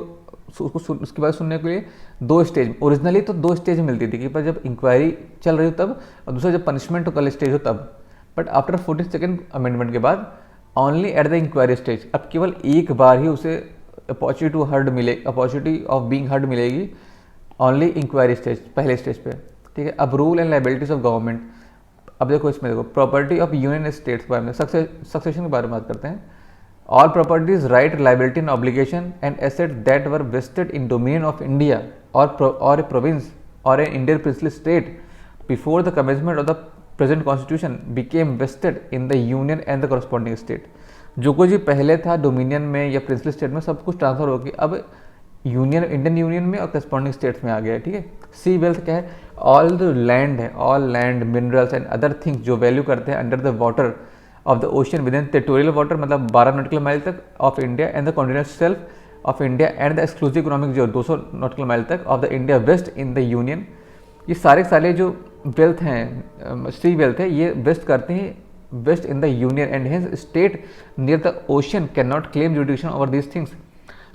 उसके बाद सुनने के लिए, दो स्टेज, ओरिजिनली तो दो स्टेज मिलती थी कि पर जब इंक्वायरी चल रही हो तब, और दूसरा जब पनिशमेंट हो कल स्टेज हो तब। बट आफ्टर 42nd अमेंडमेंट के बाद only at the inquiry stage, अब केवल एक बार ही उसे अपॉर्चुनिटी टू हर्ड मिले, अपॉर्चुनिटी ऑफ बीइंग हर्ड मिलेगी ओनली इंक्वायरी स्टेज, पहले स्टेज पे, ठीक है। अब rule and liabilities of government, अब देखो इसमें देखो प्रॉपर्टी ऑफ यूनियन स्टेट्स के बारे में, सक्सेशन के बारे में बात करते हैं। All properties, right, liability and obligation and asset that were vested in domain of India और ए प्रोविंस और a Indian princely state before the commencement of the present constitution became vested in the union and the corresponding state. जो कुछ भी पहले था डोमिनियन में या प्रिंसली स्टेट में, सब कुछ ट्रांसफर हो गया अब यूनियन, इंडियन यूनियन में और करस्पॉन्डिंग स्टेट्स में आ गया है, ठीक है। सी वेल्थ क्या है, ऑल द लैंड है, all land, minerals and other things जो वैल्यू करते हैं under the water of the ocean within territorial water, मतलब 12 नॉटिकल माइल तक of India and the continent shelf of India and the exclusive economic जो 200 नॉटिकल माइल तक of the India vest in the union. ये सारे जो वेल्थ हैं, सी वेल्थ है, ये वेस्ट करते हैं vest in the union and hence state near the ocean can not claim jurisdiction over these things.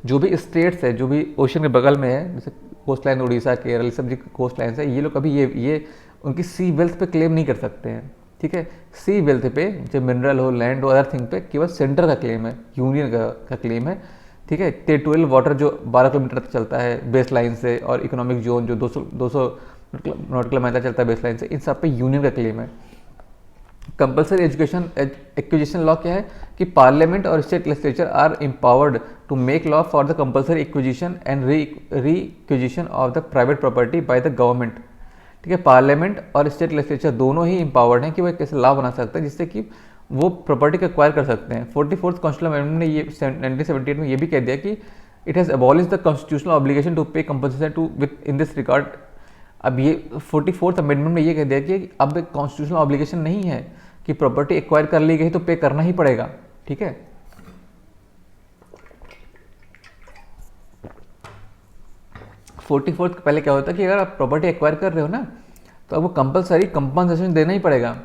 जो भी स्टेट्स है, जो भी ओशन के बगल में है, जैसे कोस्ट लाइन उड़ीसा, केरल, सब जो कोस्ट लाइन है, ये लोग कभी ये उनकी सी वेल्थ पे क्लेम नहीं कर सकते हैं, ठीक है। सी वेल्थ पे, जो मिनरल हो, लैंड हो, अदर थिंग पे केवल सेंटर का क्लेम है, यूनियन का क्लेम है, ठीक है। टेरिटोरियल वाटर जो 12 किलोमीटर तक चलता है बेस लाइन से, और इकोनॉमिक जोन जो 200 नॉटिकल माइल तक चलता है बेस लाइन से, इन सब पे यूनियन का क्लेम है। कंपल्सरी एजुकेशन एक्विजिशन लॉ क्या है कि पार्लियामेंट और state legislature are empowered to make law for the compulsory acquisition and requisition of the private property by the government, ठीक है। पार्लियामेंट और स्टेट लेजिस्लेचर दोनों ही एम्पावर्ड हैं कि वो कैसे लॉ बना सकते हैं जिससे कि वो प्रॉपर्टी को एक्वायर कर सकते हैं। 44th कॉन्स्टिट्यूशनल अमेंडमेंट ने ये 1978 में ये भी कह दिया कि it has abolish the constitutional obligation to pay compensation to within this regard. अब ये 44th अमेंडमेंट में ये कह दिया कि अब एक कॉन्स्टिट्यूशनल ऑब्लिगेशन नहीं है कि प्रॉपर्टी एक्वायर कर ली गई तो पे करना ही पड़ेगा, ठीक है। फोर्टी फोर्थ पहले क्या होता है कि अगर आप प्रॉपर्टी एक्वायर कर रहे हो ना तो आपको कंपलसरी कंपनसेशन देना ही पड़ेगा।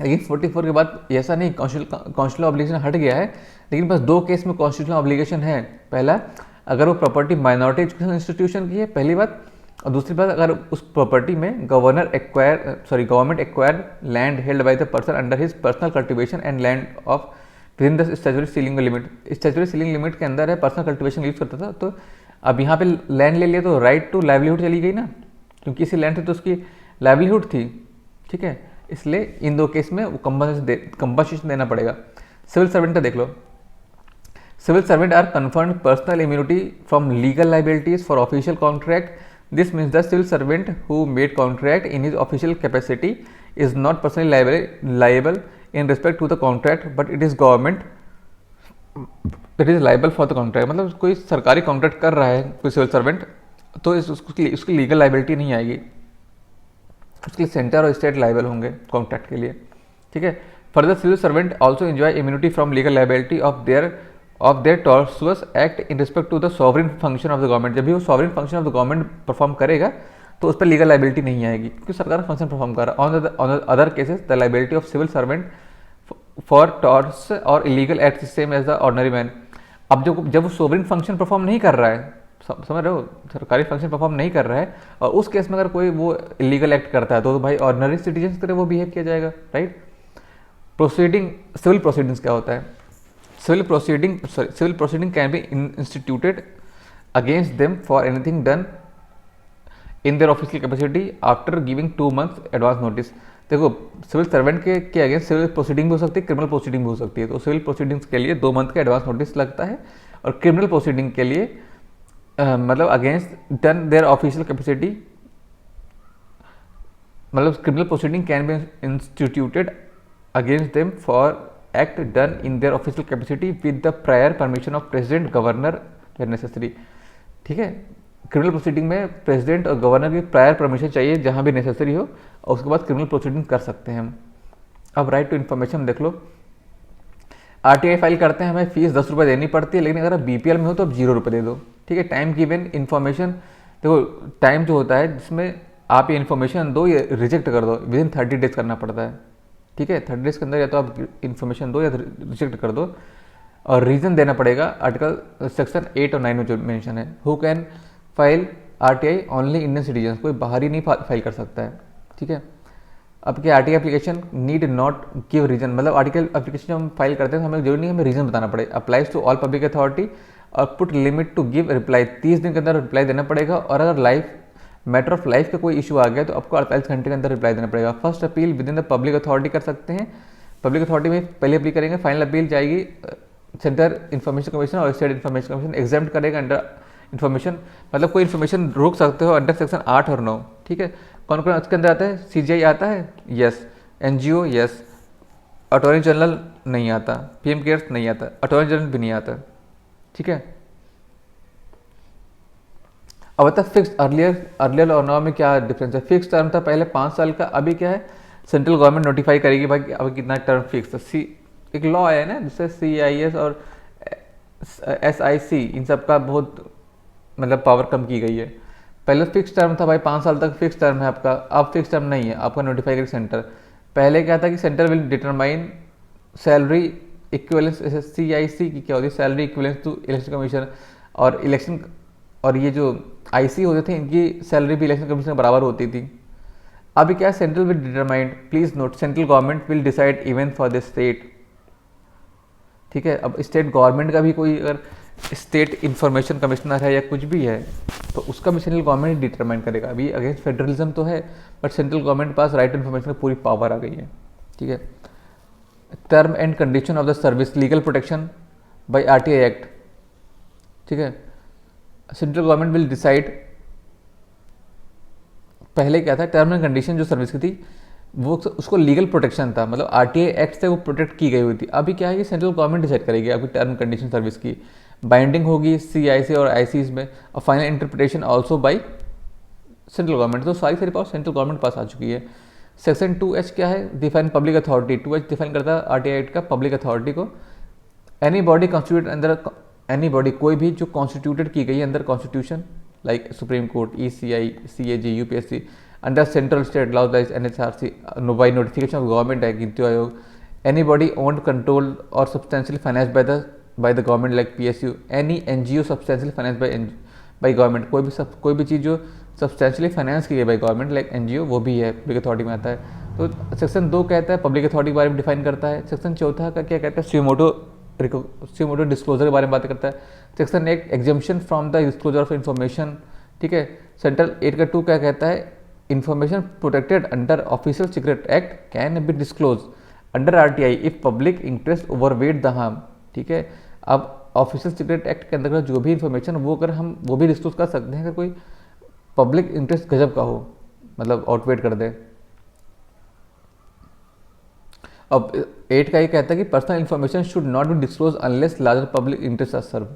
लेकिन 44 के बाद ऐसा नहीं, कॉन्स्टिट्यूशनल ऑब्लिगेशन हट गया है, लेकिन बस दो केस में कॉन्स्टिट्यूशनल ऑब्लिगेशन है। पहला, अगर वो प्रॉपर्टी माइनॉरिटी एजुकेशन इंस्टीट्यूशन की है, पहली बात, और दूसरी बात, अगर उस प्रॉपर्टी में government acquire land held by the person under his personal cultivation and land of with in the statutory ceiling limit. Statutory ceiling limit के अंदर है, पर्सनल कल्टीवेशन यूज करता था, तो अब यहाँ पे लैंड ले लिया तो राइट टू लाइवलीहुड चली गई ना, क्योंकि इसी लैंड थी तो उसकी लाइवलीहुड थी, ठीक है। इसलिए इन दो केस में वो कंपनसेशन देना पड़ेगा। सिविल सर्वेंट का देख लो, civil servant are conferred personal immunity from legal liabilities for official contract. This means the civil servant who made contract in his official capacity is not personally liable in respect to the contract, but it is government that is liable for the contract. मतलब कोई सरकारी कॉन्ट्रैक्ट कर रहा है कोई सिविल सर्वेंट, तो उसकी लीगल लाइबिलिटी नहीं आएगी, उसके लिए सेंटर और स्टेट लाइबल होंगे कॉन्ट्रैक्ट के लिए, ठीक है। Further civil servant also enjoy immunity from legal liability of their tortious act in respect to the sovereign function of the government. जब भी वो sovereign function of the government perform करेगा तो उस पर लीगल लाइबिलिटी नहीं आएगी, क्योंकि सरकार फंक्शन परफॉर्म कर रहा है। On other cases the liability of civil servant for torts और illegal act same as the ordinary man. अब जब वो सोवरेन फंक्शन परफॉर्म नहीं कर रहा है, समझ रहे हो, सरकारी फंक्शन परफॉर्म नहीं कर रहा है, और उस केस में अगर कोई वो इलीगल एक्ट करता है तो भाई ऑर्डिनरी सिटीजन की तरह वो बिहेव किया जाएगा, राइट। प्रोसीडिंग, सिविल प्रोसीडिंग्स क्या होता है? Civil proceeding can be instituted against them for anything done in their official capacity after giving 2 months advance notice. देखो, सिविल सर्वेंट के अगेंस्ट सिविल प्रोसीडिंग भी हो सकती है, क्रिमिनल प्रोसीडिंग भी हो सकती है। तो सिविल प्रोसीडिंग्स के लिए 2 month का एडवांस नोटिस लगता है, और क्रिमिनल प्रोसीडिंग के लिए मतलब against done their official capacity, मतलब criminal proceeding can be instituted against them for act done in their official capacity with the prior permission of president governor where necessary, ठीक है। क्रिमिनल प्रोसीडिंग में प्रेसिडेंट और गवर्नर की प्रायर परमिशन चाहिए जहां भी नेसेसरी हो, और उसके बाद क्रिमिनल प्रोसीडिंग कर सकते हैं हम। अब राइट टू इन्फॉर्मेशन देख लो, आरटीआई फाइल करते हैं, हमें फीस 10 रुपये देनी पड़ती है, लेकिन अगर आप बीपीएल में हो तो आप 0 रुपये दे दो, ठीक है। टाइम गिवन इन्फॉर्मेशन, देखो टाइम जो होता है जिसमें आप ये इन्फॉर्मेशन दो या रिजेक्ट कर दो, विद इन 30 days करना पड़ता है, ठीक है। 30 days के अंदर या तो आप इन्फॉर्मेशन दो या रिजेक्ट कर दो, और रीज़न देना पड़ेगा। आर्टिकल सेक्शन 8 और 9 में जो मेंशन है, who can file RTI only Indian citizen, कोई बाहरी नहीं फाइल कर सकता है, ठीक है। अब क्या RTI application need not give reason, मतलब आर्टिकल एप्लीकेशन जब हम फाइल करते हैं तो हमें जरूरी नहीं हमें रीजन बताना पड़े। Applies to all public authority और put limit to give reply, 30 दिन के अंदर रिप्लाई देना पड़ेगा। और अगर मैटर ऑफ लाइफ का कोई इशू आ गया तो आपको 48 घंटे के अंदर रिप्लाई देना पड़ेगा। First appeal with in the public authority कर सकते हैं, पब्लिक अथॉरिटी में पहले अपील करेंगे, फाइनल अपील जाएगी सेंटर इन्फॉर्मेशन कमीशन और स्टेट इन्फॉर्मेशन कमीशन एग्जाम्प्ट करेगा अंडर इन्फॉर्मेशन, मतलब कोई इन्फॉर्मेशन रोक सकते हो अंडर सेक्शन 8 और 9, ठीक है। कौन कौन उसके अंदर आता है? सीजीआई आता है, yes. NGO, yes. Attorney general नहीं आता, पीएम केयर्स नहीं आता, अटॉर्नी जनरल भी नहीं आता, ठीक है। अब आता फिक्स, अर्लियर और नाउ में क्या डिफरेंस है? फिक्स टर्म था पहले 5 साल का, अभी क्या है, सेंट्रल गवर्नमेंट नोटिफाई करेगी भाई अब कितना टर्म फिक्स है। एक लॉ आया है ना जिससे CIS और SIC इन सब का बहुत मतलब पावर कम की गई है। पहले फिक्स टर्म था भाई, 5 साल तक फिक्स टर्म है आपका, अब फिक्स टर्म नहीं है, आपका नोटिफाई करेगी सेंटर। पहले क्या था कि centre will determine salary equivalence, CIC की क्या होती है, salary equivalence to election commission, और इलेक्शन और ये जो IC होते थे इनकी सैलरी भी इलेक्शन कमीशन के बराबर होती थी। अभी क्या, central will determined, please note, central government will decide even for the state, ठीक है। अब स्टेट गवर्नमेंट का भी कोई अगर स्टेट इंफॉर्मेशन कमिश्नर है या कुछ भी है तो उसका भी सेंट्रल गवर्नमेंट डिटरमाइन करेगा। अभी अगेंस्ट फेडरलिज्म तो है, बट सेंट्रल गवर्नमेंट के पास राइट टू इन्फॉर्मेशन की पूरी पावर आ गई है, ठीक है। Term and condition of the service, legal protection bye RTI act, ठीक है। सेंट्रल गवर्नमेंट विल डिसाइड, पहले क्या था, टर्म एंड कंडीशन जो सर्विस की थी वो उसको लीगल प्रोटेक्शन था, मतलब आरटीआई एक्ट से वो प्रोटेक्ट की गई हुई थी। अभी क्या है कि सेंट्रल गवर्नमेंट डिसाइड करेगी आपकी टर्म कंडीशन सर्विस की, बाइंडिंग होगी CIC और ICs में, और final interpretation also by central government. तो सारी पावर सेंट्रल गवर्नमेंट पास आ चुकी है। सेक्शन 2H क्या है, define public authority. 2H define करता है आरटीआई एक्ट का पब्लिक अथॉरिटी को, any body constitute under, any body कोई भी जो कॉन्स्टिट्यूटेड की गई है under constitution, like supreme court, ECI, CAG, UPSC, under central state laws like NHRC, by notification of government है, Niti Aayog, any body owned, control और substantially finance by the government like PSU, any NGO substantially finance by government, कोई भी चीज़ जो सब्सटेंशियली फाइनेंस की गई बाय गवर्नमेंट लाइक NGO, वो भी है पब्लिक अथॉरिटी में आता है। तो सेक्शन 2 कहता है पब्लिक अथॉरिटी के बारे में डिफाइन करता है। सेक्शन 4 का क्या कहता है, सुमोटो रिकॉर्ड डिस्क्लोजर के बारे में बात करता है। Section 8 exemption from the disclosure of information, ठीक है। सेंट्रल 8 का 2 क्या कहता है, information protected under official secret act can be disclose under RTI if public interest overweight the harm, ठीक है। अब ऑफिशियल सीक्रेट एक्ट के अंतर्गत जो भी इन्फॉर्मेशन वो अगर हम वो भी डिस्क्लोज कर सकते हैं अगर कोई पब्लिक इंटरेस्ट गजब का हो, मतलब आउटवेट कर दे। अब 8 का ये कहता है कि personal information should not be disclose unless larger public interest are serve,